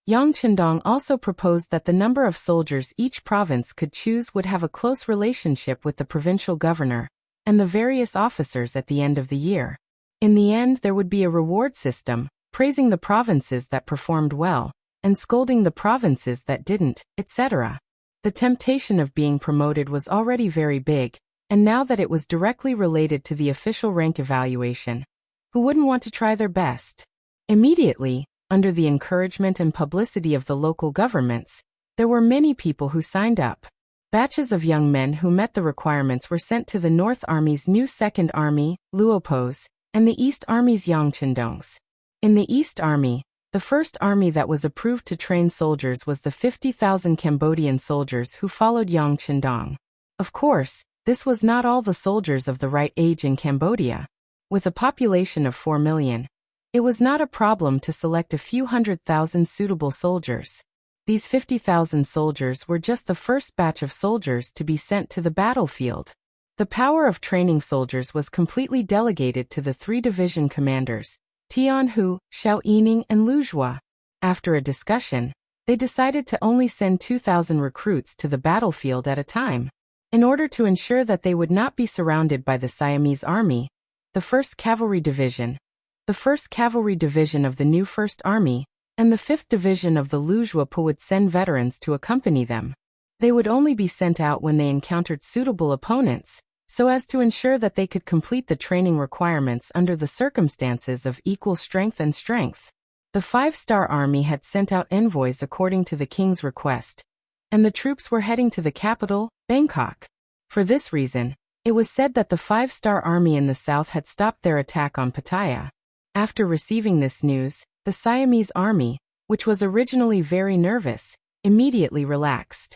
Yang Chendong also proposed that the number of soldiers each province could choose would have a close relationship with the provincial governor and the various officers at the end of the year. In the end, there would be a reward system, praising the provinces that performed well and scolding the provinces that didn't, etc. The temptation of being promoted was already very big, and now that it was directly related to the official rank evaluation, who wouldn't want to try their best? Immediately, under the encouragement and publicity of the local governments, there were many people who signed up. Batches of young men who met the requirements were sent to the North Army's new Second Army, Luopos, and the East Army's Yang Chendongs. In the East Army, the first army that was approved to train soldiers was the 50,000 Cambodian soldiers who followed Yang Chendong. Of course, this was not all the soldiers of the right age in Cambodia. With a population of 4 million, it was not a problem to select a few 100,000 suitable soldiers. These 50,000 soldiers were just the first batch of soldiers to be sent to the battlefield. The power of training soldiers was completely delegated to the 3 division commanders, Tian Hu, Xiao Yining, and Lu Zhua. After a discussion, they decided to only send 2,000 recruits to the battlefield at a time. In order to ensure that they would not be surrounded by the Siamese army, the 1st Cavalry Division, the 1st Cavalry Division of the new 1st Army, and the 5th Division of the Lu Zhua would send veterans to accompany them. They would only be sent out when they encountered suitable opponents, so as to ensure that they could complete the training requirements under the circumstances of equal strength and strength. The 5-Star Army had sent out envoys according to the king's request, and the troops were heading to the capital, Bangkok. For this reason, it was said that the 5-Star Army in the south had stopped their attack on Pattaya. After receiving this news, the Siamese army, which was originally very nervous, immediately relaxed.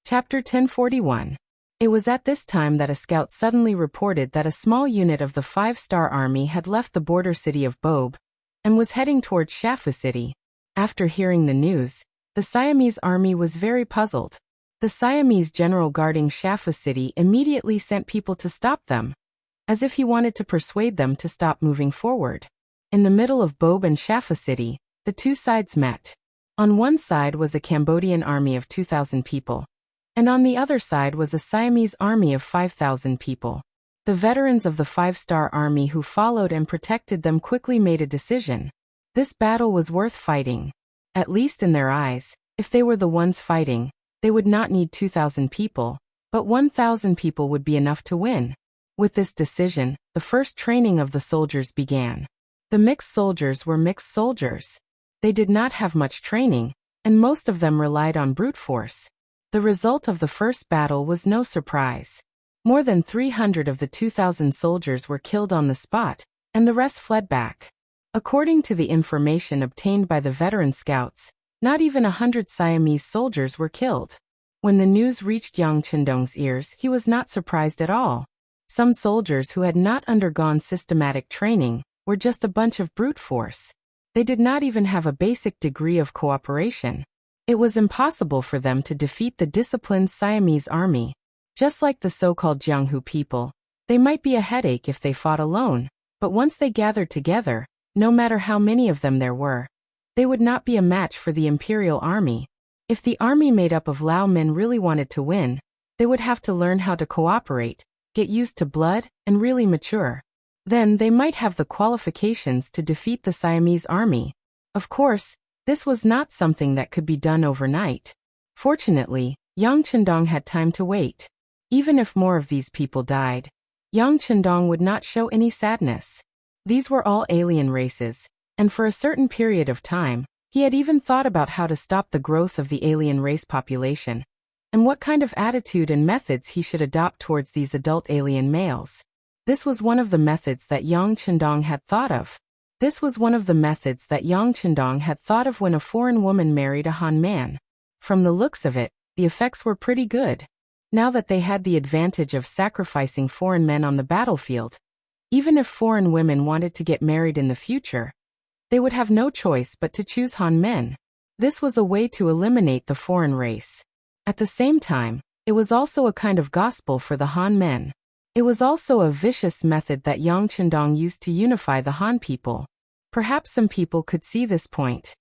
Chapter 1041. It was at this time that a scout suddenly reported that a small unit of the 5-Star Army had left the border city of Bob and was heading towards Shafu City. After hearing the news, the Siamese army was very puzzled. The Siamese general guarding Shafu City immediately sent people to stop them, as if he wanted to persuade them to stop moving forward. In the middle of Bob and Shafu City, the two sides met. On one side was a Cambodian army of 2,000 people, and on the other side was a Siamese army of 5,000 people. The veterans of the 5-Star Army who followed and protected them quickly made a decision. This battle was worth fighting. At least in their eyes, if they were the ones fighting, they would not need 2,000 people, but 1,000 people would be enough to win. With this decision, the first training of the soldiers began. The mixed soldiers were mixed soldiers. They did not have much training, and most of them relied on brute force. The result of the first battle was no surprise. More than 300 of the 2,000 soldiers were killed on the spot, and the rest fled back. According to the information obtained by the veteran scouts, not even 100 Siamese soldiers were killed. When the news reached Yang Chendong's ears, he was not surprised at all. Some soldiers who had not undergone systematic training were just a bunch of brute force. They did not even have a basic degree of cooperation. It was impossible for them to defeat the disciplined Siamese army. Just like the so-called Jianghu people, they might be a headache if they fought alone, but once they gathered together, no matter how many of them there were, they would not be a match for the imperial army. If the army made up of Lao men really wanted to win, they would have to learn how to cooperate, get used to blood, and really mature. Then they might have the qualifications to defeat the Siamese army. Of course, this was not something that could be done overnight. Fortunately, Yang Chendong had time to wait. Even if more of these people died, Yang Chendong would not show any sadness. These were all alien races, and for a certain period of time, he had even thought about how to stop the growth of the alien race population, and what kind of attitude and methods he should adopt towards these adult alien males. This was one of the methods that Yang Chendong had thought of. When a foreign woman married a Han man. From the looks of it, the effects were pretty good. Now that they had the advantage of sacrificing foreign men on the battlefield, even if foreign women wanted to get married in the future, they would have no choice but to choose Han men. This was a way to eliminate the foreign race. At the same time, it was also a kind of gospel for the Han men. It was also a vicious method that Yang Chendong used to unify the Han people. Perhaps some people could see this point.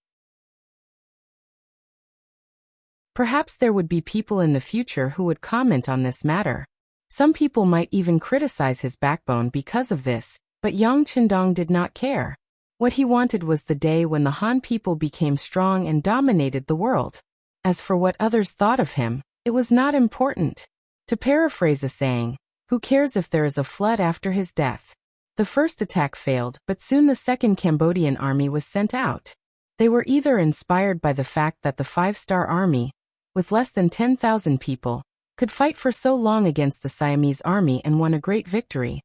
Perhaps there would be people in the future who would comment on this matter. Some people might even criticize his backbone because of this, but Yang Chendong did not care. What he wanted was the day when the Han people became strong and dominated the world. As for what others thought of him, it was not important. To paraphrase a saying, who cares if there is a flood after his death? The first attack failed, but soon the second Cambodian army was sent out. They were either inspired by the fact that the five-star army, with less than 10,000 people, could fight for so long against the Siamese army and won a great victory.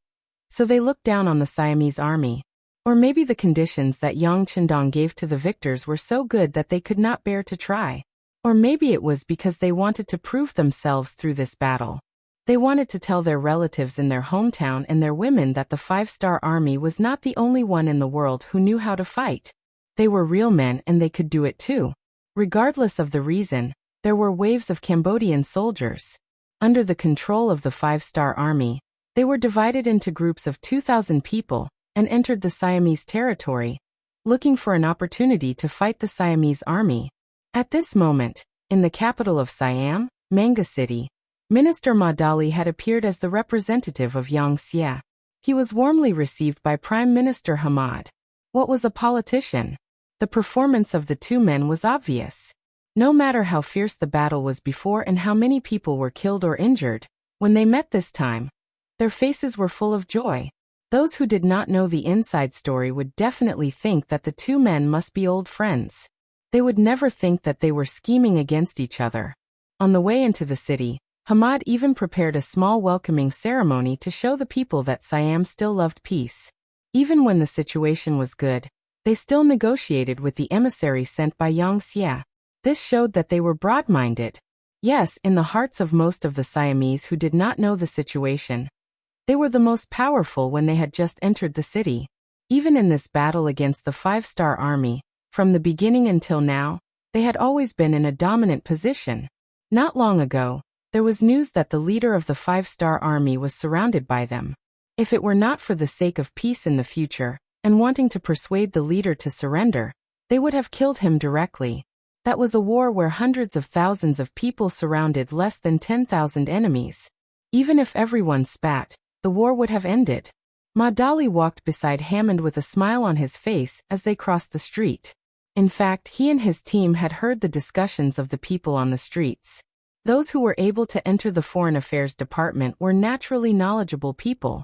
So they looked down on the Siamese army. Or maybe the conditions that Yang Chendong gave to the victors were so good that they could not bear to try. Or maybe it was because they wanted to prove themselves through this battle. They wanted to tell their relatives in their hometown and their women that the five-star army was not the only one in the world who knew how to fight. They were real men and they could do it too. Regardless of the reason, there were waves of Cambodian soldiers. Under the control of the five-star army, they were divided into groups of 2,000 people and entered the Siamese territory, looking for an opportunity to fight the Siamese army. At this moment, in the capital of Siam, Manga City, Minister Ma Dali had appeared as the representative of Yang Xia. He was warmly received by Prime Minister Hamad. What was a politician? The performance of the two men was obvious. No matter how fierce the battle was before and how many people were killed or injured, when they met this time, their faces were full of joy. Those who did not know the inside story would definitely think that the two men must be old friends. They would never think that they were scheming against each other. On the way into the city, Hamad even prepared a small welcoming ceremony to show the people that Siam still loved peace. Even when the situation was good, they still negotiated with the emissary sent by Yang Xia. This showed that they were broad-minded. Yes, in the hearts of most of the Siamese who did not know the situation, they were the most powerful when they had just entered the city. Even in this battle against the five-star army, from the beginning until now, they had always been in a dominant position. Not long ago, there was news that the leader of the five-star army was surrounded by them. If it were not for the sake of peace in the future, and wanting to persuade the leader to surrender, they would have killed him directly. That was a war where hundreds of thousands of people surrounded less than 10,000 enemies. Even if everyone spat, the war would have ended. Ma Dali walked beside Hammond with a smile on his face as they crossed the street. In fact, he and his team had heard the discussions of the people on the streets. Those who were able to enter the Foreign Affairs Department were naturally knowledgeable people.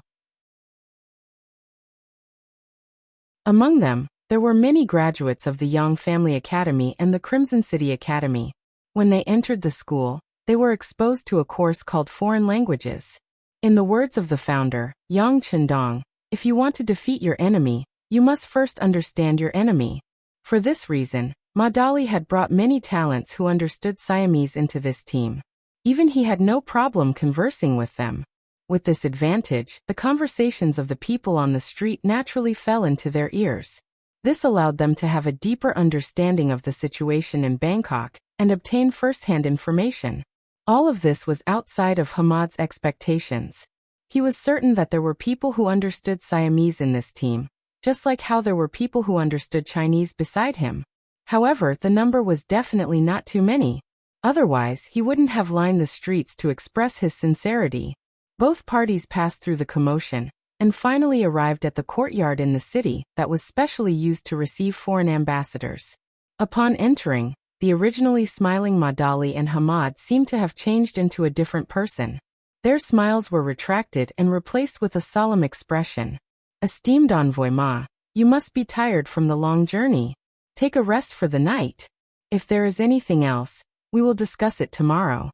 Among them, there were many graduates of the Yang Family Academy and the Crimson City Academy. When they entered the school, they were exposed to a course called Foreign Languages. In the words of the founder, Yang Chendong, if you want to defeat your enemy, you must first understand your enemy. For this reason, Ma Dali had brought many talents who understood Siamese into this team. Even he had no problem conversing with them. With this advantage, the conversations of the people on the street naturally fell into their ears. This allowed them to have a deeper understanding of the situation in Bangkok and obtain first-hand information. All of this was outside of Hamad's expectations. He was certain that there were people who understood Siamese in this team, just like how there were people who understood Chinese beside him. However, the number was definitely not too many. Otherwise, he wouldn't have lined the streets to express his sincerity. Both parties passed through the commotion and finally arrived at the courtyard in the city that was specially used to receive foreign ambassadors. Upon entering, the originally smiling Ma Dali and Hamad seemed to have changed into a different person. Their smiles were retracted and replaced with a solemn expression. Esteemed envoy Ma, you must be tired from the long journey. Take a rest for the night. If there is anything else, we will discuss it tomorrow.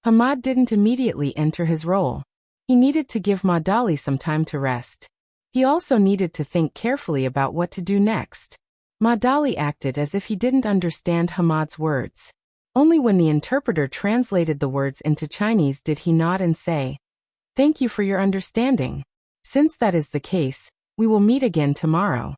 Hamad didn't immediately enter his role. He needed to give Ma Dali some time to rest. He also needed to think carefully about what to do next. Ma Dali acted as if he didn't understand Hamad's words. Only when the interpreter translated the words into Chinese did he nod and say, "Thank you for your understanding. Since that is the case, we will meet again tomorrow."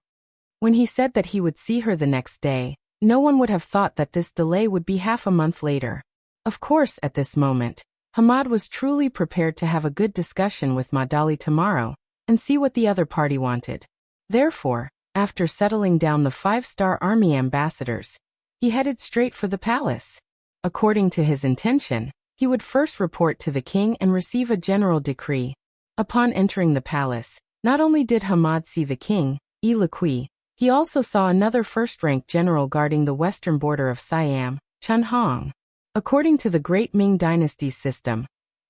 When he said that he would see her the next day, no one would have thought that this delay would be half a month later. Of course, at this moment, Hamad was truly prepared to have a good discussion with Madali tomorrow and see what the other party wanted. Therefore, after settling down the 5-star army ambassadors, he headed straight for the palace. According to his intention, he would first report to the king and receive a general decree. Upon entering the palace, not only did Hamad see the king, Yi Liqui, he also saw another first-rank general guarding the western border of Siam, Chen Hong. According to the Great Ming Dynasty's system,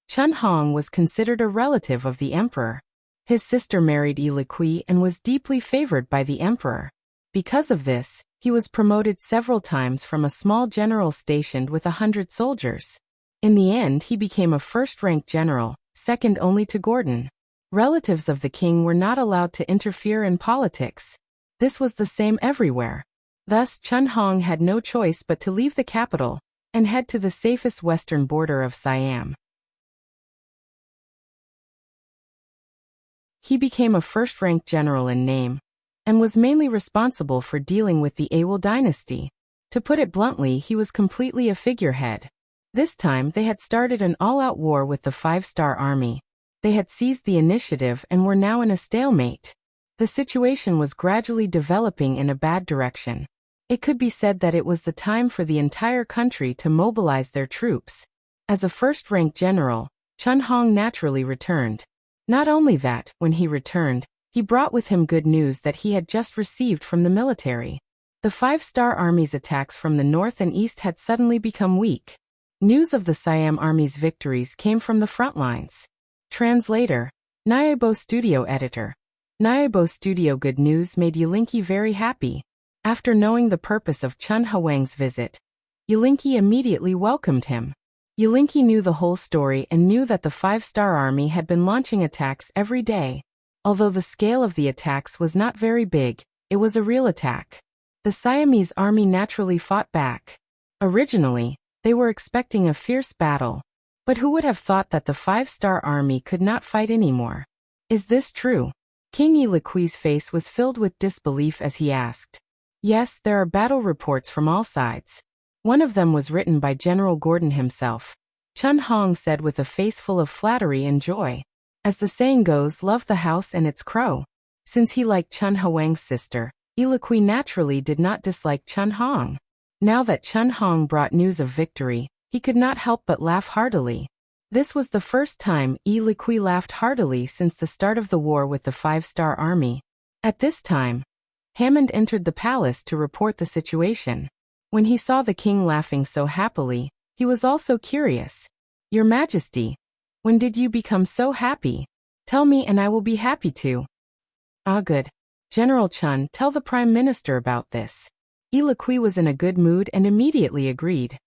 Chen Hong was considered a relative of the emperor. His sister married Yi Liqui and was deeply favored by the emperor. Because of this, he was promoted several times from a small general stationed with 100 soldiers. In the end, he became a first-rank general, second only to Gordon. Relatives of the king were not allowed to interfere in politics. This was the same everywhere. Thus, Chen Hong had no choice but to leave the capital and head to the safest western border of Siam. He became a first-rank general in name, and was mainly responsible for dealing with the Awol dynasty. To put it bluntly, he was completely a figurehead. This time they had started an all-out war with the 5-star army. They had seized the initiative and were now in a stalemate. The situation was gradually developing in a bad direction. It could be said that it was the time for the entire country to mobilize their troops. As a first-rank general, Chen Hong naturally returned. Not only that, when he returned, he brought with him good news that he had just received from the military. The 5-star army's attacks from the north and east had suddenly become weak. News of the Siam army's victories came from the front lines. Translator, Nyebo Studio Editor. Nyebo Studio. Good news made Yelinki very happy. After knowing the purpose of Chen Huang's visit, Yelinki immediately welcomed him. Yelinki knew the whole story and knew that the 5-star army had been launching attacks every day. Although the scale of the attacks was not very big, it was a real attack. The Siamese army naturally fought back. Originally, they were expecting a fierce battle. But who would have thought that the 5-star army could not fight anymore? Is this true? King Yi Liqui's face was filled with disbelief as he asked. Yes, there are battle reports from all sides. One of them was written by General Gordon himself. Chen Hong said with a face full of flattery and joy. As the saying goes, love the house and its crow. Since he liked Chen Huang's sister, Yi Liqui naturally did not dislike Chen Hong. Now that Chen Hong brought news of victory, he could not help but laugh heartily. This was the first time Yi Liqui laughed heartily since the start of the war with the 5-star army. At this time, Hammond entered the palace to report the situation. When he saw the king laughing so happily, he was also curious. Your Majesty, when did you become so happy? Tell me and I will be happy too. Ah, good. General Chen, tell the Prime Minister about this. Yi Liqui was in a good mood and immediately agreed.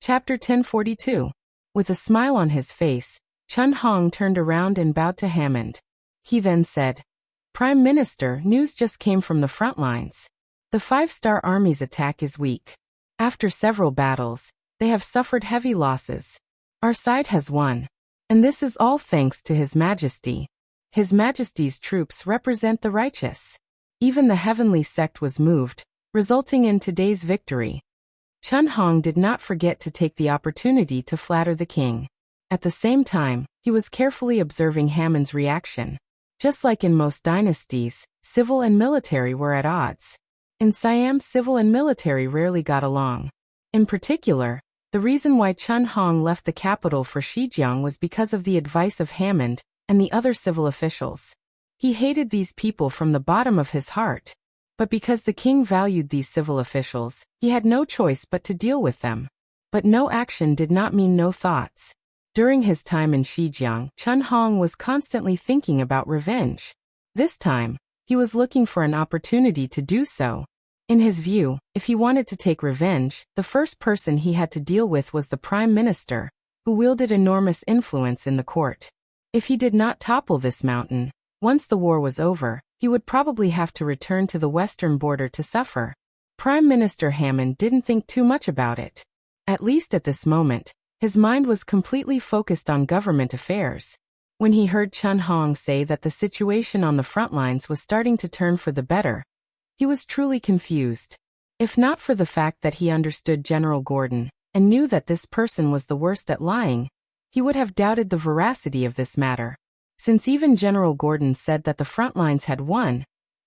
Chapter 1042. With a smile on his face, Chen Hong turned around and bowed to Hammond. He then said, Prime Minister, news just came from the front lines. The 5-star army's attack is weak. After several battles, they have suffered heavy losses. Our side has won. And this is all thanks to His Majesty. His Majesty's troops represent the righteous. Even the heavenly sect was moved, resulting in today's victory. Chen Hong did not forget to take the opportunity to flatter the king. At the same time, he was carefully observing Hammond's reaction. Just like in most dynasties, civil and military were at odds. In Siam, civil and military rarely got along. In particular, the reason why Chen Hong left the capital for Shijiang was because of the advice of Hammond and the other civil officials. He hated these people from the bottom of his heart. But because the king valued these civil officials, he had no choice but to deal with them. But no action did not mean no thoughts. During his time in Shijiang, Chen Hong was constantly thinking about revenge. This time, he was looking for an opportunity to do so. In his view, if he wanted to take revenge, the first person he had to deal with was the Prime Minister, who wielded enormous influence in the court. If he did not topple this mountain, once the war was over, he would probably have to return to the western border to suffer. Prime Minister Hammond didn't think too much about it. At least at this moment, his mind was completely focused on government affairs. When he heard Chun Hong say that the situation on the front lines was starting to turn for the better, he was truly confused. If not for the fact that he understood General Gordon and knew that this person was the worst at lying, he would have doubted the veracity of this matter. Since even General Gordon said that the front lines had won,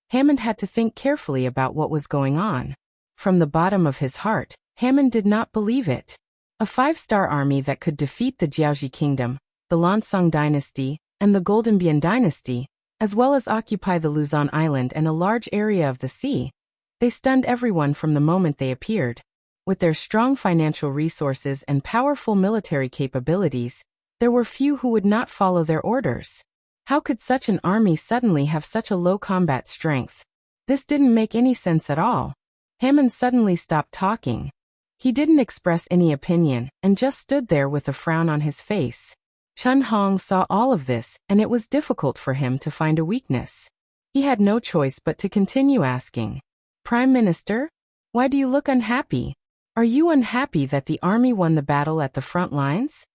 Hammond had to think carefully about what was going on. From the bottom of his heart, Hammond did not believe it. A 5-star army that could defeat the Jiaoji Kingdom, the Lansong Dynasty, and the Goldenbian Dynasty, as well as occupy the Luzon Island and a large area of the sea. They stunned everyone from the moment they appeared. With their strong financial resources and powerful military capabilities, there were few who would not follow their orders. How could such an army suddenly have such a low combat strength? This didn't make any sense at all. Hammond suddenly stopped talking. He didn't express any opinion and just stood there with a frown on his face. Chun Hong saw all of this, and it was difficult for him to find a weakness. He had no choice but to continue asking, "Prime Minister? Why do you look unhappy? Are you unhappy that the army won the battle at the front lines?"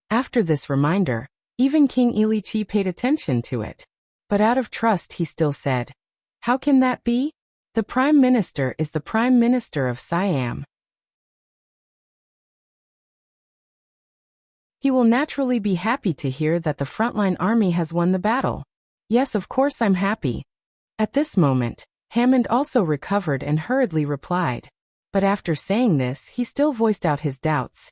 After this reminder, even King Ilichi paid attention to it. But out of trust he still said, "How can that be? The Prime Minister is the Prime Minister of Siam. He will naturally be happy to hear that the frontline army has won the battle." "Yes, of course I'm happy." At this moment, Hammond also recovered and hurriedly replied. But after saying this, he still voiced out his doubts.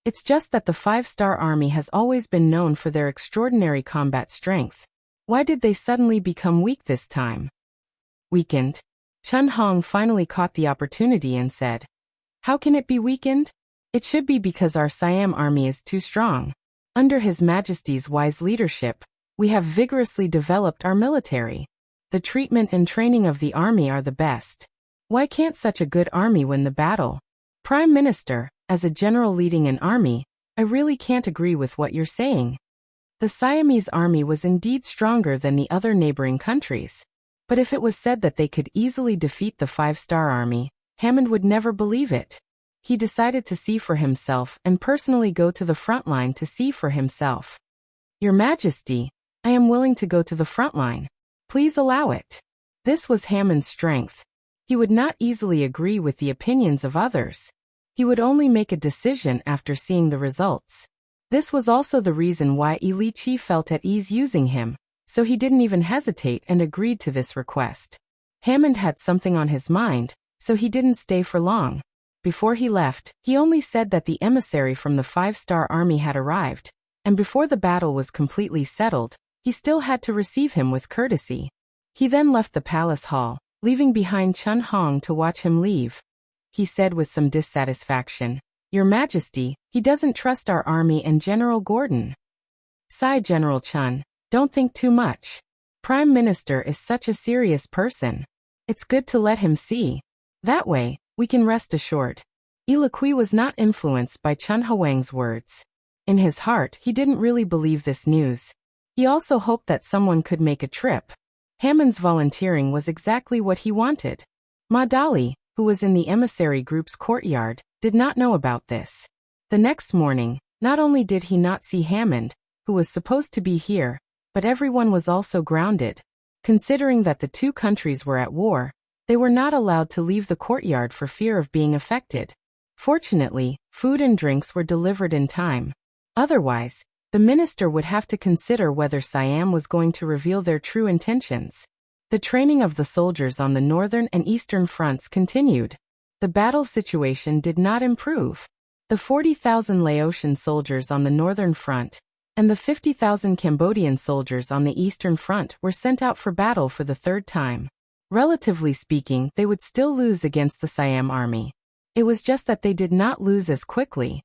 "It's just that the 5-star army has always been known for their extraordinary combat strength. Why did they suddenly become weak this time?" "Weakened?" Chun Hong finally caught the opportunity and said, "How can it be weakened? It should be because our Siam army is too strong. Under His Majesty's wise leadership, we have vigorously developed our military. The treatment and training of the army are the best. Why can't such a good army win the battle?" "Prime Minister, as a general leading an army, I really can't agree with what you're saying. The Siamese army was indeed stronger than the other neighboring countries. But if it was said that they could easily defeat the 5-star army, Hammond would never believe it. He decided to see for himself and personally go to the front line to see for himself. "Your Majesty, I am willing to go to the front line. Please allow it." This was Hammond's strength. He would not easily agree with the opinions of others. He would only make a decision after seeing the results. This was also the reason why Ilichi felt at ease using him, so he didn't even hesitate and agreed to this request. Hammond had something on his mind, so he didn't stay for long. Before he left, he only said that the emissary from the 5-star army had arrived, and before the battle was completely settled, he still had to receive him with courtesy. He then left the palace hall, leaving behind Chun Hong to watch him leave. He said with some dissatisfaction, "Your Majesty, he doesn't trust our army and General Gordon." "Sigh, General Chun, don't think too much. Prime Minister is such a serious person. It's good to let him see. That way, we can rest assured." Ilichi was not influenced by Chun Huang's words. In his heart, he didn't really believe this news. He also hoped that someone could make a trip. Hammond's volunteering was exactly what he wanted. Ma Dali, who was in the emissary group's courtyard, did not know about this. The next morning, not only did he not see Hammond, who was supposed to be here, but everyone was also grounded. Considering that the two countries were at war, they were not allowed to leave the courtyard for fear of being affected. Fortunately, food and drinks were delivered in time. Otherwise, the minister would have to consider whether Siam was going to reveal their true intentions. The training of the soldiers on the northern and eastern fronts continued. The battle situation did not improve. The 40,000 Laotian soldiers on the northern front and the 50,000 Cambodian soldiers on the eastern front were sent out for battle for the third time. Relatively speaking, they would still lose against the Siam army. It was just that they did not lose as quickly.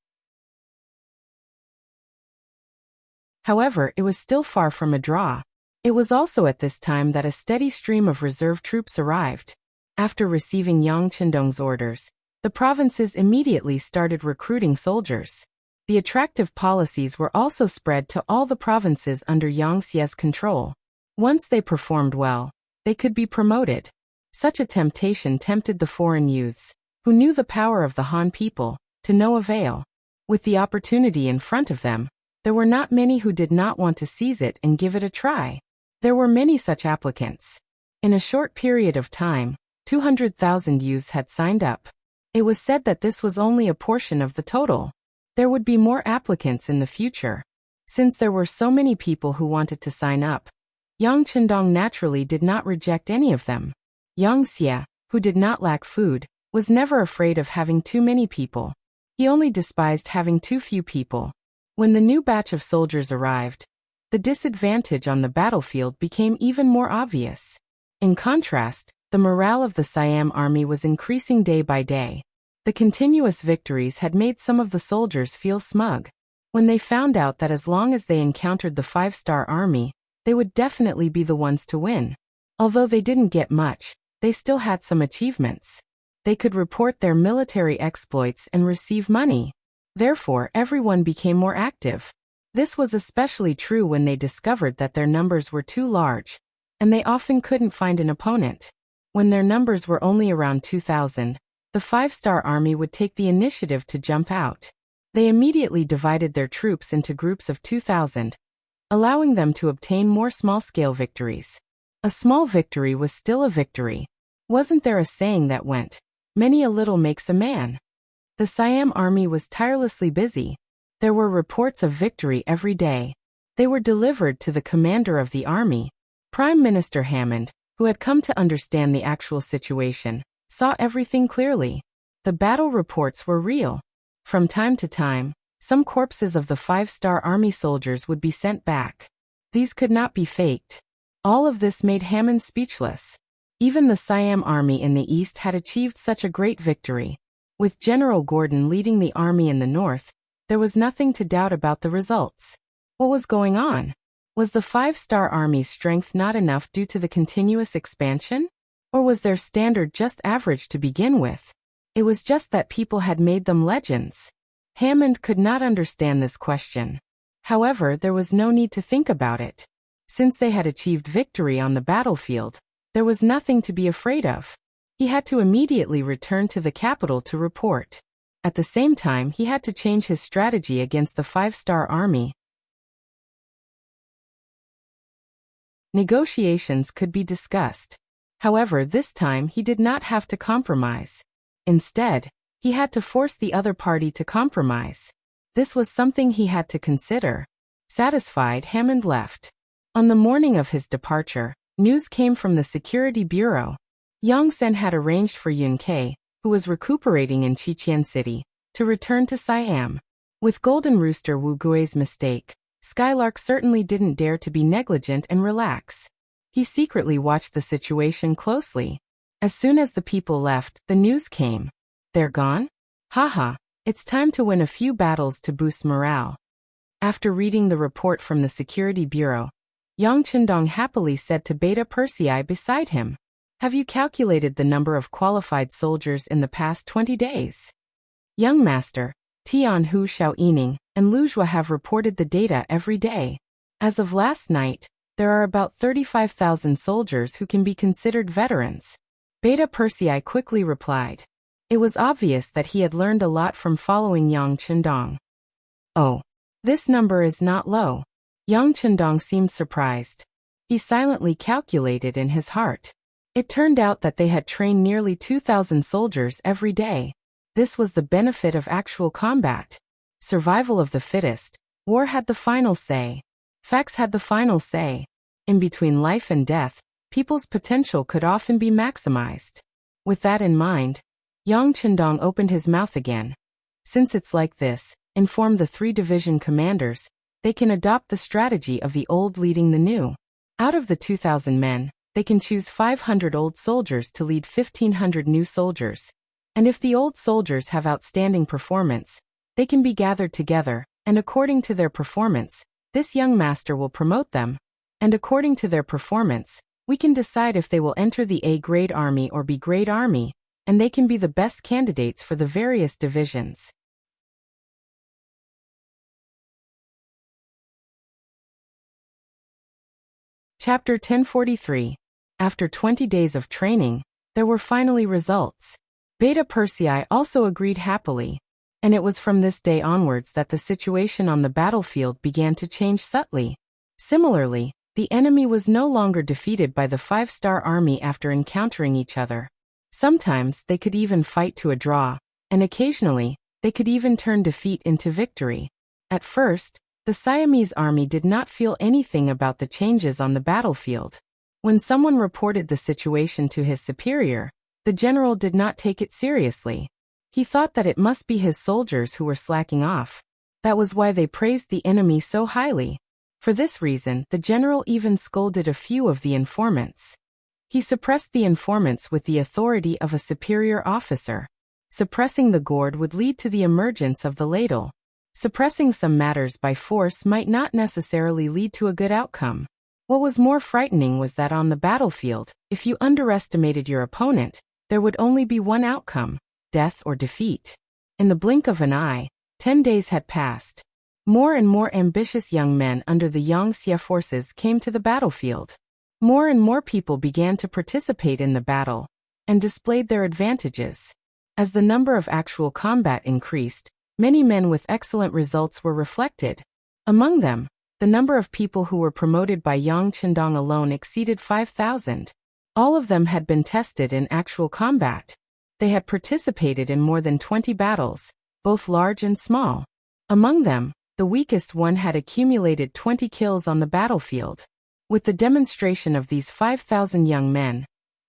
However, it was still far from a draw. It was also at this time that a steady stream of reserve troops arrived. After receiving Yang Qindong's orders, the provinces immediately started recruiting soldiers. The attractive policies were also spread to all the provinces under Yang Xie's control. Once they performed well, They could be promoted. Such a temptation tempted the foreign youths, who knew the power of the Han people, to no avail. With the opportunity in front of them, there were not many who did not want to seize it and give it a try. There were many such applicants. In a short period of time, 200,000 youths had signed up. It was said that this was only a portion of the total. There would be more applicants in the future. Since there were so many people who wanted to sign up, Yang Chendong naturally did not reject any of them. Yang Xia, who did not lack food, was never afraid of having too many people. He only despised having too few people. When the new batch of soldiers arrived, the disadvantage on the battlefield became even more obvious. In contrast, the morale of the Siam army was increasing day by day. The continuous victories had made some of the soldiers feel smug. When they found out that as long as they encountered the 5-star army, they would definitely be the ones to win. Although they didn't get much, they still had some achievements. They could report their military exploits and receive money. Therefore, everyone became more active. This was especially true when they discovered that their numbers were too large, and they often couldn't find an opponent. When their numbers were only around 2,000, the 5-star army would take the initiative to jump out. They immediately divided their troops into groups of 2,000, allowing them to obtain more small-scale victories. A small victory was still a victory. Wasn't there a saying that went, "Many a little makes a man"? The Siam army was tirelessly busy. There were reports of victory every day. They were delivered to the commander of the army. Prime Minister Hammond, who had come to understand the actual situation, saw everything clearly. The battle reports were real. From time to time, some corpses of the 5-star army soldiers would be sent back. These could not be faked. All of this made Hammond speechless. Even the Siam army in the east had achieved such a great victory. With General Gordon leading the army in the north, there was nothing to doubt about the results. What was going on? Was the 5-star army's strength not enough due to the continuous expansion? Or was their standard just average to begin with? It was just that people had made them legends. Hammond could not understand this question. However, there was no need to think about it. Since they had achieved victory on the battlefield, there was nothing to be afraid of. He had to immediately return to the capital to report. At the same time, he had to change his strategy against the 5-star army. Negotiations could be discussed. However, this time he did not have to compromise. Instead, he had to force the other party to compromise. This was something he had to consider. Satisfied, Hammond left. On the morning of his departure, news came from the Security Bureau. Yang Sen had arranged for Yun Ke, who was recuperating in Chichen City, to return to Siam. With Golden Rooster Wu Gui's mistake, Skylark certainly didn't dare to be negligent and relax. He secretly watched the situation closely. As soon as the people left, the news came. They're gone? Haha, it's time to win a few battles to boost morale. After reading the report from the Security Bureau, Yang Chendong happily said to Beta Persei beside him, "Have you calculated the number of qualified soldiers in the past 20 days? Young Master, Tian Hu Xiao Yining and Lu Zhua have reported the data every day. As of last night, there are about 35,000 soldiers who can be considered veterans." Beta Persei quickly replied. It was obvious that he had learned a lot from following Yang Chendong. "Oh, this number is not low." Yang Chendong seemed surprised. He silently calculated in his heart. It turned out that they had trained nearly 2,000 soldiers every day. This was the benefit of actual combat. Survival of the fittest. War had the final say. Facts had the final say. In between life and death, people's potential could often be maximized. With that in mind, Yang Chendong opened his mouth again. Since it's like this, inform the 3 division commanders, they can adopt the strategy of the old leading the new. Out of the 2,000 men, they can choose 500 old soldiers to lead 1,500 new soldiers. And if the old soldiers have outstanding performance, they can be gathered together, and according to their performance, this young master will promote them. And according to their performance, we can decide if they will enter the A-grade army or B-grade army, and they can be the best candidates for the various divisions. Chapter 1043. After 20 days of training, there were finally results. Beta Persei also agreed happily, and it was from this day onwards that the situation on the battlefield began to change subtly. Similarly, the enemy was no longer defeated by the 5-star army after encountering each other. Sometimes they could even fight to a draw, and occasionally, they could even turn defeat into victory. At first, the Siamese army did not feel anything about the changes on the battlefield. When someone reported the situation to his superior, the general did not take it seriously. He thought that it must be his soldiers who were slacking off. That was why they praised the enemy so highly. For this reason, the general even scolded a few of the informants. He suppressed the informants with the authority of a superior officer. Suppressing the gourd would lead to the emergence of the ladle. Suppressing some matters by force might not necessarily lead to a good outcome. What was more frightening was that on the battlefield, if you underestimated your opponent, there would only be one outcome: death or defeat. In the blink of an eye, 10 days had passed. More and more ambitious young men under the Wuxia forces came to the battlefield. More and more people began to participate in the battle, and displayed their advantages. As the number of actual combat increased, many men with excellent results were reflected. Among them, the number of people who were promoted by Yang Chendong alone exceeded 5,000. All of them had been tested in actual combat. They had participated in more than 20 battles, both large and small. Among them, the weakest one had accumulated 20 kills on the battlefield. With the demonstration of these 5,000 young men,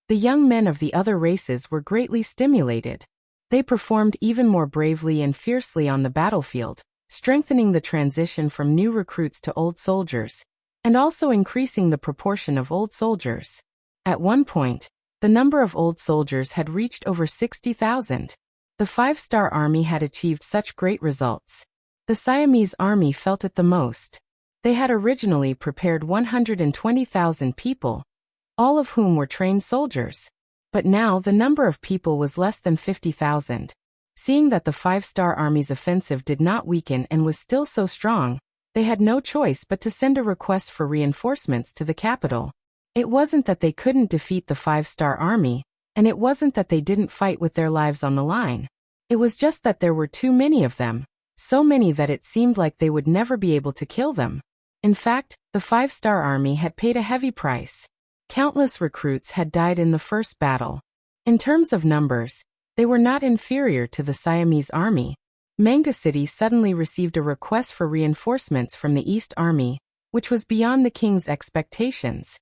the young men of the other races were greatly stimulated. They performed even more bravely and fiercely on the battlefield, strengthening the transition from new recruits to old soldiers, and also increasing the proportion of old soldiers. At one point, the number of old soldiers had reached over 60,000. The 5-star army had achieved such great results. The Siamese army felt it the most. They had originally prepared 120,000 people, all of whom were trained soldiers. But now the number of people was less than 50,000. Seeing that the 5-star army's offensive did not weaken and was still so strong, they had no choice but to send a request for reinforcements to the capital. It wasn't that they couldn't defeat the 5-star army, and it wasn't that they didn't fight with their lives on the line. It was just that there were too many of them, so many that it seemed like they would never be able to kill them. In fact, the 5-star army had paid a heavy price. Countless recruits had died in the first battle. In terms of numbers, they were not inferior to the Siamese army. Manga City suddenly received a request for reinforcements from the East Army, which was beyond the king's expectations.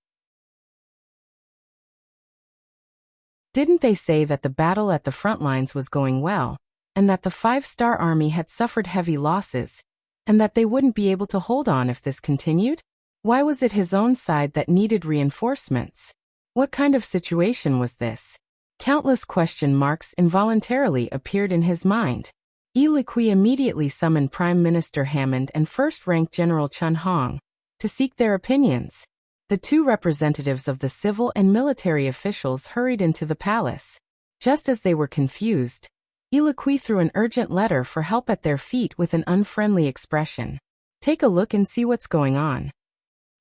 Didn't they say that the battle at the front lines was going well, and that the 5-star army had suffered heavy losses, and that they wouldn't be able to hold on if this continued? Why was it his own side that needed reinforcements? What kind of situation was this? Countless question marks involuntarily appeared in his mind. Liqui immediately summoned Prime Minister Hammond and First-Rank General Chun Hong to seek their opinions. The two representatives of the civil and military officials hurried into the palace. Just as they were confused, Liqui threw an urgent letter for help at their feet with an unfriendly expression. "Take a look and see what's going on."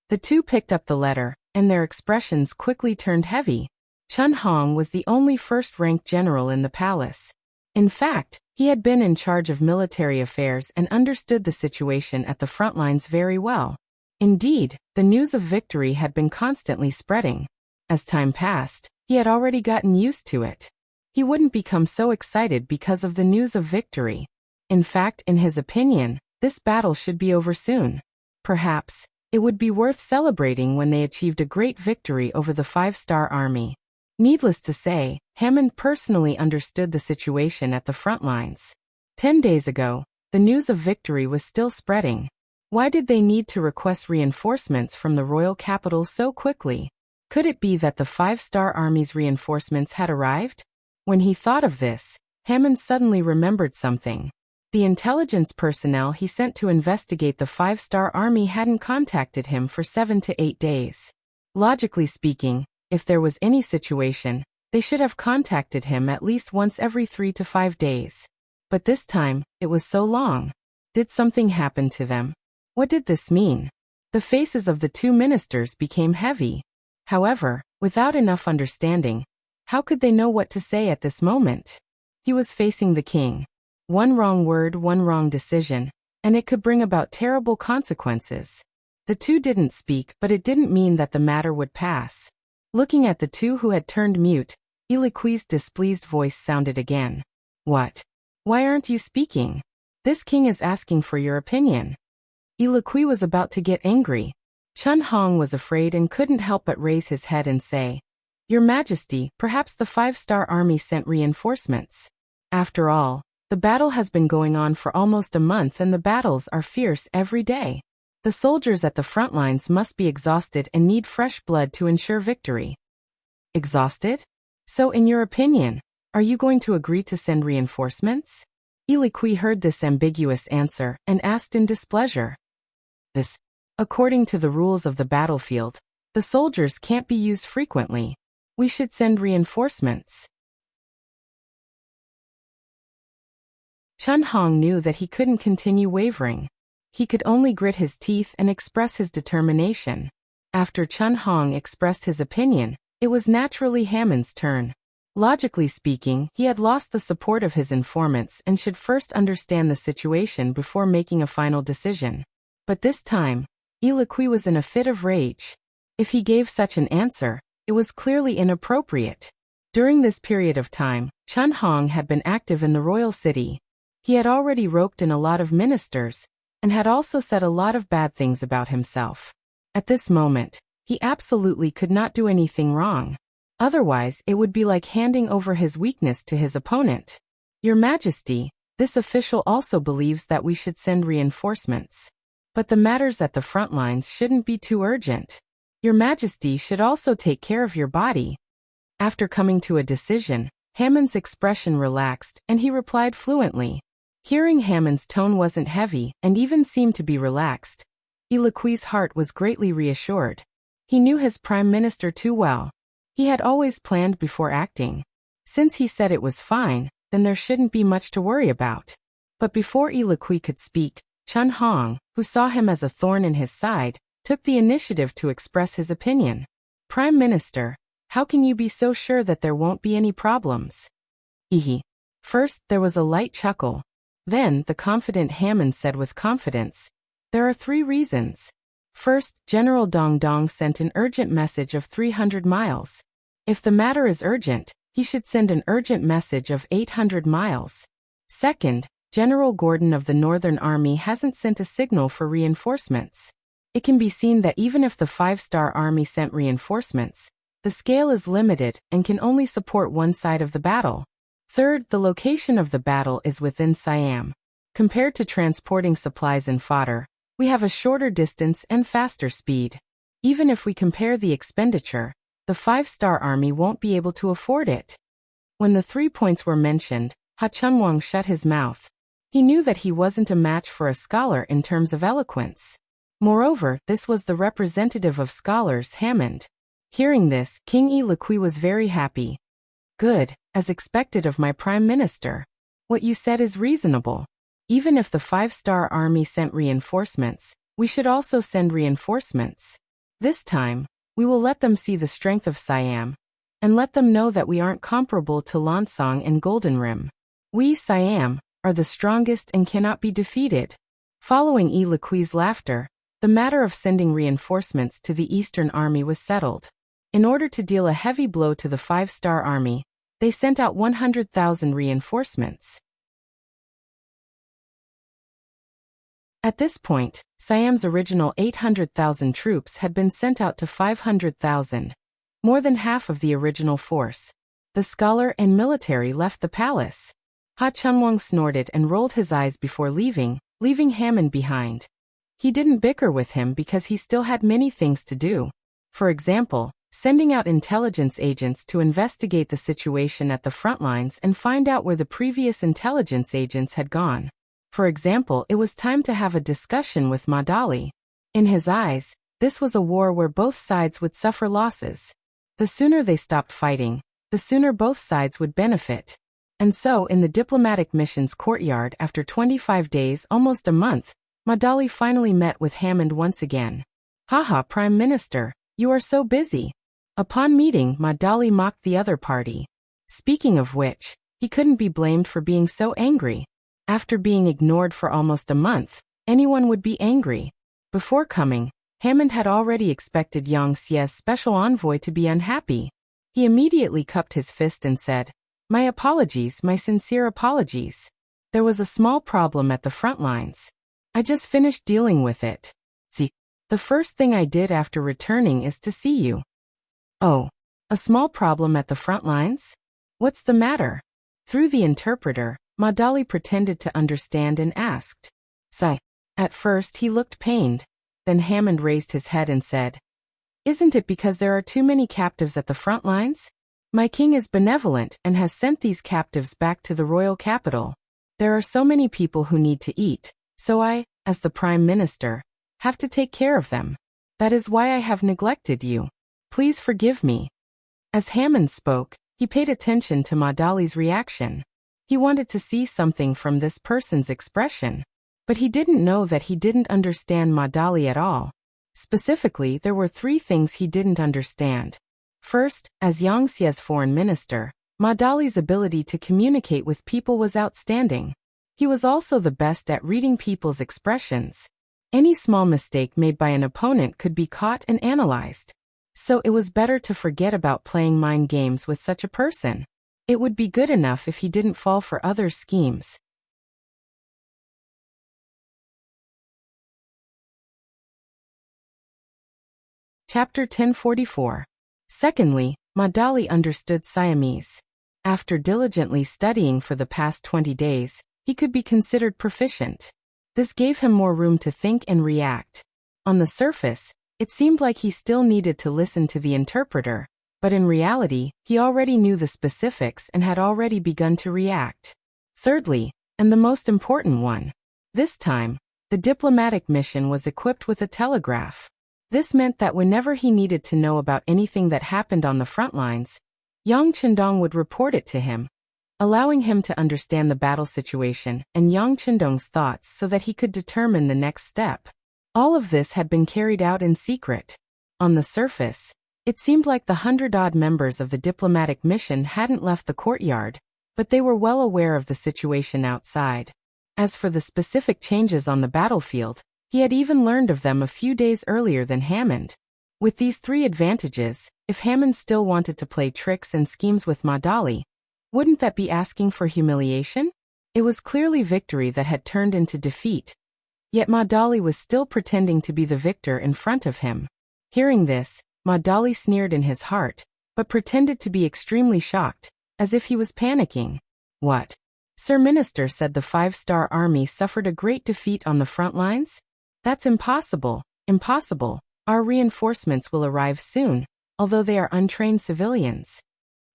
The two picked up the letter, and their expressions quickly turned heavy. Chun Hong was the only first-ranked general in the palace. In fact, he had been in charge of military affairs and understood the situation at the front lines very well. Indeed, the news of victory had been constantly spreading. As time passed, he had already gotten used to it. He wouldn't become so excited because of the news of victory. In fact, in his opinion, this battle should be over soon. Perhaps, it would be worth celebrating when they achieved a great victory over the 5-star army. Needless to say, Hammond personally understood the situation at the front lines. 10 days ago, the news of victory was still spreading. Why did they need to request reinforcements from the royal capital so quickly? Could it be that the 5-star army's reinforcements had arrived? When he thought of this, Hammond suddenly remembered something. The intelligence personnel he sent to investigate the 5-star army hadn't contacted him for 7 to 8 days. Logically speaking, if there was any situation, they should have contacted him at least once every 3 to 5 days. But this time, it was so long. Did something happen to them? What did this mean? The faces of the two ministers became heavy. However, without enough understanding, how could they know what to say at this moment? He was facing the king. One wrong word, one wrong decision, and it could bring about terrible consequences. The two didn't speak, but it didn't mean that the matter would pass. Looking at the two who had turned mute, Eliqui's displeased voice sounded again. What? Why aren't you speaking? This king is asking for your opinion. Eliqui was about to get angry. Chun Hong was afraid and couldn't help but raise his head and say, Your Majesty, perhaps the 5-star army sent reinforcements. After all, the battle has been going on for almost a month and the battles are fierce every day. The soldiers at the front lines must be exhausted and need fresh blood to ensure victory. Exhausted? So in your opinion, are you going to agree to send reinforcements? Eliqui heard this ambiguous answer and asked in displeasure. According to the rules of the battlefield, the soldiers can't be used frequently. We should send reinforcements. Chun Hong knew that he couldn't continue wavering. He could only grit his teeth and express his determination. After Chun Hong expressed his opinion, it was naturally Hammond's turn. Logically speaking, he had lost the support of his informants and should first understand the situation before making a final decision. But this time, Eliqui was in a fit of rage. If he gave such an answer, it was clearly inappropriate. During this period of time, Chun Hong had been active in the royal city. He had already roped in a lot of ministers, and had also said a lot of bad things about himself. At this moment, he absolutely could not do anything wrong. Otherwise, it would be like handing over his weakness to his opponent. Your Majesty, this official also believes that we should send reinforcements. But the matters at the front lines shouldn't be too urgent. Your Majesty should also take care of your body. After coming to a decision, Hammond's expression relaxed and he replied fluently. Hearing Hammond's tone wasn't heavy and even seemed to be relaxed, Eliqui's heart was greatly reassured. He knew his prime minister too well. He had always planned before acting. Since he said it was fine, then there shouldn't be much to worry about. But before Eliqui could speak, Chun Hong, who saw him as a thorn in his side, took the initiative to express his opinion. Prime Minister, how can you be so sure that there won't be any problems? Hehe. First, there was a light chuckle. Then, the confident Hammond said with confidence, There are 3 reasons. First, General Dong Dong sent an urgent message of 300 miles. If the matter is urgent, he should send an urgent message of 800 miles. Second, General Gordon of the Northern Army hasn't sent a signal for reinforcements. It can be seen that even if the 5-star army sent reinforcements, the scale is limited and can only support one side of the battle. Third, the location of the battle is within Siam. Compared to transporting supplies and fodder, we have a shorter distance and faster speed. Even if we compare the expenditure, the 5-star army won't be able to afford it. When the 3 points were mentioned, Ha Chunwang shut his mouth. He knew that he wasn't a match for a scholar in terms of eloquence. Moreover, this was the representative of scholars, Hammond. Hearing this, King Eliqui was very happy. Good, as expected of my prime minister. What you said is reasonable. Even if the 5-star army sent reinforcements, we should also send reinforcements. This time, we will let them see the strength of Siam, and let them know that we aren't comparable to Lansong and Golden Rim. We, Siam, are the strongest and cannot be defeated. Following Eliqui's laughter, the matter of sending reinforcements to the Eastern Army was settled. In order to deal a heavy blow to the 5-star army, they sent out 100,000 reinforcements. At this point, Siam's original 800,000 troops had been sent out to 500,000, more than half of the original force. The scholar and military left the palace. Ha Chunwang snorted and rolled his eyes before leaving Hammond behind. He didn't bicker with him because he still had many things to do. For example, sending out intelligence agents to investigate the situation at the front lines and find out where the previous intelligence agents had gone. For example, it was time to have a discussion with Madali. In his eyes, this was a war where both sides would suffer losses. The sooner they stopped fighting, the sooner both sides would benefit. And so, in the diplomatic mission's courtyard after 25 days, almost a month, Madali finally met with Hammond once again. Haha, Prime Minister, you are so busy. Upon meeting, Madali mocked the other party. Speaking of which, he couldn't be blamed for being so angry. After being ignored for almost a month, anyone would be angry. Before coming, Hammond had already expected Yang Xie's special envoy to be unhappy. He immediately cupped his fist and said, "My apologies, my sincere apologies. There was a small problem at the front lines. I just finished dealing with it. See, the first thing I did after returning is to see you." "Oh, a small problem at the front lines? What's the matter?" Through the interpreter, Madali pretended to understand and asked. "Sigh." At first he looked pained. Then Hammond raised his head and said, "Isn't it because there are too many captives at the front lines? My king is benevolent and has sent these captives back to the royal capital. There are so many people who need to eat, so I, as the prime minister, have to take care of them. That is why I have neglected you. Please forgive me." As Hammond spoke, he paid attention to Madali's reaction. He wanted to see something from this person's expression. But he didn't know that he didn't understand Madali at all. Specifically, there were 3 things he didn't understand. First, as Yang Xie's foreign minister, Madali's ability to communicate with people was outstanding. He was also the best at reading people's expressions. Any small mistake made by an opponent could be caught and analyzed. So it was better to forget about playing mind games with such a person. It would be good enough if he didn't fall for others' schemes. Chapter 1044. Secondly, Madali understood Siamese. After diligently studying for the past 20 days, he could be considered proficient. This gave him more room to think and react. On the surface, it seemed like he still needed to listen to the interpreter, but in reality, he already knew the specifics and had already begun to react. Thirdly, and the most important one, this time, the diplomatic mission was equipped with a telegraph. This meant that whenever he needed to know about anything that happened on the front lines, Yang Chendong would report it to him, allowing him to understand the battle situation and Yang Chendong's thoughts so that he could determine the next step. All of this had been carried out in secret. On the surface, it seemed like the 100-odd members of the diplomatic mission hadn't left the courtyard, but they were well aware of the situation outside. As for the specific changes on the battlefield, he had even learned of them a few days earlier than Hammond. With these 3 advantages, if Hammond still wanted to play tricks and schemes with Madali, wouldn't that be asking for humiliation? It was clearly victory that had turned into defeat. Yet Madali was still pretending to be the victor in front of him. Hearing this, Madali sneered in his heart, but pretended to be extremely shocked, as if he was panicking. "What? Sir Minister said the 5-star army suffered a great defeat on the front lines? That's impossible, impossible. Our reinforcements will arrive soon, although they are untrained civilians."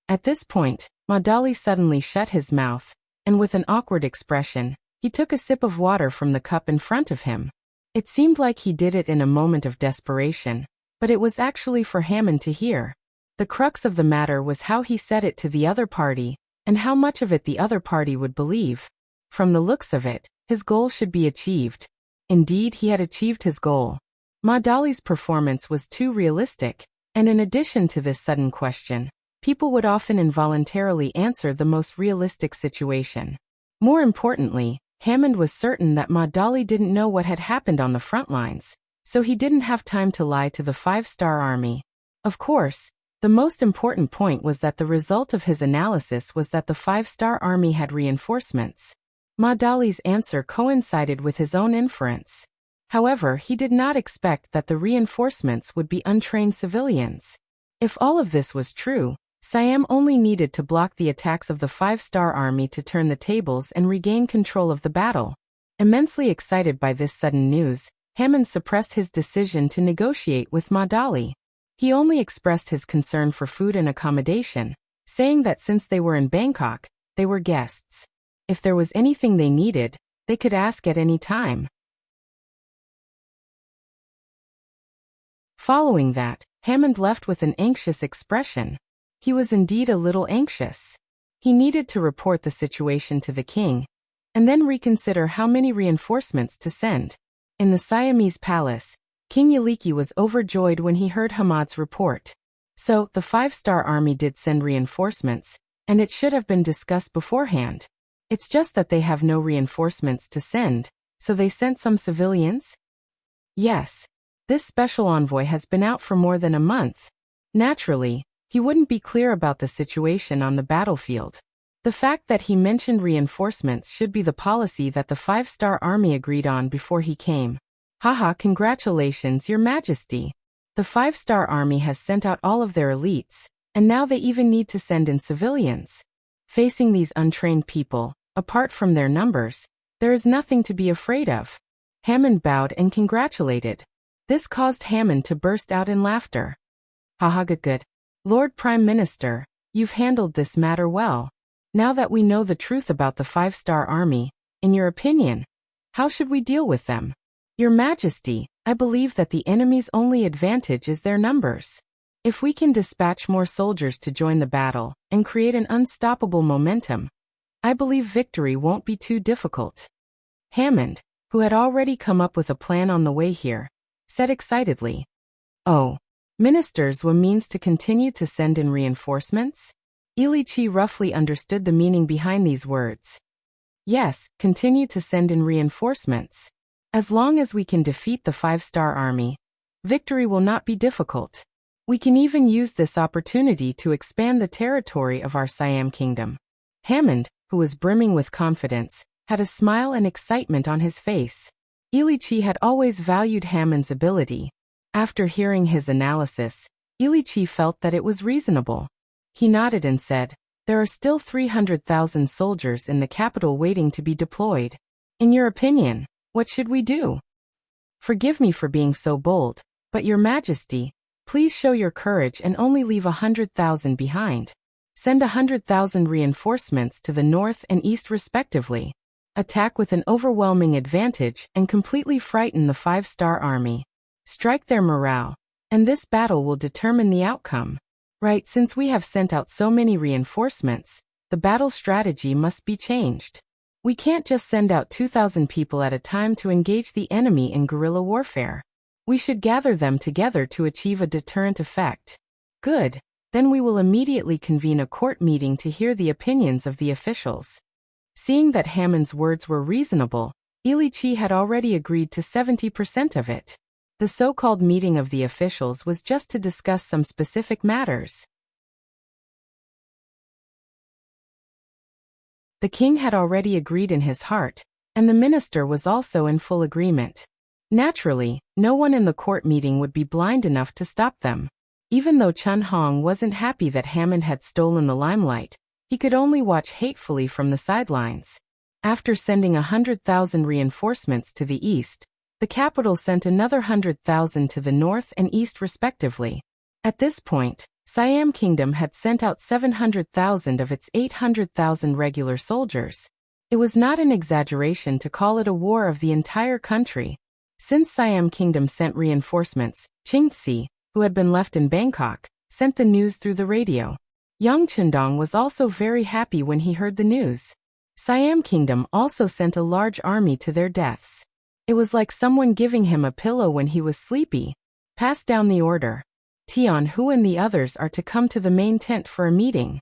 At this point, Madali suddenly shut his mouth, and with an awkward expression, he took a sip of water from the cup in front of him. It seemed like he did it in a moment of desperation, but it was actually for Hammond to hear. The crux of the matter was how he said it to the other party, and how much of it the other party would believe. From the looks of it, his goal should be achieved. Indeed, he had achieved his goal. Madali's performance was too realistic, and in addition to this sudden question, people would often involuntarily answer the most realistic situation. More importantly, Hammond was certain that Madali didn't know what had happened on the front lines, so he didn't have time to lie to the 5-star army. Of course, the most important point was that the result of his analysis was that the 5-star army had reinforcements. Madali's answer coincided with his own inference. However, he did not expect that the reinforcements would be untrained civilians. If all of this was true, Siam only needed to block the attacks of the 5-star army to turn the tables and regain control of the battle. Immensely excited by this sudden news, Hammond suppressed his decision to negotiate with Madali. He only expressed his concern for food and accommodation, saying that since they were in Bangkok, they were guests. If there was anything they needed, they could ask at any time. Following that, Hammond left with an anxious expression. He was indeed a little anxious. He needed to report the situation to the king, and then reconsider how many reinforcements to send. In the Siamese palace, King Yaliki was overjoyed when he heard Hamad's report. So, the 5-star army did send reinforcements, and it should have been discussed beforehand. It's just that they have no reinforcements to send, so they sent some civilians? Yes. This special envoy has been out for more than a month. Naturally, he wouldn't be clear about the situation on the battlefield. The fact that he mentioned reinforcements should be the policy that the 5-star army agreed on before he came. Haha, congratulations, Your Majesty. The 5-star army has sent out all of their elites, and now they even need to send in civilians. Facing these untrained people, apart from their numbers, there is nothing to be afraid of. Hammond bowed and congratulated. This caused Hammond to burst out in laughter. Haha, good. Lord Prime Minister, you've handled this matter well. Now that we know the truth about the 5-star army, in your opinion, how should we deal with them? Your Majesty, I believe that the enemy's only advantage is their numbers. If we can dispatch more soldiers to join the battle and create an unstoppable momentum, I believe victory won't be too difficult. Hammond, who had already come up with a plan on the way here, said excitedly. Oh, ministers will means to continue to send in reinforcements? Ilichi roughly understood the meaning behind these words. Yes, continue to send in reinforcements. As long as we can defeat the 5-star army, victory will not be difficult. We can even use this opportunity to expand the territory of our Siam kingdom. Hammond, who was brimming with confidence, had a smile and excitement on his face. Ilichi had always valued Hammond's ability. After hearing his analysis, Ilichi felt that it was reasonable. He nodded and said, there are still 300,000 soldiers in the capital waiting to be deployed. In your opinion, what should we do? Forgive me for being so bold, but Your Majesty, please show your courage and only leave 100,000 behind. Send 100,000 reinforcements to the north and east respectively. Attack with an overwhelming advantage and completely frighten the 5-star army. Strike their morale, and this battle will determine the outcome. Right, since we have sent out so many reinforcements, the battle strategy must be changed. We can't just send out 2,000 people at a time to engage the enemy in guerrilla warfare. We should gather them together to achieve a deterrent effect. Good, then we will immediately convene a court meeting to hear the opinions of the officials. Seeing that Hammond's words were reasonable, Ilichi had already agreed to 70% of it. The so-called meeting of the officials was just to discuss some specific matters. The king had already agreed in his heart, and the minister was also in full agreement. Naturally, no one in the court meeting would be blind enough to stop them. Even though Chun Hong wasn't happy that Hammond had stolen the limelight, he could only watch hatefully from the sidelines. After sending 100,000 reinforcements to the east, the capital sent another 100,000 to the north and east respectively. At this point, Siam Kingdom had sent out 700,000 of its 800,000 regular soldiers. It was not an exaggeration to call it a war of the entire country. Since Siam Kingdom sent reinforcements, Qingxi, who had been left in Bangkok, sent the news through the radio. Yang Chendong was also very happy when he heard the news. Siam Kingdom also sent a large army to their deaths. It was like someone giving him a pillow when he was sleepy. Pass down the order. Tian Hu and the others are to come to the main tent for a meeting.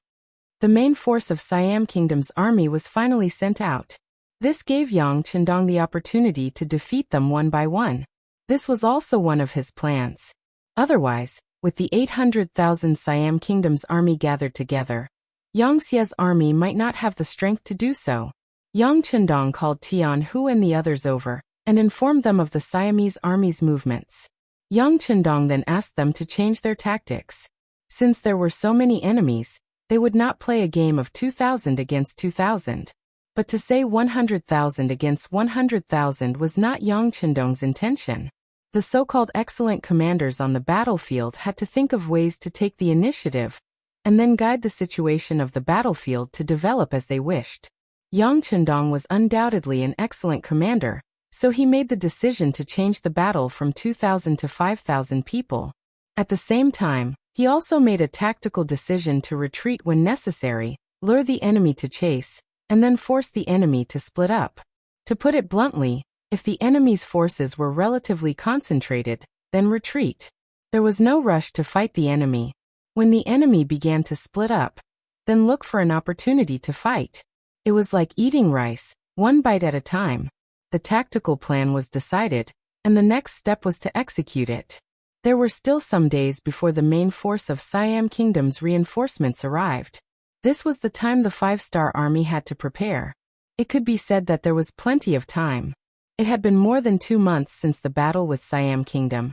The main force of Siam Kingdom's army was finally sent out. This gave Yang Chendong the opportunity to defeat them one by one. This was also one of his plans. Otherwise, with the 800,000 Siam Kingdom's army gathered together, Yang Xie's army might not have the strength to do so. Yang Chendong called Tian Hu and the others over, and informed them of the Siamese army's movements. Yang Chendong then asked them to change their tactics. Since there were so many enemies, they would not play a game of 2,000 against 2,000. But to say 100,000 against 100,000 was not Yang Chendong's intention. The so-called excellent commanders on the battlefield had to think of ways to take the initiative, and then guide the situation of the battlefield to develop as they wished. Yang Chendong was undoubtedly an excellent commander, so he made the decision to change the battle from 2,000 to 5,000 people. At the same time, he also made a tactical decision to retreat when necessary, lure the enemy to chase, and then force the enemy to split up. To put it bluntly, if the enemy's forces were relatively concentrated, then retreat. There was no rush to fight the enemy. When the enemy began to split up, then look for an opportunity to fight. It was like eating rice, one bite at a time. The tactical plan was decided, and the next step was to execute it. There were still some days before the main force of Siam Kingdom's reinforcements arrived. This was the time the five-star army had to prepare. It could be said that there was plenty of time. It had been more than 2 months since the battle with Siam Kingdom,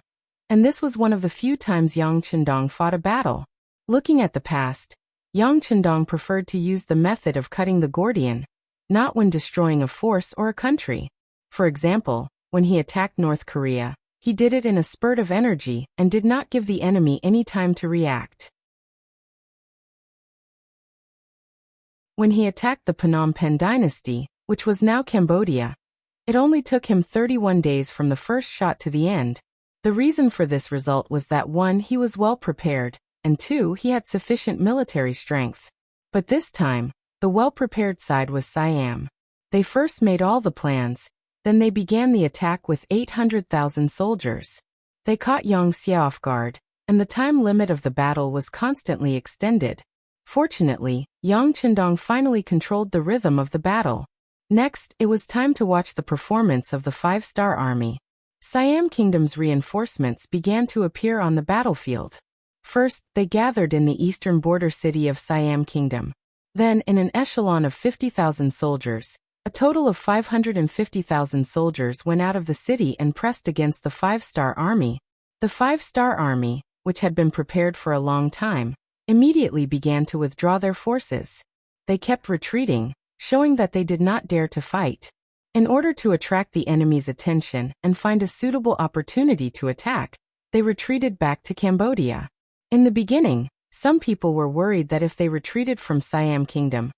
and this was one of the few times Yang Chendong fought a battle. Looking at the past, Yang Chendong preferred to use the method of cutting the Gordian, not when destroying a force or a country. For example, when he attacked North Korea, he did it in a spurt of energy and did not give the enemy any time to react. When he attacked the Phnom Penh dynasty, which was now Cambodia, it only took him 31 days from the first shot to the end. The reason for this result was that 1. He was well prepared, and 2. He had sufficient military strength. But this time, the well-prepared side was Siam. They first made all the plans, then they began the attack with 800,000 soldiers. They caught Wuxia off guard, and the time limit of the battle was constantly extended. Fortunately, Yang Chendong finally controlled the rhythm of the battle. Next, it was time to watch the performance of the five-star army. Siam Kingdom's reinforcements began to appear on the battlefield. First, they gathered in the eastern border city of Siam Kingdom. Then, in an echelon of 50,000 soldiers, a total of 550,000 soldiers went out of the city and pressed against the five-star army. The five-star army, which had been prepared for a long time, immediately began to withdraw their forces. They kept retreating, showing that they did not dare to fight. In order to attract the enemy's attention and find a suitable opportunity to attack, they retreated back to Cambodia. In the beginning, some people were worried that if they retreated from Siam Kingdom,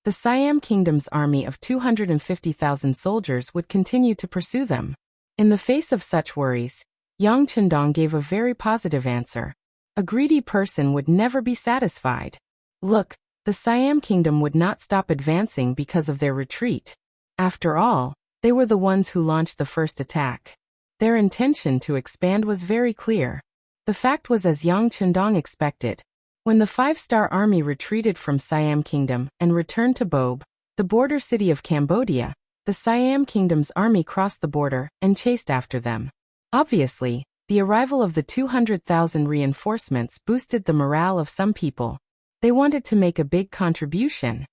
the Siam Kingdom's army of 250,000 soldiers would continue to pursue them. In the face of such worries, Yang Chendong gave a very positive answer. A greedy person would never be satisfied. Look, the Siam Kingdom would not stop advancing because of their retreat. After all, they were the ones who launched the first attack. Their intention to expand was very clear. The fact was as Yang Chendong expected. When the five-star army retreated from Siam Kingdom and returned to Bob, the border city of Cambodia, the Siam Kingdom's army crossed the border and chased after them. Obviously, the arrival of the 200,000 reinforcements boosted the morale of some people. They wanted to make a big contribution.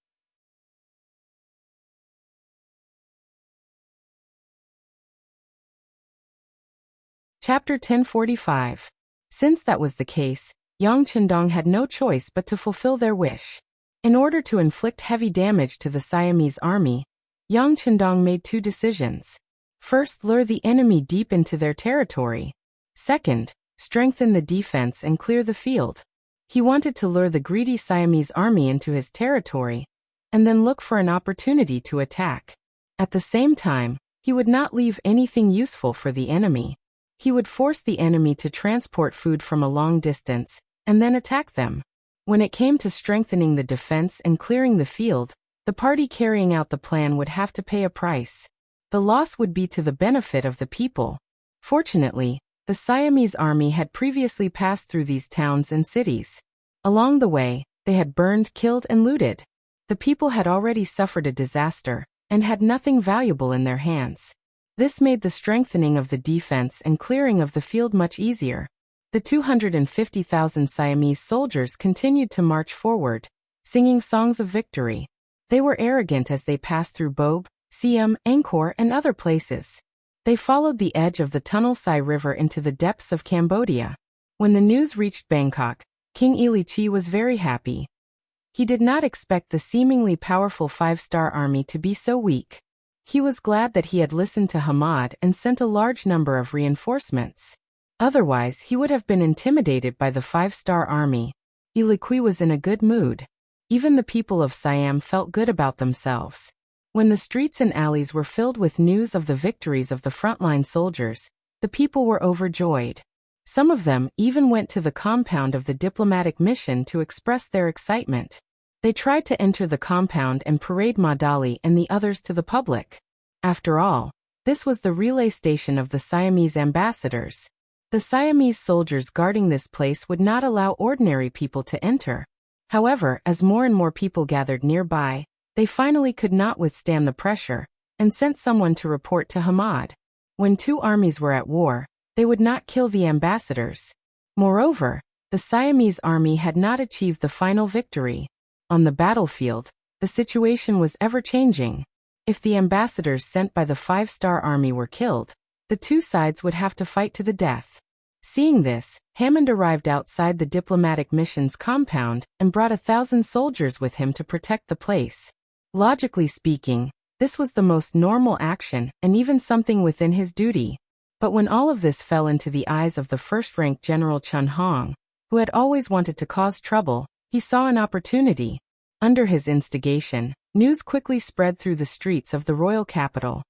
Chapter 1045. Since that was the case, Yang Chendong had no choice but to fulfill their wish. In order to inflict heavy damage to the Siamese army, Yang Chendong made 2 decisions. First, lure the enemy deep into their territory. Second, strengthen the defense and clear the field. He wanted to lure the greedy Siamese army into his territory, and then look for an opportunity to attack. At the same time, he would not leave anything useful for the enemy. He would force the enemy to transport food from a long distance, and then attack them. When it came to strengthening the defense and clearing the field, the party carrying out the plan would have to pay a price. The loss would be to the benefit of the people. Fortunately, the Siamese army had previously passed through these towns and cities. Along the way, they had burned, killed, and looted. The people had already suffered a disaster, and had nothing valuable in their hands. This made the strengthening of the defense and clearing of the field much easier. The 250,000 Siamese soldiers continued to march forward, singing songs of victory. They were arrogant as they passed through Bob, Siam, Angkor, and other places. They followed the edge of the Tunnel Sai River into the depths of Cambodia. When the news reached Bangkok, King Ilichi was very happy. He did not expect the seemingly powerful five-star army to be so weak. He was glad that he had listened to Hamad and sent a large number of reinforcements. Otherwise, he would have been intimidated by the five-star army. Ilichi was in a good mood. Even the people of Siam felt good about themselves. When the streets and alleys were filled with news of the victories of the frontline soldiers, the people were overjoyed. Some of them even went to the compound of the diplomatic mission to express their excitement. They tried to enter the compound and parade Madali and the others to the public. After all, this was the relay station of the Siamese ambassadors. The Siamese soldiers guarding this place would not allow ordinary people to enter. However, as more and more people gathered nearby, they finally could not withstand the pressure, and sent someone to report to Hamad. When two armies were at war, they would not kill the ambassadors. Moreover, the Siamese army had not achieved the final victory. On the battlefield, the situation was ever-changing. If the ambassadors sent by the 5-star army were killed, the two sides would have to fight to the death. Seeing this, Hammond arrived outside the diplomatic mission's compound and brought 1,000 soldiers with him to protect the place. Logically speaking, this was the most normal action and even something within his duty. But when all of this fell into the eyes of the first-rank General Chun Hong, who had always wanted to cause trouble, he saw an opportunity. Under his instigation, news quickly spread through the streets of the royal capital.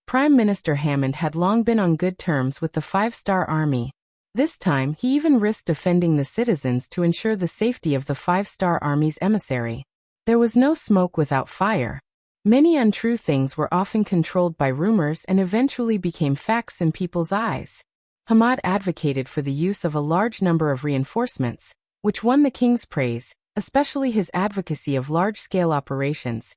Prime Minister Hammond had long been on good terms with the 5-star army. This time, he even risked defending the citizens to ensure the safety of the 5-star army's emissary. There was no smoke without fire. Many untrue things were often controlled by rumors and eventually became facts in people's eyes. Hamad advocated for the use of a large number of reinforcements, which won the king's praise, especially his advocacy of large-scale operations,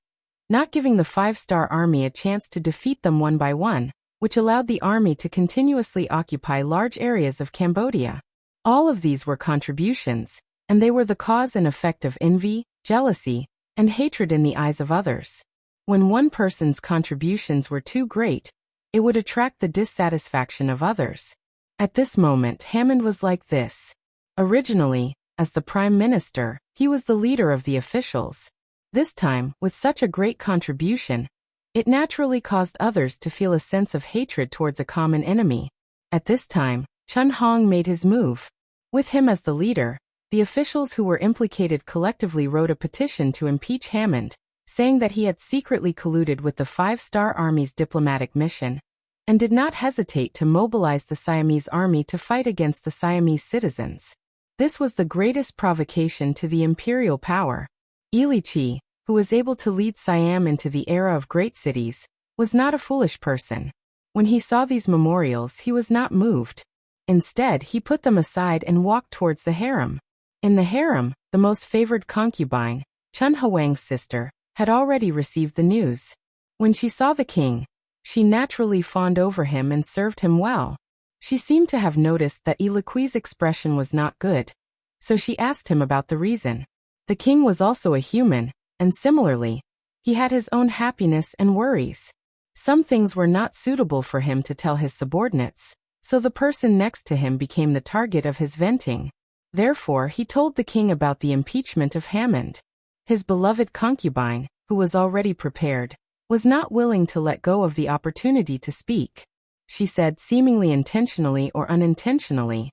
not giving the 5-star army a chance to defeat them one by one, which allowed the army to continuously occupy large areas of Cambodia. All of these were contributions, and they were the cause and effect of envy, jealousy, and hatred in the eyes of others. When one person's contributions were too great, it would attract the dissatisfaction of others. At this moment, Hammond was like this. Originally, as the Prime Minister, he was the leader of the officials. This time, with such a great contribution, it naturally caused others to feel a sense of hatred towards a common enemy. At this time, Chun Hong made his move. With him as the leader, the officials who were implicated collectively wrote a petition to impeach Hammond, saying that he had secretly colluded with the 5-star army's diplomatic mission, and did not hesitate to mobilize the Siamese army to fight against the Siamese citizens. This was the greatest provocation to the imperial power. Ili Chi, who was able to lead Siam into the era of great cities, was not a foolish person. When he saw these memorials, he was not moved. Instead, he put them aside and walked towards the harem. In the harem, the most favored concubine, Chun Hwang's sister, had already received the news. When she saw the king, she naturally fawned over him and served him well. She seemed to have noticed that Ili Chi's expression was not good, so she asked him about the reason. The king was also a human, and similarly, he had his own happiness and worries. Some things were not suitable for him to tell his subordinates, so the person next to him became the target of his venting. Therefore, he told the king about the impeachment of Hammond. His beloved concubine, who was already prepared, was not willing to let go of the opportunity to speak. She said, seemingly intentionally or unintentionally,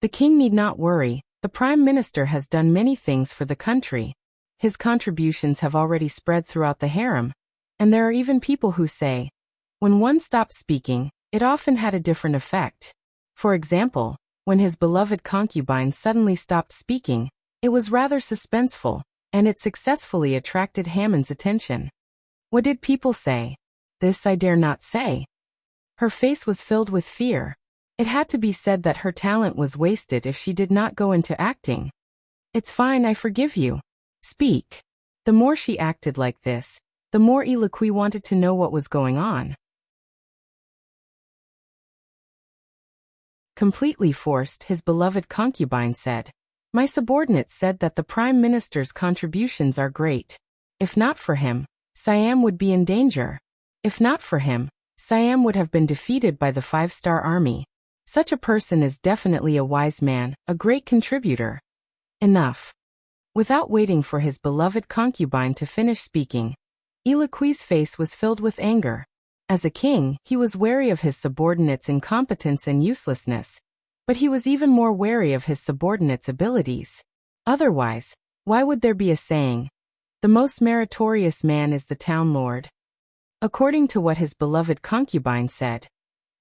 "The king need not worry. The Prime Minister has done many things for the country. His contributions have already spread throughout the harem, and there are even people who say, when one stopped speaking, it often had a different effect. For example, when his beloved concubine suddenly stopped speaking, it was rather suspenseful, and it successfully attracted Hammond's attention." What did people say? This I dare not say. Her face was filled with fear. It had to be said that her talent was wasted if she did not go into acting. "It's fine, I forgive you. Speak." The more she acted like this, the more Ili Chi wanted to know what was going on. Completely forced, his beloved concubine said, "My subordinates said that the Prime Minister's contributions are great. If not for him, Siam would be in danger. If not for him, Siam would have been defeated by the 5-star army. Such a person is definitely a wise man, a great contributor." Enough. Without waiting for his beloved concubine to finish speaking, Ili Chi's face was filled with anger. As a king, he was wary of his subordinates' incompetence and uselessness, but he was even more wary of his subordinates' abilities. Otherwise, why would there be a saying, "The most meritorious man is the town lord"? According to what his beloved concubine said,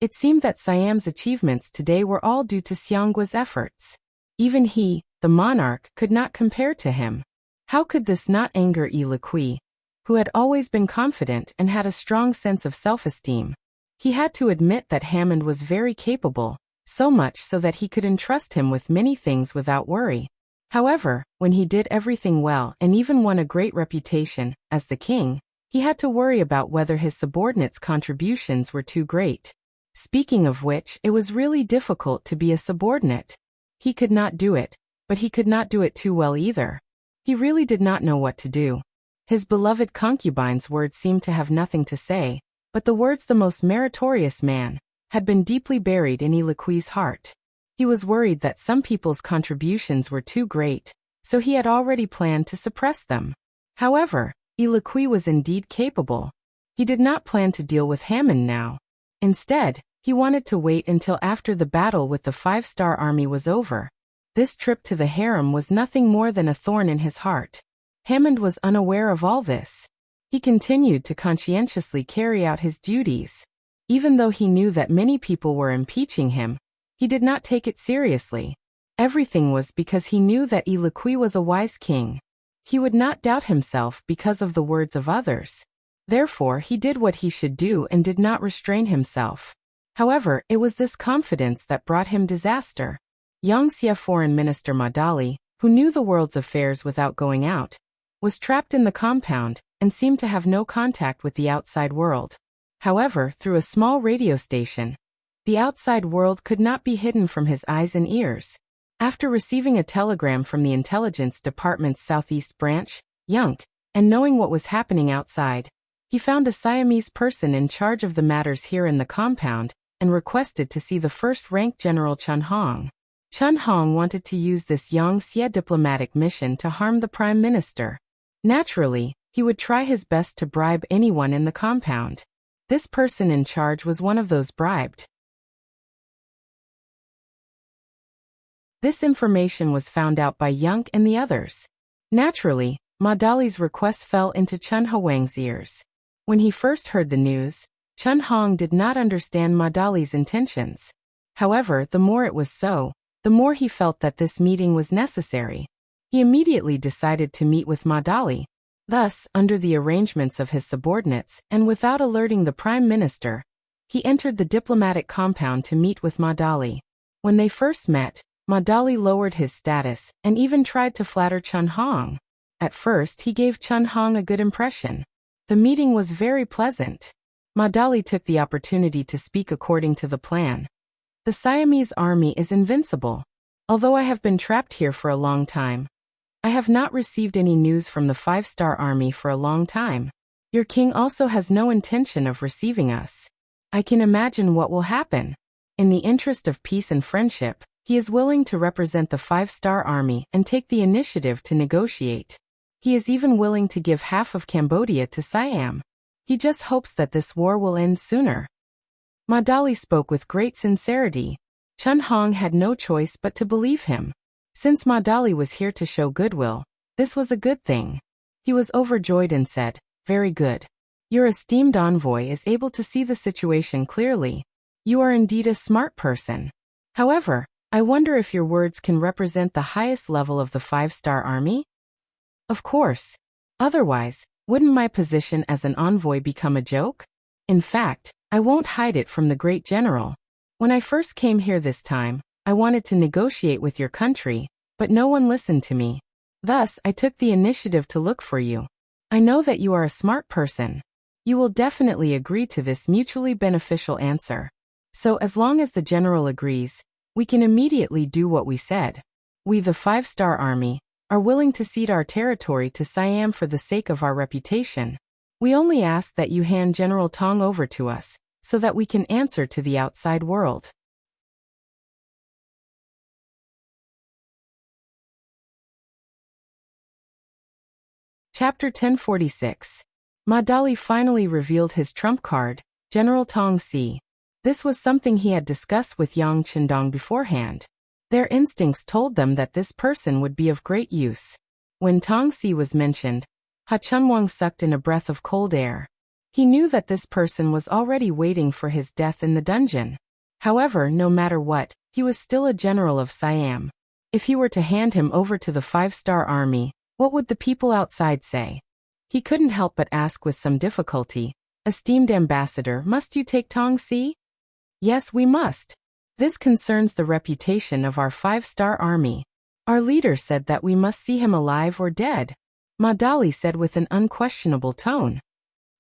it seemed that Siam's achievements today were all due to Xianggua's efforts. Even he, the monarch, could not compare to him. How could this not anger Ili Chi, who had always been confident and had a strong sense of self-esteem? He had to admit that Hammond was very capable, so much so that he could entrust him with many things without worry. However, when he did everything well and even won a great reputation as the king, he had to worry about whether his subordinates' contributions were too great. Speaking of which, it was really difficult to be a subordinate. He could not do it, but he could not do it too well either. He really did not know what to do. His beloved concubine's words seemed to have nothing to say, but the words "the most meritorious man" had been deeply buried in Eliqui's heart. He was worried that some people's contributions were too great, so he had already planned to suppress them. However, Eliqui was indeed capable. He did not plan to deal with Hammond now. Instead, he wanted to wait until after the battle with the 5-star army was over. This trip to the harem was nothing more than a thorn in his heart. Hammond was unaware of all this. He continued to conscientiously carry out his duties. Even though he knew that many people were impeaching him, he did not take it seriously. Everything was because he knew that Eliqui was a wise king. He would not doubt himself because of the words of others. Therefore, he did what he should do and did not restrain himself. However, it was this confidence that brought him disaster. Wuxia Foreign Minister Madali, who knew the world's affairs without going out, was trapped in the compound and seemed to have no contact with the outside world. However, through a small radio station, the outside world could not be hidden from his eyes and ears. After receiving a telegram from the Intelligence Department's Southeast Branch, Yunk, and knowing what was happening outside, he found a Siamese person in charge of the matters here in the compound and requested to see the first-rank General Chun Hong. Chun Hong wanted to use this Wuxia diplomatic mission to harm the Prime Minister. Naturally, he would try his best to bribe anyone in the compound. This person in charge was one of those bribed. This information was found out by Yunk and the others. Naturally, Madali's request fell into Chun Huang's ears. When he first heard the news, Chun Hong did not understand Madali's intentions. However, the more it was so, the more he felt that this meeting was necessary. He immediately decided to meet with Madali. Thus, under the arrangements of his subordinates and without alerting the Prime Minister, he entered the diplomatic compound to meet with Madali. When they first met, Madali lowered his status and even tried to flatter Chun Hong. At first, he gave Chun Hong a good impression. The meeting was very pleasant. Madali took the opportunity to speak according to the plan. The Siamese army is invincible. Although I have been trapped here for a long time, I have not received any news from the 5-star army for a long time. Your king also has no intention of receiving us. I can imagine what will happen. In the interest of peace and friendship, he is willing to represent the 5-star army and take the initiative to negotiate. He is even willing to give half of Cambodia to Siam. He just hopes that this war will end sooner. Madali spoke with great sincerity. Chun Hong had no choice but to believe him. Since Madali was here to show goodwill, this was a good thing. He was overjoyed and said, "Very good. Your esteemed envoy is able to see the situation clearly. You are indeed a smart person. However, I wonder if your words can represent the highest level of the 5-star army? Of course. Otherwise, wouldn't my position as an envoy become a joke? In fact, I won't hide it from the great general. When I first came here this time, I wanted to negotiate with your country, but no one listened to me. Thus, I took the initiative to look for you. I know that you are a smart person. You will definitely agree to this mutually beneficial answer. So as long as the general agrees, we can immediately do what we said. We, the 5-star army, are willing to cede our territory to Siam for the sake of our reputation. We only ask that you hand General Tong over to us, so that we can answer to the outside world. Chapter 1046. Madali finally revealed his trump card, General Tong Si. This was something he had discussed with Yang Qindong beforehand. Their instincts told them that this person would be of great use. When Tong Si was mentioned, Ha Chunwang sucked in a breath of cold air. He knew that this person was already waiting for his death in the dungeon. However, no matter what, he was still a general of Siam. If he were to hand him over to the 5-star army, what would the people outside say? He couldn't help but ask with some difficulty, Esteemed ambassador, must you take Tongxi? Yes, we must. This concerns the reputation of our 5-star army. Our leader said that we must see him alive or dead, Ma Dali said with an unquestionable tone.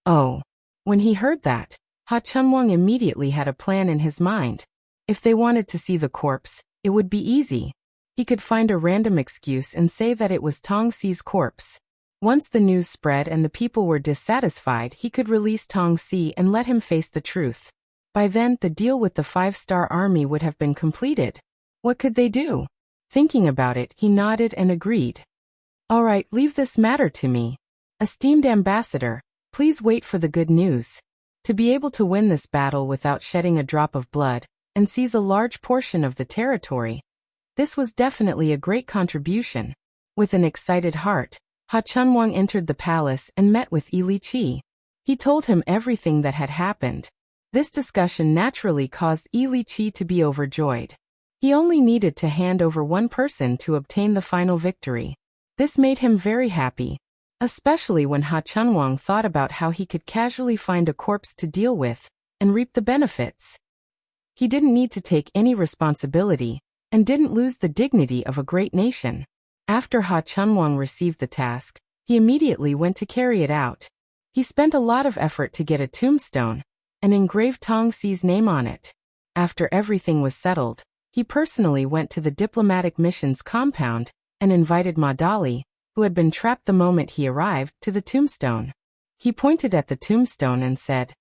Oh. When he heard that, Ha Chunwang immediately had a plan in his mind. If they wanted to see the corpse, it would be easy. He could find a random excuse and say that it was Tongxi's corpse. Once the news spread and the people were dissatisfied, he could release Tongxi and let him face the truth. By then, the deal with the 5-star army would have been completed. What could they do? Thinking about it, he nodded and agreed. All right, leave this matter to me. Esteemed ambassador, please wait for the good news. To be able to win this battle without shedding a drop of blood, and seize a large portion of the territory. This was definitely a great contribution. With an excited heart, Ha Chunwang entered the palace and met with Yi Liqi. He told him everything that had happened. This discussion naturally caused Yi Liqi to be overjoyed. He only needed to hand over one person to obtain the final victory. This made him very happy, especially when Ha Chunwang thought about how he could casually find a corpse to deal with and reap the benefits. He didn't need to take any responsibility and didn't lose the dignity of a great nation. After Ha Chunwang received the task, he immediately went to carry it out. He spent a lot of effort to get a tombstone and engraved Tongxi's name on it. After everything was settled, he personally went to the diplomatic mission's compound and invited Ma Dali, who had been trapped the moment he arrived, to the tombstone. He pointed at the tombstone and said,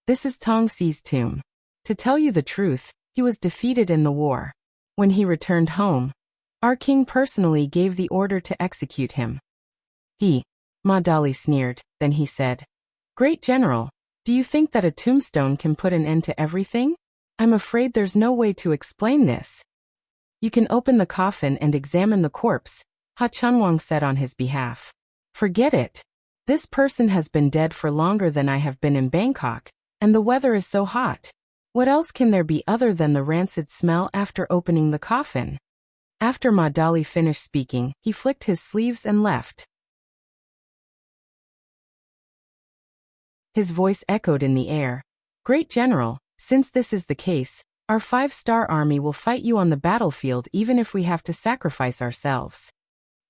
"This is Tongxi's tomb. To tell you the truth, he was defeated in the war. When he returned home, our king personally gave the order to execute him." Ma Dali sneered, then he said, "Great general, do you think that a tombstone can put an end to everything? I'm afraid there's no way to explain this." "You can open the coffin and examine the corpse," Ha Chunwang said on his behalf. "Forget it. This person has been dead for longer than I have been in Bangkok, and the weather is so hot. What else can there be other than the rancid smell after opening the coffin?" After Ma Dali finished speaking, he flicked his sleeves and left. His voice echoed in the air. "Great general, since this is the case, our 5-star army will fight you on the battlefield even if we have to sacrifice ourselves."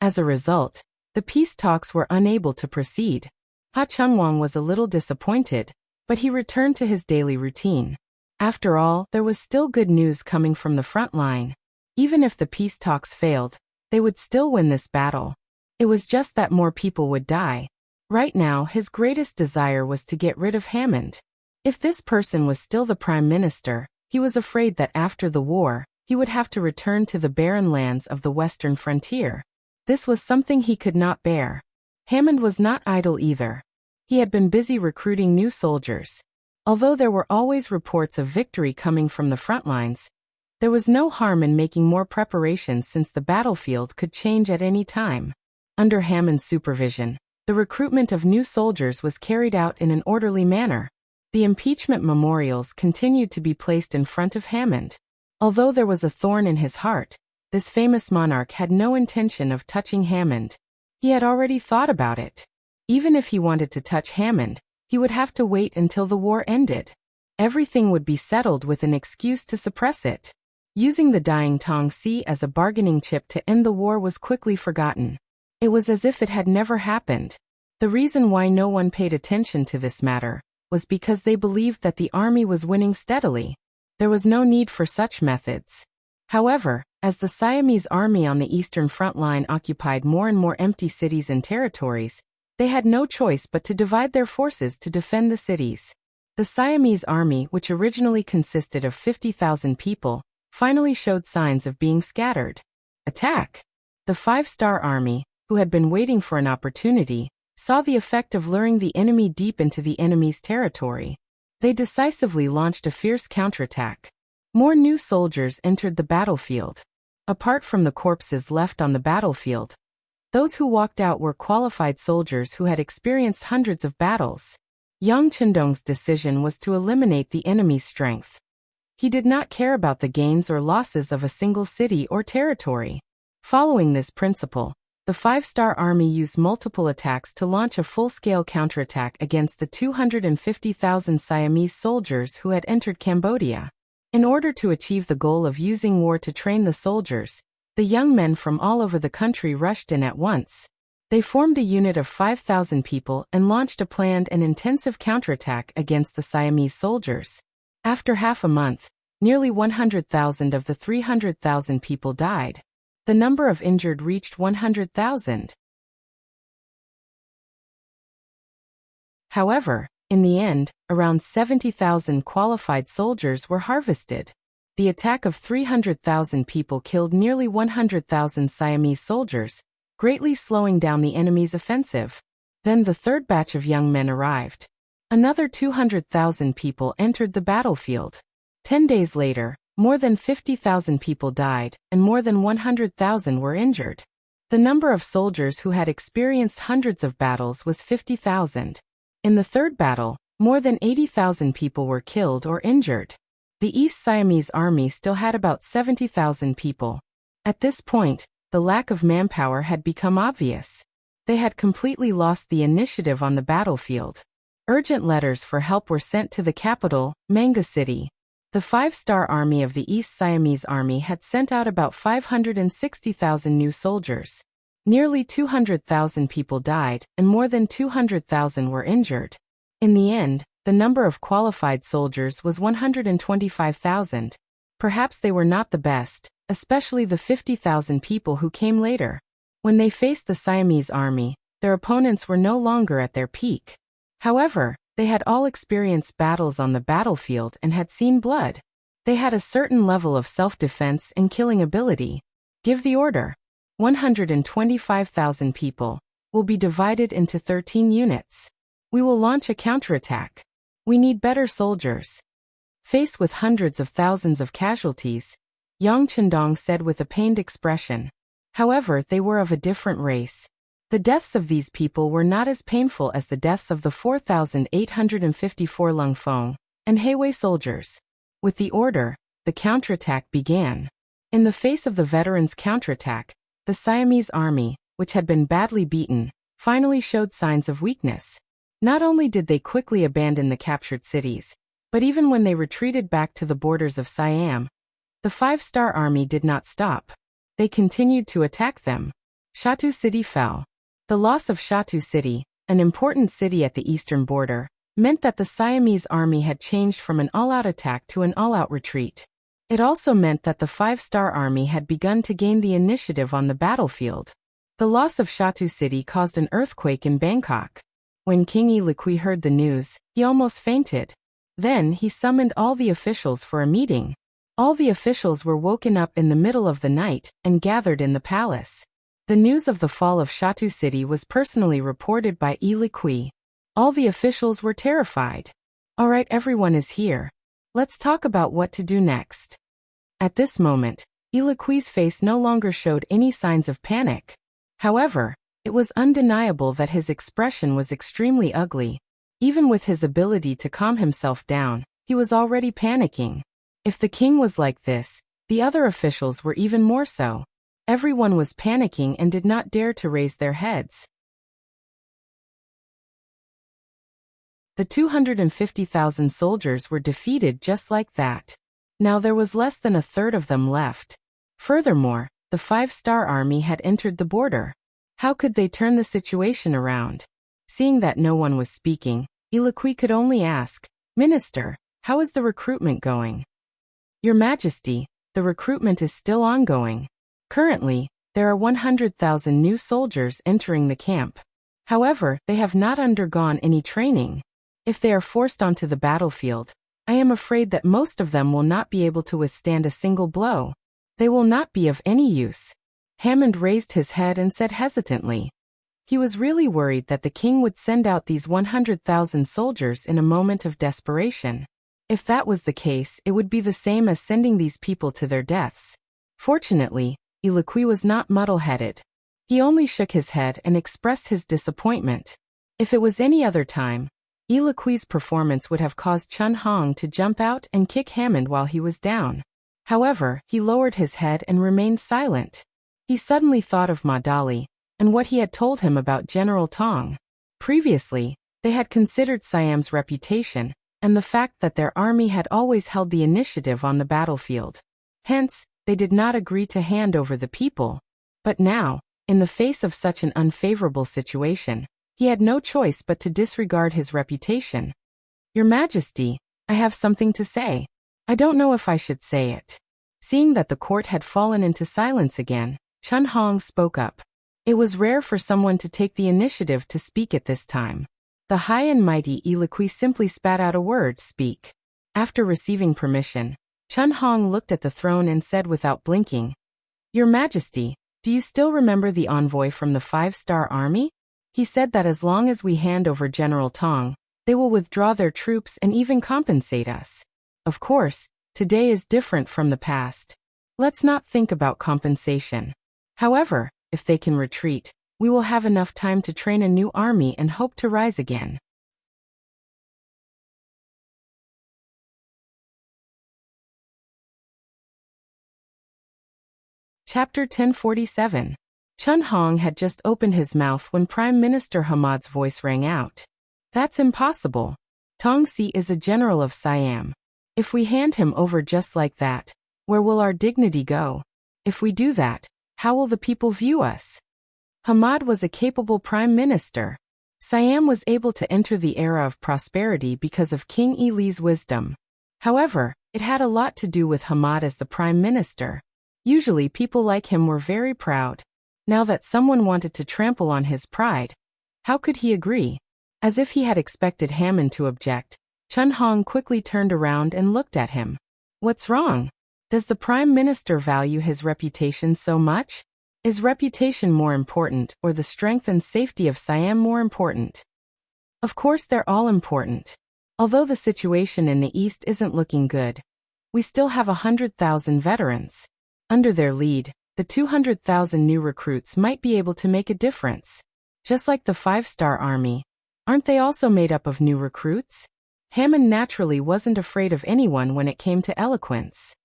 As a result, the peace talks were unable to proceed. Ha Chunwang was a little disappointed, but he returned to his daily routine. After all, there was still good news coming from the front line. Even if the peace talks failed, they would still win this battle. It was just that more people would die. Right now, his greatest desire was to get rid of Hammond. If this person was still the prime minister, he was afraid that after the war, he would have to return to the barren lands of the western frontier. This was something he could not bear. Hammond was not idle either. He had been busy recruiting new soldiers. Although there were always reports of victory coming from the front lines, there was no harm in making more preparations since the battlefield could change at any time. Under Hammond's supervision, the recruitment of new soldiers was carried out in an orderly manner. The impeachment memorials continued to be placed in front of Hammond. Although there was a thorn in his heart, this famous monarch had no intention of touching Hammond. He had already thought about it. Even if he wanted to touch Hammond, he would have to wait until the war ended. Everything would be settled with an excuse to suppress it. Using the dying Tongxi as a bargaining chip to end the war was quickly forgotten. It was as if it had never happened. The reason why no one paid attention to this matter was because they believed that the army was winning steadily. There was no need for such methods. However, as the Siamese army on the eastern front line occupied more and more empty cities and territories, they had no choice but to divide their forces to defend the cities. The Siamese army, which originally consisted of 50,000 people, finally showed signs of being scattered. Attack! The 5-star army, who had been waiting for an opportunity, saw the effect of luring the enemy deep into the enemy's territory. They decisively launched a fierce counterattack. More new soldiers entered the battlefield. Apart from the corpses left on the battlefield, those who walked out were qualified soldiers who had experienced hundreds of battles. Yang Chendong's decision was to eliminate the enemy's strength. He did not care about the gains or losses of a single city or territory. Following this principle, The five-star army used multiple attacks to launch a full-scale counterattack against the 250,000 Siamese soldiers who had entered Cambodia. In order to achieve the goal of using war to train the soldiers, the young men from all over the country rushed in at once. They formed a unit of 5,000 people and launched a planned and intensive counterattack against the Siamese soldiers. After half a month, nearly 100,000 of the 300,000 people died. The number of injured reached 100,000. However, in the end, around 70,000 qualified soldiers were harvested. The attack of 300,000 people killed nearly 100,000 Siamese soldiers, greatly slowing down the enemy's offensive. Then the third batch of young men arrived. Another 200,000 people entered the battlefield. 10 days later, more than 50,000 people died, and more than 100,000 were injured. The number of soldiers who had experienced hundreds of battles was 50,000. In the third battle, more than 80,000 people were killed or injured. The East Siamese army still had about 70,000 people. At this point, the lack of manpower had become obvious. They had completely lost the initiative on the battlefield. Urgent letters for help were sent to the capital, Manga City. The five-star army of the East Siamese army had sent out about 560,000 new soldiers. Nearly 200,000 people died, and more than 200,000 were injured. In the end, the number of qualified soldiers was 125,000. Perhaps they were not the best, especially the 50,000 people who came later. When they faced the Siamese army, their opponents were no longer at their peak. However, they had all experienced battles on the battlefield and had seen blood. They had a certain level of self-defense and killing ability. Give the order. 125,000 people will be divided into 13 units. We will launch a counterattack. We need better soldiers. Faced with hundreds of thousands of casualties, Yang Chendong said with a pained expression. However, they were of a different race. The deaths of these people were not as painful as the deaths of the 4,854 Lung Fong and Heiwei soldiers. With the order, the counterattack began. In the face of the veterans' counterattack, the Siamese army, which had been badly beaten, finally showed signs of weakness. Not only did they quickly abandon the captured cities, but even when they retreated back to the borders of Siam, the five-star army did not stop. They continued to attack them. Shatu City fell. The loss of Shatu City, an important city at the eastern border, meant that the Siamese army had changed from an all-out attack to an all-out retreat. It also meant that the five-star army had begun to gain the initiative on the battlefield. The loss of Shatu City caused an earthquake in Bangkok. When King Yi Liqui heard the news, he almost fainted. Then he summoned all the officials for a meeting. All the officials were woken up in the middle of the night and gathered in the palace. The news of the fall of Shatu City was personally reported by Yi Liqui. All the officials were terrified. All right, everyone is here. Let's talk about what to do next. At this moment, Yi Liqui's face no longer showed any signs of panic. However, it was undeniable that his expression was extremely ugly. Even with his ability to calm himself down, he was already panicking. If the king was like this, the other officials were even more so. Everyone was panicking and did not dare to raise their heads. The 250,000 soldiers were defeated just like that. Now there was less than a third of them left. Furthermore, the five-star army had entered the border. How could they turn the situation around? Seeing that no one was speaking, Yi Liqui could only ask, "Minister, how is the recruitment going?" "Your Majesty, the recruitment is still ongoing. Currently, there are 100,000 new soldiers entering the camp. However, they have not undergone any training. If they are forced onto the battlefield, I am afraid that most of them will not be able to withstand a single blow. They will not be of any use." Hammond raised his head and said hesitantly. He was really worried that the king would send out these 100,000 soldiers in a moment of desperation. If that was the case, it would be the same as sending these people to their deaths. Fortunately, Yi Liqui was not muddle-headed. He only shook his head and expressed his disappointment. If it was any other time, Yi Liqui's performance would have caused Chun Hong to jump out and kick Hammond while he was down. However, he lowered his head and remained silent. He suddenly thought of Ma Dali, and what he had told him about General Tong. Previously, they had considered Siam's reputation, and the fact that their army had always held the initiative on the battlefield. Hence, they did not agree to hand over the people. But now, in the face of such an unfavorable situation, he had no choice but to disregard his reputation. "Your Majesty, I have something to say. I don't know if I should say it." Seeing that the court had fallen into silence again, Chun Hong spoke up. It was rare for someone to take the initiative to speak at this time. The high and mighty Eliqui simply spat out a word, "Speak." After receiving permission, Chun Hong looked at the throne and said without blinking, "Your Majesty, do you still remember the envoy from the 5-star army? He said that as long as we hand over General Tong, they will withdraw their troops and even compensate us. Of course, today is different from the past. Let's not think about compensation. However, if they can retreat, we will have enough time to train a new army and hope to rise again." Chapter 1047. Chun Hong had just opened his mouth when Prime Minister Hamad's voice rang out. "That's impossible. Tong Si is a general of Siam. If we hand him over just like that, where will our dignity go? If we do that, how will the people view us?" Hamad was a capable prime minister. Siam was able to enter the era of prosperity because of King Eli's wisdom. However, it had a lot to do with Hamad as the prime minister. Usually people like him were very proud. Now that someone wanted to trample on his pride, how could he agree? As if he had expected Hammond to object, Chun Hong quickly turned around and looked at him. "What's wrong? Does the prime minister value his reputation so much? Is reputation more important, or the strength and safety of Siam more important?" Of course they're all important. Although the situation in the east isn't looking good, we still have 100,000 veterans. Under their lead, the 200,000 new recruits might be able to make a difference. Just like the 5-star army, aren't they also made up of new recruits? Hammond naturally wasn't afraid of anyone when it came to eloquence.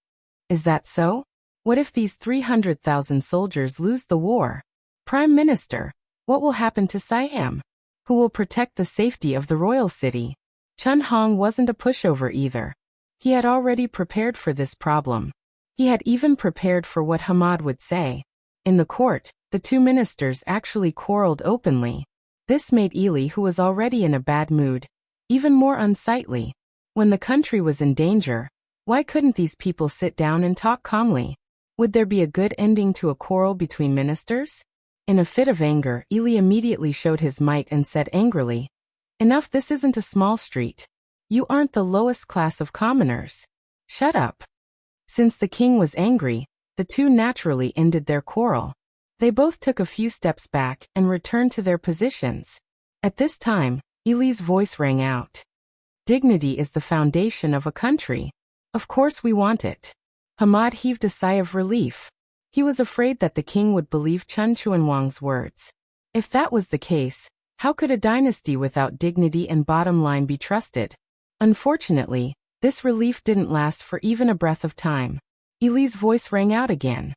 Is that so? What if these 300,000 soldiers lose the war? Prime Minister, what will happen to Siam? Who will protect the safety of the royal city? Chun Hong wasn't a pushover either. He had already prepared for this problem. He had even prepared for what Hamad would say. In the court, the two ministers actually quarreled openly. This made Eli, who was already in a bad mood, even more unsightly. When the country was in danger, why couldn't these people sit down and talk calmly? Would there be a good ending to a quarrel between ministers? In a fit of anger, Eli immediately showed his might and said angrily, "Enough, this isn't a small street. You aren't the lowest class of commoners. Shut up." Since the king was angry, the two naturally ended their quarrel. They both took a few steps back and returned to their positions. At this time, Eli's voice rang out. "Dignity is the foundation of a country. Of course we want it." Hamad heaved a sigh of relief. He was afraid that the king would believe Chun Chuanwang's words. If that was the case, how could a dynasty without dignity and bottom line be trusted? Unfortunately, this relief didn't last for even a breath of time. Eli's voice rang out again.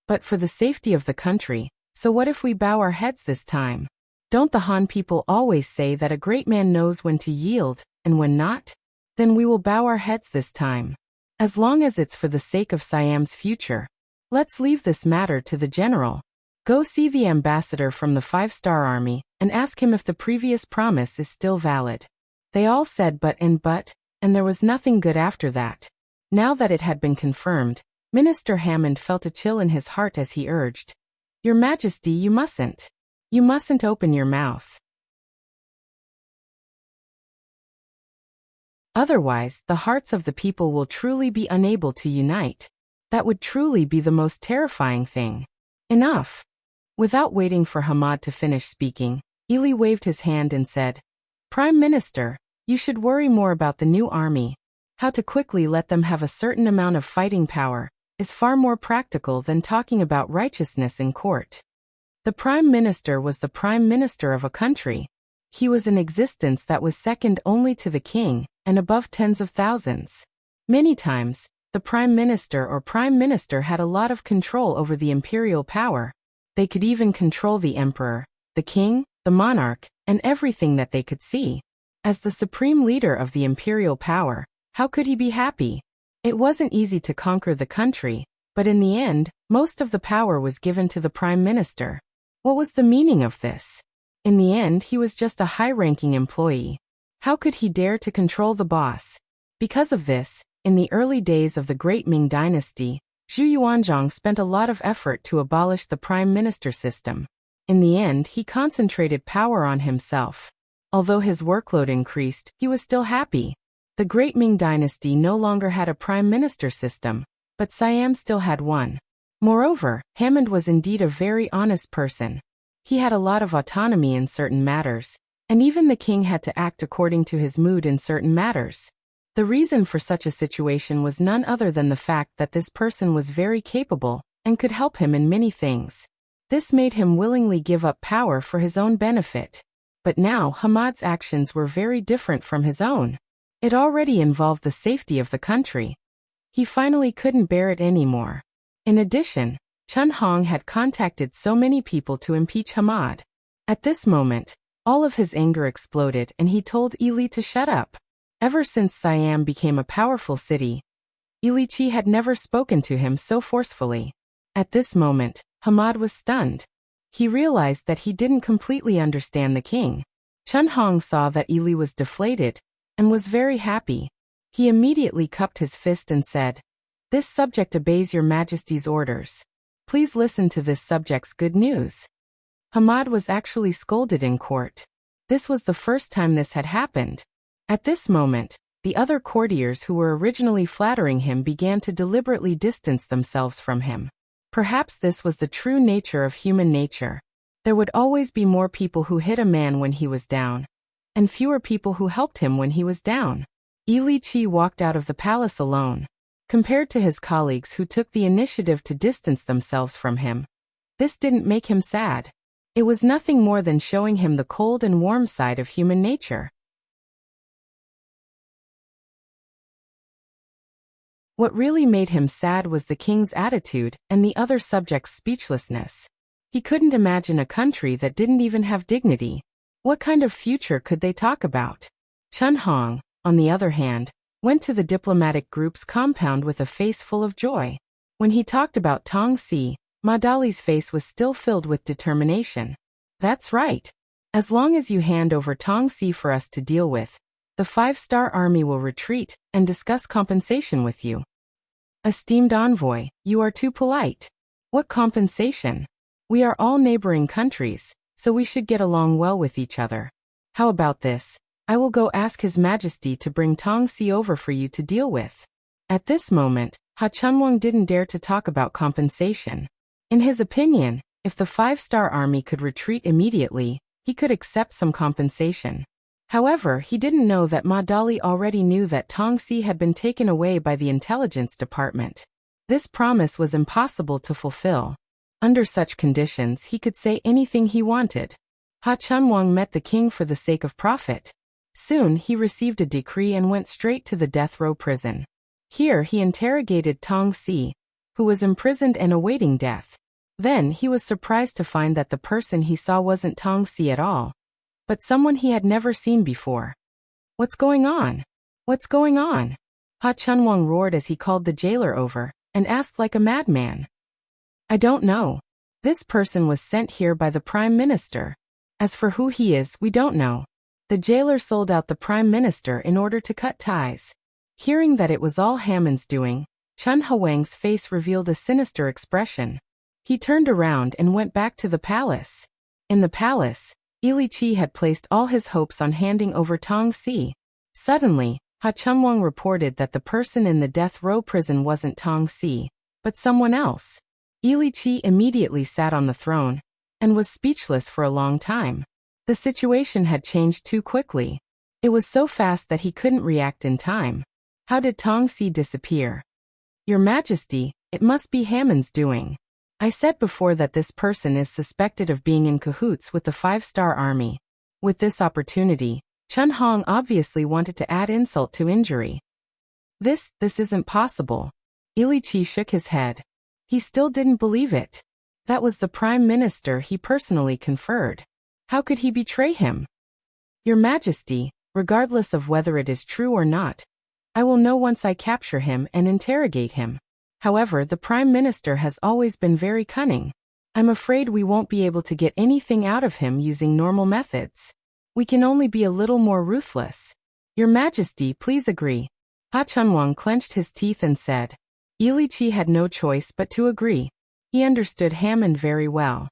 "But for the safety of the country, so what if we bow our heads this time? Don't the Han people always say that a great man knows when to yield, and when not? Then we will bow our heads this time. As long as it's for the sake of Siam's future. Let's leave this matter to the general. Go see the ambassador from the 5-star army, and ask him if the previous promise is still valid." They all said but, and there was nothing good after that. Now that it had been confirmed, Minister Hammond felt a chill in his heart as he urged, "Your Majesty, you mustn't. You mustn't open your mouth. Otherwise, the hearts of the people will truly be unable to unite. That would truly be the most terrifying thing. Enough." Without waiting for Hamad to finish speaking, Eli waved his hand and said, "Prime Minister, you should worry more about the new army. How to quickly let them have a certain amount of fighting power is far more practical than talking about righteousness in court." The Prime Minister was the Prime Minister of a country. He was an existence that was second only to the king, and above tens of thousands. Many times, the Prime Minister or Prime Minister had a lot of control over the imperial power. They could even control the emperor, the king, the monarch, and everything that they could see. As the supreme leader of the imperial power, how could he be happy? It wasn't easy to conquer the country, but in the end, most of the power was given to the prime minister. What was the meaning of this? In the end, he was just a high-ranking employee. How could he dare to control the boss? Because of this, in the early days of the Great Ming Dynasty, Zhu Yuanzhang spent a lot of effort to abolish the prime minister system. In the end, he concentrated power on himself. Although his workload increased, he was still happy. The Great Ming Dynasty no longer had a prime minister system, but Siam still had one. Moreover, Hammond was indeed a very honest person. He had a lot of autonomy in certain matters, and even the king had to act according to his mood in certain matters. The reason for such a situation was none other than the fact that this person was very capable and could help him in many things. This made him willingly give up power for his own benefit. But now Hamad's actions were very different from his own. It already involved the safety of the country. He finally couldn't bear it anymore. In addition, Chen Hong had contacted so many people to impeach Hamad. At this moment, all of his anger exploded and he told Ili to shut up. Ever since Siam became a powerful city, Ilichi had never spoken to him so forcefully. At this moment, Hamad was stunned. He realized that he didn't completely understand the king. Chen Hong saw that Ili was deflated and was very happy. He immediately cupped his fist and said, "This subject obeys your majesty's orders. Please listen to this subject's good news." Hamad was actually scolded in court. This was the first time this had happened. At this moment, the other courtiers who were originally flattering him began to deliberately distance themselves from him. Perhaps this was the true nature of human nature. There would always be more people who hit a man when he was down, and fewer people who helped him when he was down. Ili Qi walked out of the palace alone. Compared to his colleagues who took the initiative to distance themselves from him, this didn't make him sad. It was nothing more than showing him the cold and warm side of human nature. What really made him sad was the king's attitude and the other subjects' speechlessness. He couldn't imagine a country that didn't even have dignity. What kind of future could they talk about? Chen Hong, on the other hand, went to the diplomatic group's compound with a face full of joy. When he talked about Tong Si, Ma Dali's face was still filled with determination. "That's right. As long as you hand over Tong Si for us to deal with, the 5-star army will retreat and discuss compensation with you." "Esteemed envoy, you are too polite. What compensation? We are all neighboring countries, so we should get along well with each other. How about this? I will go ask His Majesty to bring Tong Si over for you to deal with." At this moment, Ha Chunwang didn't dare to talk about compensation. In his opinion, if the 5-star army could retreat immediately, he could accept some compensation. However, he didn't know that Ma Dali already knew that Tong Si had been taken away by the intelligence department. This promise was impossible to fulfill. Under such conditions, he could say anything he wanted. Ha Chunwang met the king for the sake of profit. Soon, he received a decree and went straight to the death row prison. Here, he interrogated Tong Si, who was imprisoned and awaiting death. Then, he was surprised to find that the person he saw wasn't Tong Si at all, but someone he had never seen before. "What's going on? What's going on?" Ha Chunwang roared as he called the jailer over and asked like a madman. "I don't know. This person was sent here by the Prime Minister. As for who he is, we don't know." The jailer sold out the Prime Minister in order to cut ties. Hearing that it was all Hammond's doing, Chen Huang's face revealed a sinister expression. He turned around and went back to the palace. In the palace, Ili Qi had placed all his hopes on handing over Tong Si. Suddenly, Ha Chunwang reported that the person in the death row prison wasn't Tong Si, but someone else. Ili Qi immediately sat on the throne and was speechless for a long time. The situation had changed too quickly. It was so fast that he couldn't react in time. How did Tong Si disappear? "Your Majesty, it must be Hammond's doing. I said before that this person is suspected of being in cahoots with the 5-star army." With this opportunity, Chen Hong obviously wanted to add insult to injury. This isn't possible." Ili Qi shook his head. He still didn't believe it. That was the prime minister he personally conferred. How could he betray him? Your Majesty, regardless of whether it is true or not, I will know once I capture him and interrogate him. However, the prime minister has always been very cunning. I'm afraid we won't be able to get anything out of him using normal methods. We can only be a little more ruthless. Your Majesty, please agree. Ha Chunwang clenched his teeth and said. Ilichi had no choice but to agree. He understood Hammond very well.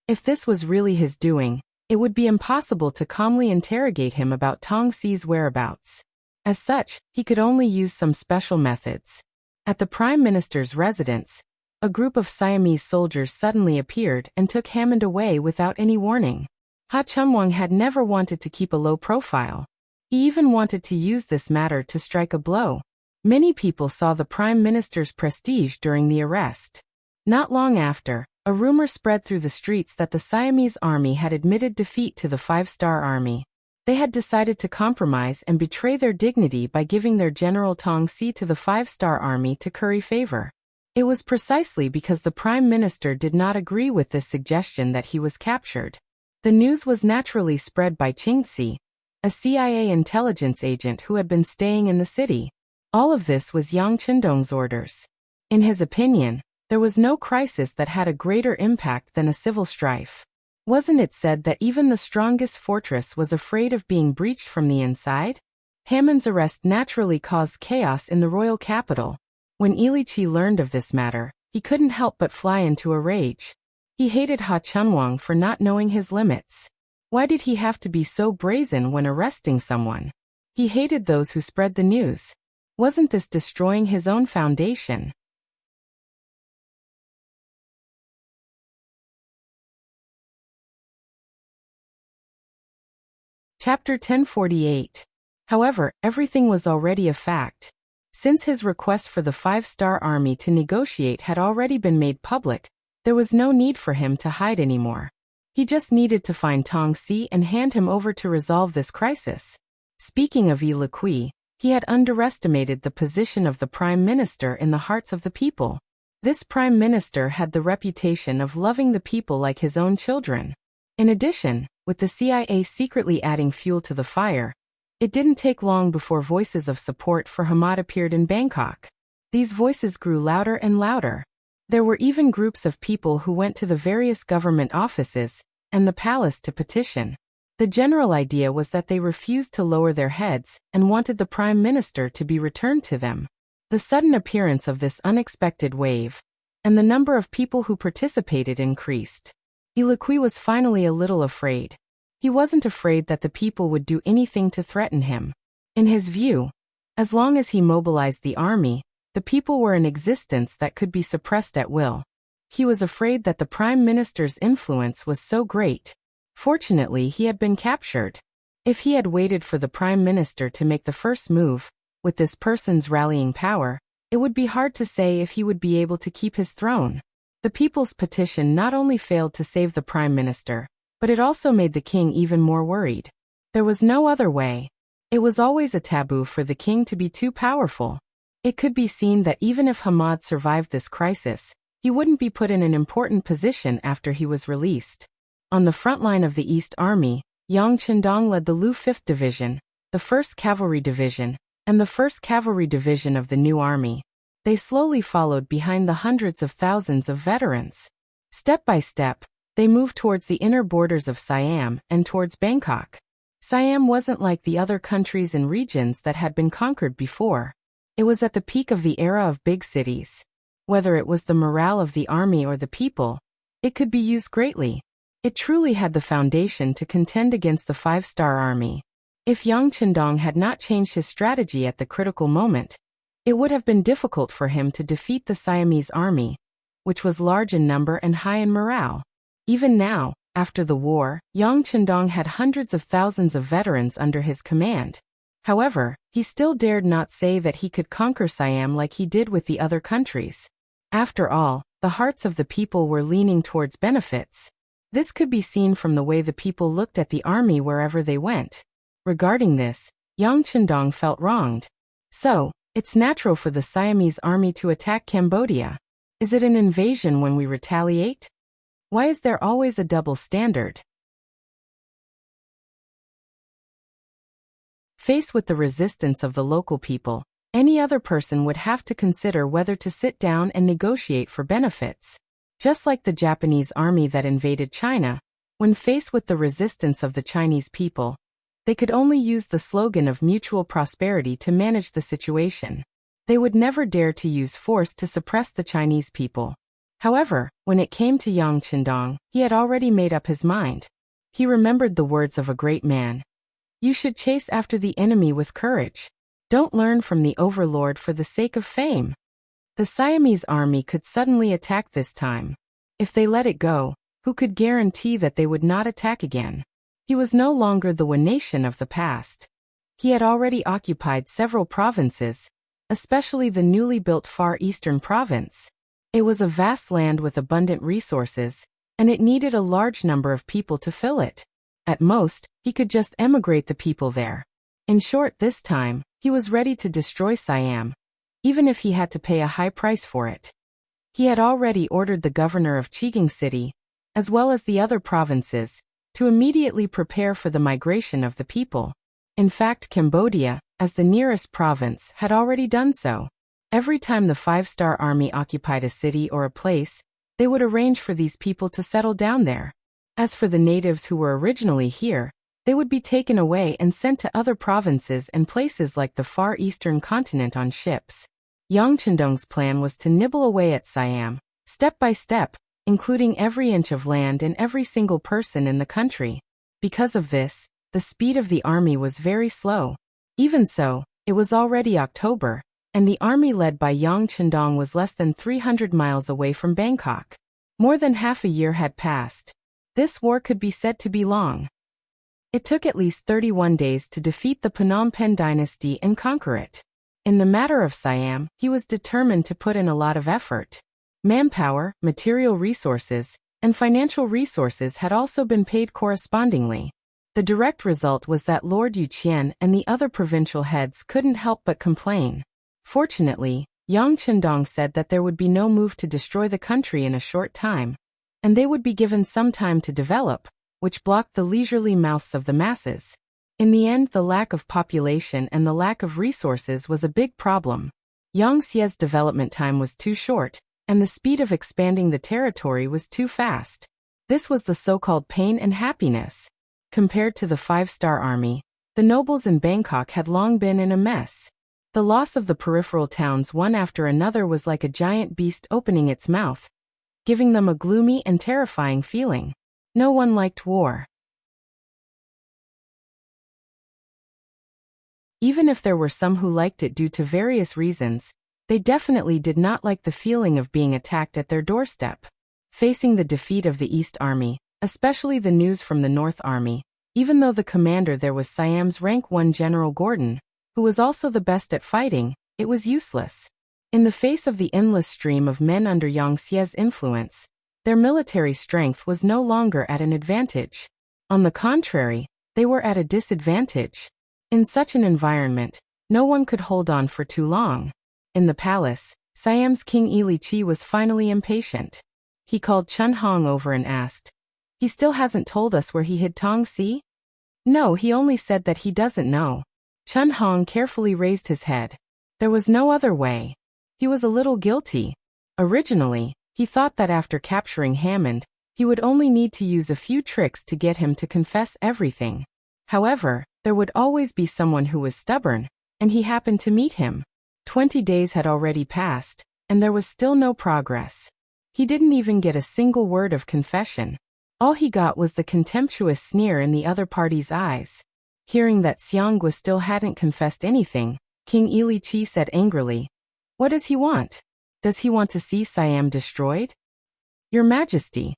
If this was really his doing, it would be impossible to calmly interrogate him about Tong Si's whereabouts. As such, he could only use some special methods. At the Prime Minister's residence, a group of Siamese soldiers suddenly appeared and took Hammond away without any warning. Ha Chunwang had never wanted to keep a low profile. He even wanted to use this matter to strike a blow. Many people saw the Prime Minister's prestige during the arrest. Not long after, a rumor spread through the streets that the Siamese army had admitted defeat to the Five-Star Army. They had decided to compromise and betray their dignity by giving their general Tong Si to the Five-Star Army to curry favor. It was precisely because the Prime Minister did not agree with this suggestion that he was captured. The news was naturally spread by Qingxi, a CIA intelligence agent who had been staying in the city. All of this was Yang Qindong's orders. In his opinion, there was no crisis that had a greater impact than a civil strife. Wasn't it said that even the strongest fortress was afraid of being breached from the inside? Hammond's arrest naturally caused chaos in the royal capital. When Ilichi learned of this matter, he couldn't help but fly into a rage. He hated Ha Chunwang for not knowing his limits. Why did he have to be so brazen when arresting someone? He hated those who spread the news. Wasn't this destroying his own foundation? Chapter 1048. However, everything was already a fact. Since his request for the Five-Star Army to negotiate had already been made public, there was no need for him to hide anymore. He just needed to find Tong Si and hand him over to resolve this crisis. Speaking of Yi Liqui, he had underestimated the position of the Prime Minister in the hearts of the people. This Prime Minister had the reputation of loving the people like his own children. In addition, with the CIA secretly adding fuel to the fire, it didn't take long before voices of support for Hamad appeared in Bangkok. These voices grew louder and louder. There were even groups of people who went to the various government offices and the palace to petition. The general idea was that they refused to lower their heads and wanted the Prime Minister to be returned to them. The sudden appearance of this unexpected wave, and the number of people who participated increased. Yi Liqui was finally a little afraid. He wasn't afraid that the people would do anything to threaten him. In his view, as long as he mobilized the army, the people were in existence that could be suppressed at will. He was afraid that the Prime Minister's influence was so great. Fortunately, he had been captured. If he had waited for the Prime Minister to make the first move, with this person's rallying power, it would be hard to say if he would be able to keep his throne. The people's petition not only failed to save the Prime Minister, but it also made the king even more worried. There was no other way. It was always a taboo for the king to be too powerful. It could be seen that even if Hamad survived this crisis, he wouldn't be put in an important position after he was released. On the front line of the East Army, Yang Qindong led the Lu 5th Division, the 1st Cavalry Division, and the 1st Cavalry Division of the new army. They slowly followed behind the hundreds of thousands of veterans. Step by step, they moved towards the inner borders of Siam and towards Bangkok. Siam wasn't like the other countries and regions that had been conquered before. It was at the peak of the era of big cities. Whether it was the morale of the army or the people, it could be used greatly. It truly had the foundation to contend against the Five-Star Army. If Yang Qindong had not changed his strategy at the critical moment, it would have been difficult for him to defeat the Siamese army, which was large in number and high in morale. Even now, after the war, Yang Qindong had hundreds of thousands of veterans under his command. However, he still dared not say that he could conquer Siam like he did with the other countries. After all, the hearts of the people were leaning towards benefits. This could be seen from the way the people looked at the army wherever they went. Regarding this, Yang Qindong felt wronged. So, It's natural for the Siamese army to attack Cambodia. Is it an invasion when we retaliate? Why is there always a double standard? Faced with the resistance of the local people, any other person would have to consider whether to sit down and negotiate for benefits. Just like the Japanese army that invaded China, when faced with the resistance of the Chinese people, they could only use the slogan of mutual prosperity to manage the situation. They would never dare to use force to suppress the Chinese people. However, when it came to Yang Qindong, he had already made up his mind. He remembered the words of a great man. You should chase after the enemy with courage. Don't learn from the overlord for the sake of fame. The Siamese army could suddenly attack this time. If they let it go, who could guarantee that they would not attack again? He was no longer the one nation of the past. He had already occupied several provinces, especially the newly built Far Eastern province. It was a vast land with abundant resources, and it needed a large number of people to fill it. At most, he could just emigrate the people there. In short, this time, he was ready to destroy Siam, even if he had to pay a high price for it. He had already ordered the governor of Chigang City, as well as the other provinces, to immediately prepare for the migration of the people. In fact, Cambodia, as the nearest province, had already done so. Every time the five-star army occupied a city or a place, they would arrange for these people to settle down there. As for the natives who were originally here, they would be taken away and sent to other provinces and places like the far eastern continent on ships. Yang Qindong's plan was to nibble away at Siam, step by step, including every inch of land and every single person in the country. Because of this, the speed of the army was very slow. Even so, it was already October, and the army led by Yang Qindong was less than 300 miles away from Bangkok. More than half a year had passed. This war could be said to be long. It took at least 31 days to defeat the Phnom Penh dynasty and conquer it. In the matter of Siam, he was determined to put in a lot of effort. Manpower, material resources, and financial resources had also been paid correspondingly. The direct result was that Lord Yuqian and the other provincial heads couldn't help but complain. Fortunately, Yang Qindong said that there would be no move to destroy the country in a short time, and they would be given some time to develop, which blocked the leisurely mouths of the masses. In the end, the lack of population and the lack of resources was a big problem. Yangtze's development time was too short, and the speed of expanding the territory was too fast. This was the so-called pain and happiness. Compared to the five-star army, the nobles in Bangkok had long been in a mess. The loss of the peripheral towns one after another was like a giant beast opening its mouth, giving them a gloomy and terrifying feeling. No one liked war. Even if there were some who liked it due to various reasons, they definitely did not like the feeling of being attacked at their doorstep. Facing the defeat of the East Army, especially the news from the North Army, even though the commander there was Siam's rank 1 General Gordon, who was also the best at fighting, it was useless. In the face of the endless stream of men under Yangtze's influence, their military strength was no longer at an advantage. On the contrary, they were at a disadvantage. In such an environment, no one could hold on for too long. In the palace, Siam's King Ili Chi was finally impatient. He called Chun Hong over and asked, "He still hasn't told us where he hid Tong Si?" "No, he only said that he doesn't know." Chun Hong carefully raised his head. There was no other way. He was a little guilty. Originally, he thought that after capturing Hammond, he would only need to use a few tricks to get him to confess everything. However, there would always be someone who was stubborn, and he happened to meet him. 20 days had already passed, and there was still no progress. He didn't even get a single word of confession. All he got was the contemptuous sneer in the other party's eyes. Hearing that Xianggua still hadn't confessed anything, King Ili Chi said angrily, "What does he want? Does he want to see Siam destroyed?" "Your Majesty."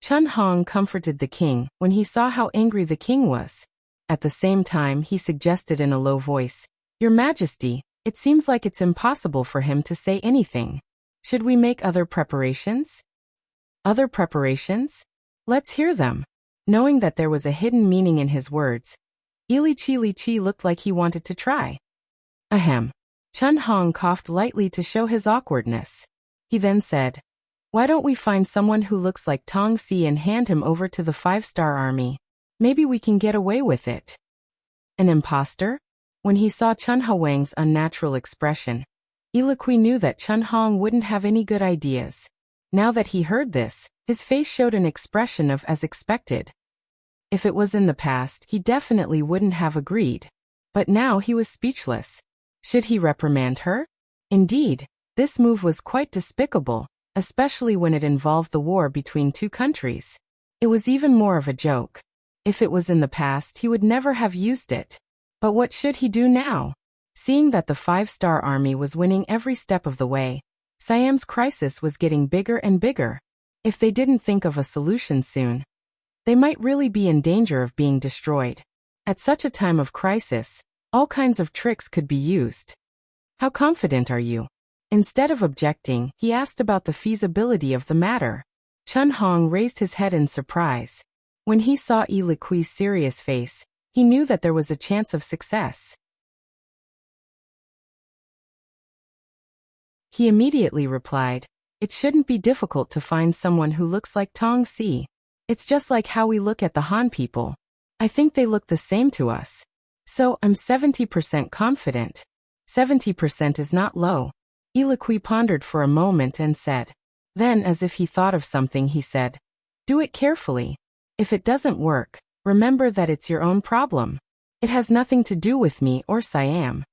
Chun Hong comforted the king when he saw how angry the king was. At the same time, he suggested in a low voice, "Your Majesty, it seems like it's impossible for him to say anything. Should we make other preparations?" "Other preparations? Let's hear them." Knowing that there was a hidden meaning in his words, Ili Chi looked like he wanted to try. "Ahem. Chun Hong coughed lightly to show his awkwardness. He then said, "Why don't we find someone who looks like Tong Si and hand him over to the 5-star army? Maybe we can get away with it." An imposter? When he saw Chun Hawang's unnatural expression, Ilikui knew that Chun Hong wouldn't have any good ideas. Now that he heard this, his face showed an expression of as expected. If it was in the past, he definitely wouldn't have agreed. But now he was speechless. Should he reprimand her? Indeed, this move was quite despicable, especially when it involved the war between two countries. It was even more of a joke. If it was in the past, he would never have used it. But what should he do now? Seeing that the 5-star army was winning every step of the way, Siam's crisis was getting bigger and bigger. If they didn't think of a solution soon, they might really be in danger of being destroyed. At such a time of crisis, all kinds of tricks could be used. "How confident are you?" Instead of objecting, he asked about the feasibility of the matter. Chun Hong raised his head in surprise. When he saw Ilikui's serious face, he knew that there was a chance of success. He immediately replied, "It shouldn't be difficult to find someone who looks like Tong Si. It's just like how we look at the Han people. I think they look the same to us. So I'm 70% confident." 70% is not low. Ilikui pondered for a moment and said. Then, as if he thought of something, he said, "Do it carefully. If it doesn't work, remember that it's your own problem. It has nothing to do with me or Siam."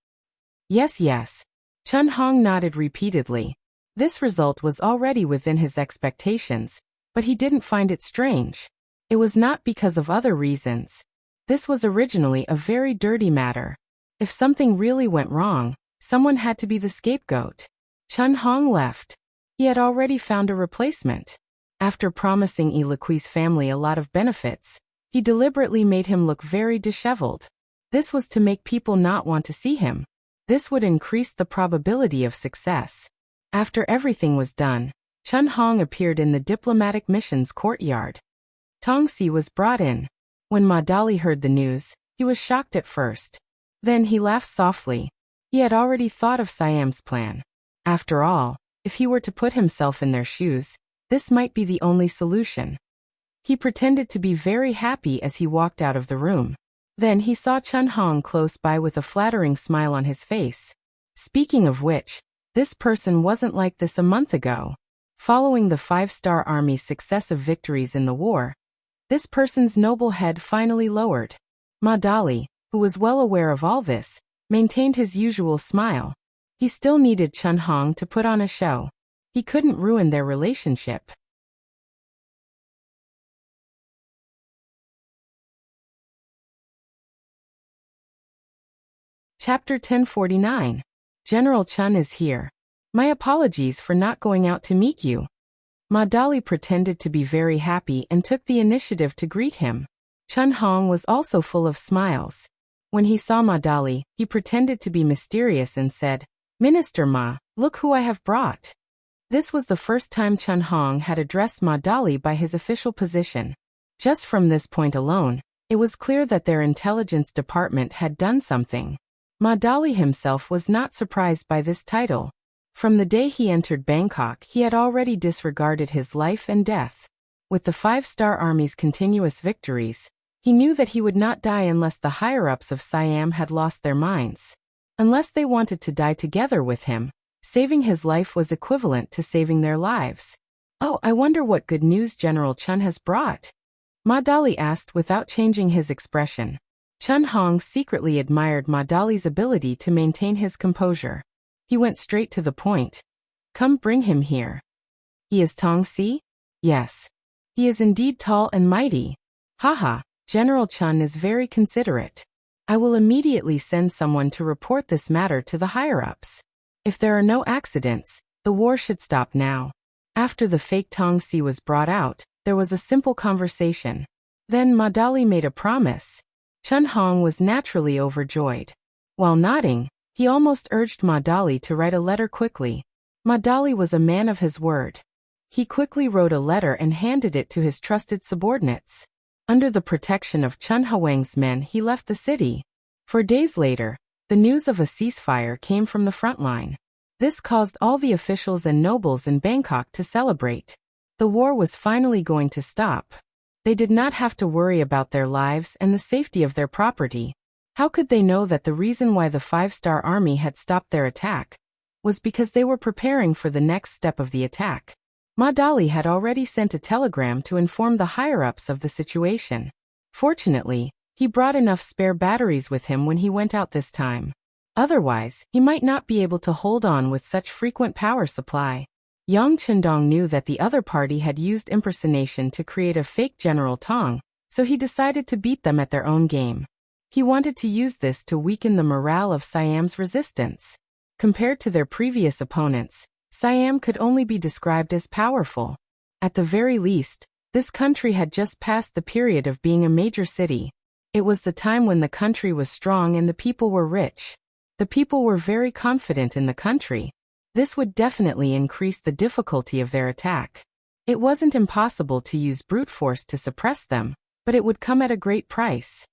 "Yes, yes." Chun Hong nodded repeatedly. This result was already within his expectations, but he didn't find it strange. It was not because of other reasons. This was originally a very dirty matter. If something really went wrong, someone had to be the scapegoat. Chun Hong left. He had already found a replacement. After promising Ilikui's family a lot of benefits, he deliberately made him look very disheveled. This was to make people not want to see him. This would increase the probability of success. After everything was done, Chun Hong appeared in the diplomatic mission's courtyard. Tong Si was brought in. When Ma Dali heard the news, he was shocked at first. Then he laughed softly. He had already thought of Siam's plan. After all, if he were to put himself in their shoes, this might be the only solution. He pretended to be very happy as he walked out of the room. Then he saw Chun Hong close by with a flattering smile on his face. Speaking of which, this person wasn't like this a month ago. Following the 5-star army's successive victories in the war, this person's noble head finally lowered. Ma Dali, who was well aware of all this, maintained his usual smile. He still needed Chun Hong to put on a show. He couldn't ruin their relationship. Chapter 1049. General Chun is here. My apologies for not going out to meet you. Ma Dali pretended to be very happy and took the initiative to greet him. Chun Hong was also full of smiles. When he saw Ma Dali, he pretended to be mysterious and said, "Minister Ma, look who I have brought." This was the first time Chun Hong had addressed Ma Dali by his official position. Just from this point alone, it was clear that their intelligence department had done something. Ma Dali himself was not surprised by this title. From the day he entered Bangkok, he had already disregarded his life and death. With the 5-star army's continuous victories, he knew that he would not die unless the higher-ups of Siam had lost their minds. Unless they wanted to die together with him, saving his life was equivalent to saving their lives. "Oh, I wonder what good news General Chun has brought?" Ma Dali asked without changing his expression. Chun Hong secretly admired Ma Dali's ability to maintain his composure. He went straight to the point. "Come, bring him here." "He is Tong Si?" "Yes. He is indeed tall and mighty." "Haha, General Chun is very considerate. I will immediately send someone to report this matter to the higher-ups. If there are no accidents, the war should stop now." After the fake Tong Si was brought out, there was a simple conversation. Then Ma Dali made a promise. Chun Hong was naturally overjoyed. While nodding, he almost urged Ma Dali to write a letter quickly. Ma Dali was a man of his word. He quickly wrote a letter and handed it to his trusted subordinates. Under the protection of Chun Hawang's men, he left the city. 4 days later, The news of a ceasefire came from the front line. This caused all the officials and nobles in Bangkok to celebrate. The war was finally going to stop. They did not have to worry about their lives and the safety of their property. How could they know that the reason why the five-star army had stopped their attack was because they were preparing for the next step of the attack? Ma Dali had already sent a telegram to inform the higher-ups of the situation. Fortunately, he brought enough spare batteries with him when he went out this time. Otherwise, he might not be able to hold on with such frequent power supply. Yang Chendong knew that the other party had used impersonation to create a fake General Tong, so he decided to beat them at their own game. He wanted to use this to weaken the morale of Siam's resistance. Compared to their previous opponents, Siam could only be described as powerful. At the very least, this country had just passed the period of being a major city. It was the time when the country was strong and the people were rich. The people were very confident in the country. This would definitely increase the difficulty of their attack. It wasn't impossible to use brute force to suppress them, but it would come at a great price.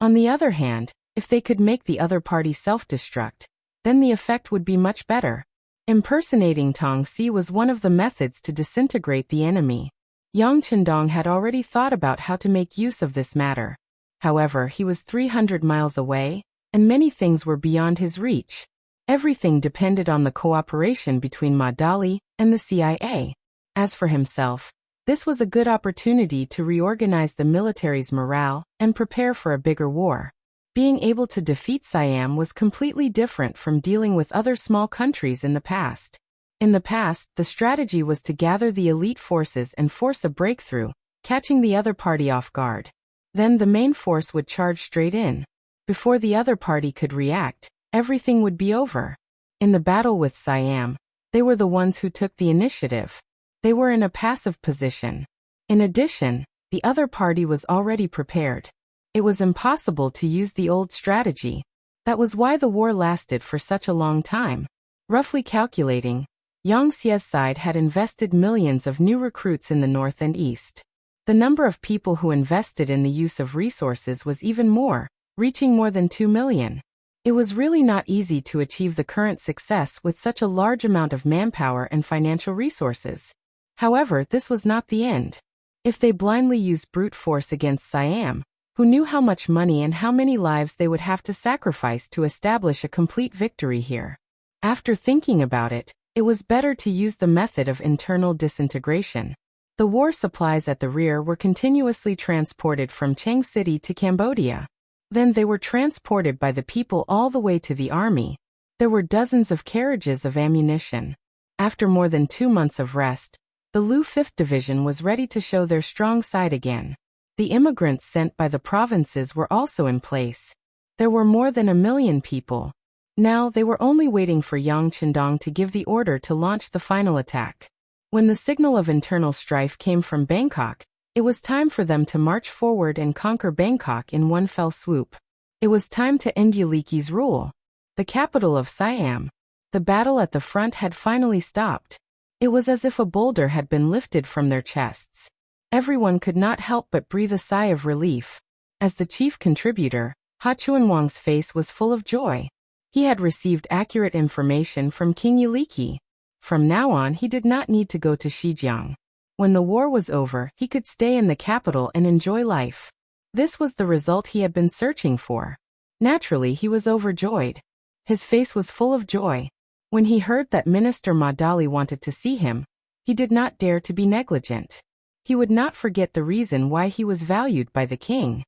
On the other hand, if they could make the other party self-destruct, then the effect would be much better. Impersonating Tong Si was one of the methods to disintegrate the enemy. Yang Chendong had already thought about how to make use of this matter. However, he was 300 miles away, and many things were beyond his reach. Everything depended on the cooperation between Ma Dali and the CIA. As for himself, this was a good opportunity to reorganize the military's morale and prepare for a bigger war. Being able to defeat Siam was completely different from dealing with other small countries in the past. In the past, the strategy was to gather the elite forces and force a breakthrough, catching the other party off guard. Then the main force would charge straight in. Before the other party could react, everything would be over. In the battle with Siam, they were the ones who took the initiative. They were in a passive position. In addition, the other party was already prepared. It was impossible to use the old strategy. That was why the war lasted for such a long time. Roughly calculating, Yang Xie's side had invested millions of new recruits in the north and east. The number of people who invested in the use of resources was even more, reaching more than 2 million. It was really not easy to achieve the current success with such a large amount of manpower and financial resources. However, this was not the end. If they blindly used brute force against Siam, who knew how much money and how many lives they would have to sacrifice to establish a complete victory here? After thinking about it, it was better to use the method of internal disintegration. The war supplies at the rear were continuously transported from Chiang City to Cambodia. Then they were transported by the people all the way to the army. There were dozens of carriages of ammunition. After more than 2 months of rest, the Lu 5th Division was ready to show their strong side again. The immigrants sent by the provinces were also in place. There were more than 1 million people. Now they were only waiting for Yang Chendong to give the order to launch the final attack. When the signal of internal strife came from Bangkok, it was time for them to march forward and conquer Bangkok in one fell swoop. It was time to end Yuliki's rule. The capital of Siam. The battle at the front had finally stopped. It was as if a boulder had been lifted from their chests. Everyone could not help but breathe a sigh of relief. As the chief contributor, Ha Chuanwang's face was full of joy. He had received accurate information from King Yuliki. From now on, he did not need to go to Xinjiang. When the war was over, he could stay in the capital and enjoy life. This was the result he had been searching for. Naturally, he was overjoyed. His face was full of joy. When he heard that Minister Ma Dali wanted to see him, he did not dare to be negligent. He would not forget the reason why he was valued by the king.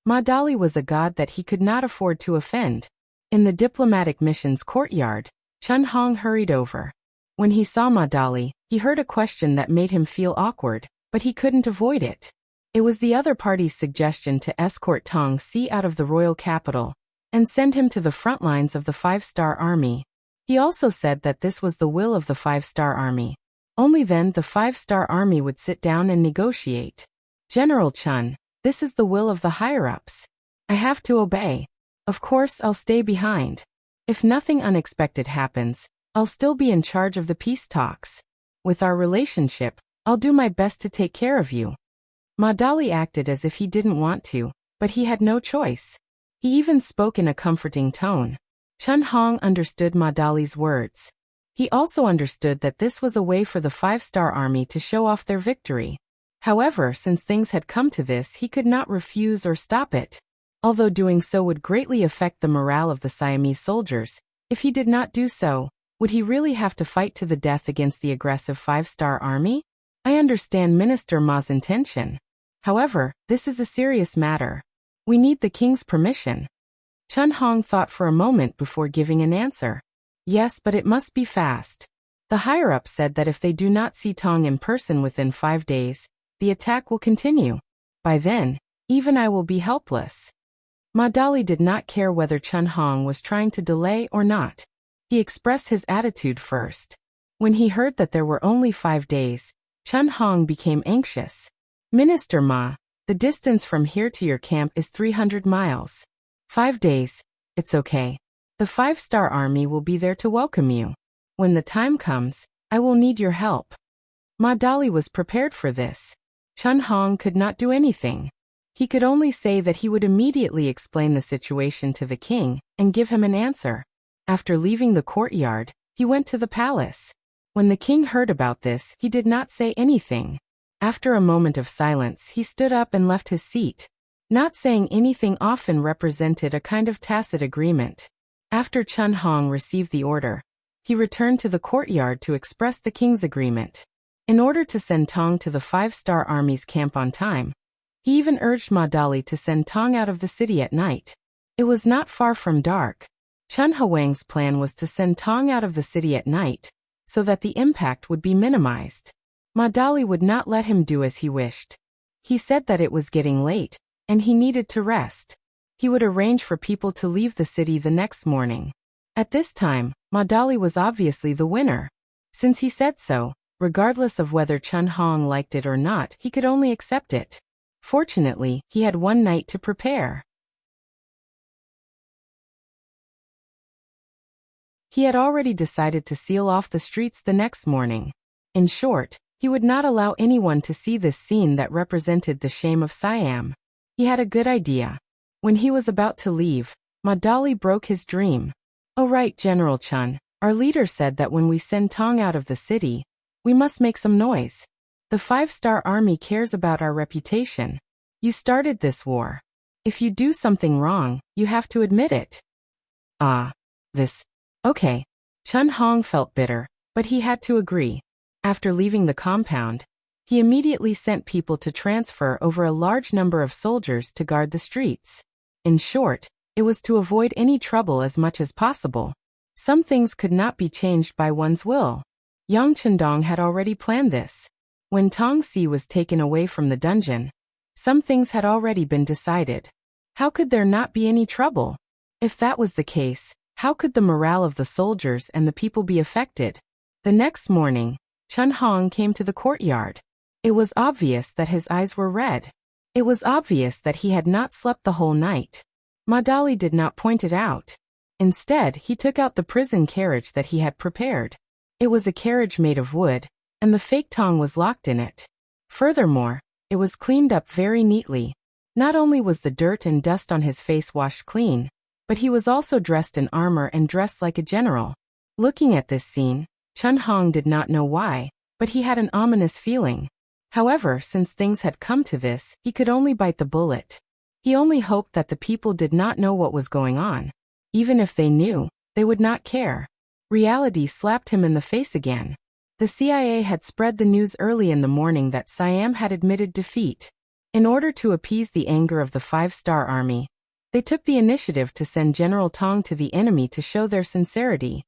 Ma Dali was a god that he could not afford to offend. In the diplomatic mission's courtyard, Chun Hong hurried over. When he saw Ma Dali, he heard a question that made him feel awkward, but he couldn't avoid it. It was the other party's suggestion to escort Tong Si out of the royal capital and send him to the front lines of the Five-Star Army. He also said that this was the will of the Five-Star Army. Only then the Five-Star Army would sit down and negotiate. General Chun, this is the will of the higher-ups. I have to obey. Of course, I'll stay behind. If nothing unexpected happens, I'll still be in charge of the peace talks. With our relationship, I'll do my best to take care of you. Ma Dali acted as if he didn't want to, but he had no choice. He even spoke in a comforting tone. Chun Hong understood Ma Dali's words. He also understood that this was a way for the 5-star army to show off their victory. However, since things had come to this, he could not refuse or stop it. Although doing so would greatly affect the morale of the Siamese soldiers, if he did not do so, would he really have to fight to the death against the aggressive 5-star army? I understand Minister Ma's intention. However, this is a serious matter. We need the king's permission. Chun Hong thought for a moment before giving an answer. Yes, but it must be fast. The higher-ups said that if they do not see Tong in person within 5 days, the attack will continue. By then, even I will be helpless. Ma Dali did not care whether Chun Hong was trying to delay or not. He expressed his attitude first. When he heard that there were only 5 days, Chun Hong became anxious. Minister Ma, the distance from here to your camp is 300 miles. 5 days, it's okay. The 5-star army will be there to welcome you. When the time comes, I will need your help. Ma Dali was prepared for this. Chun Hong could not do anything. He could only say that he would immediately explain the situation to the king and give him an answer. After leaving the courtyard, he went to the palace. When the king heard about this, he did not say anything. After a moment of silence, he stood up and left his seat. Not saying anything often represented a kind of tacit agreement. After Chun Hong received the order, he returned to the courtyard to express the king's agreement. In order to send Tong to the 5-star army's camp on time, he even urged Ma Dali to send Tong out of the city at night. It was not far from dark. Chun Huang's plan was to send Tong out of the city at night, so that the impact would be minimized. Ma Dali would not let him do as he wished. He said that it was getting late, and he needed to rest. He would arrange for people to leave the city the next morning. At this time, Ma Dali was obviously the winner. Since he said so, regardless of whether Chun Hong liked it or not, he could only accept it. Fortunately, he had one night to prepare. He had already decided to seal off the streets the next morning. In short, he would not allow anyone to see this scene that represented the shame of Siam. He had a good idea. When he was about to leave, Ma Dali broke his dream. "Oh right, General Chun, our leader said that when we send Tong out of the city, we must make some noise. The 5-star army cares about our reputation. You started this war. If you do something wrong, you have to admit it." Okay. Chun Hong felt bitter, but he had to agree. After leaving the compound, he immediately sent people to transfer over a large number of soldiers to guard the streets. In short, it was to avoid any trouble as much as possible. Some things could not be changed by one's will. Yang Chendong had already planned this. When Tong Si was taken away from the dungeon, some things had already been decided. How could there not be any trouble? If that was the case, how could the morale of the soldiers and the people be affected? The next morning, Chun Hong came to the courtyard. It was obvious that his eyes were red. It was obvious that he had not slept the whole night. Ma Dali did not point it out. Instead, he took out the prison carriage that he had prepared. It was a carriage made of wood, and the fake Tong was locked in it. Furthermore, it was cleaned up very neatly. Not only was the dirt and dust on his face washed clean, but he was also dressed in armor and dressed like a general. Looking at this scene, Chun Hong did not know why, but he had an ominous feeling. However, since things had come to this, he could only bite the bullet. He only hoped that the people did not know what was going on. Even if they knew, they would not care. Reality slapped him in the face again. The CIA had spread the news early in the morning that Siam had admitted defeat. In order to appease the anger of the 5-star army, they took the initiative to send General Tong to the enemy to show their sincerity.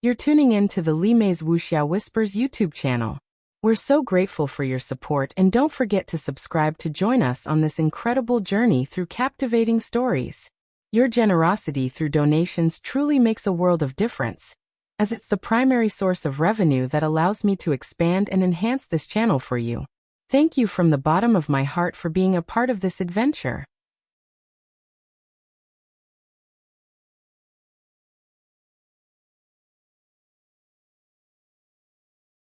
You're tuning in to the Li Mei's Wuxia Whispers YouTube channel. We're so grateful for your support, and don't forget to subscribe to join us on this incredible journey through captivating stories. Your generosity through donations truly makes a world of difference, as it's the primary source of revenue that allows me to expand and enhance this channel for you. Thank you from the bottom of my heart for being a part of this adventure.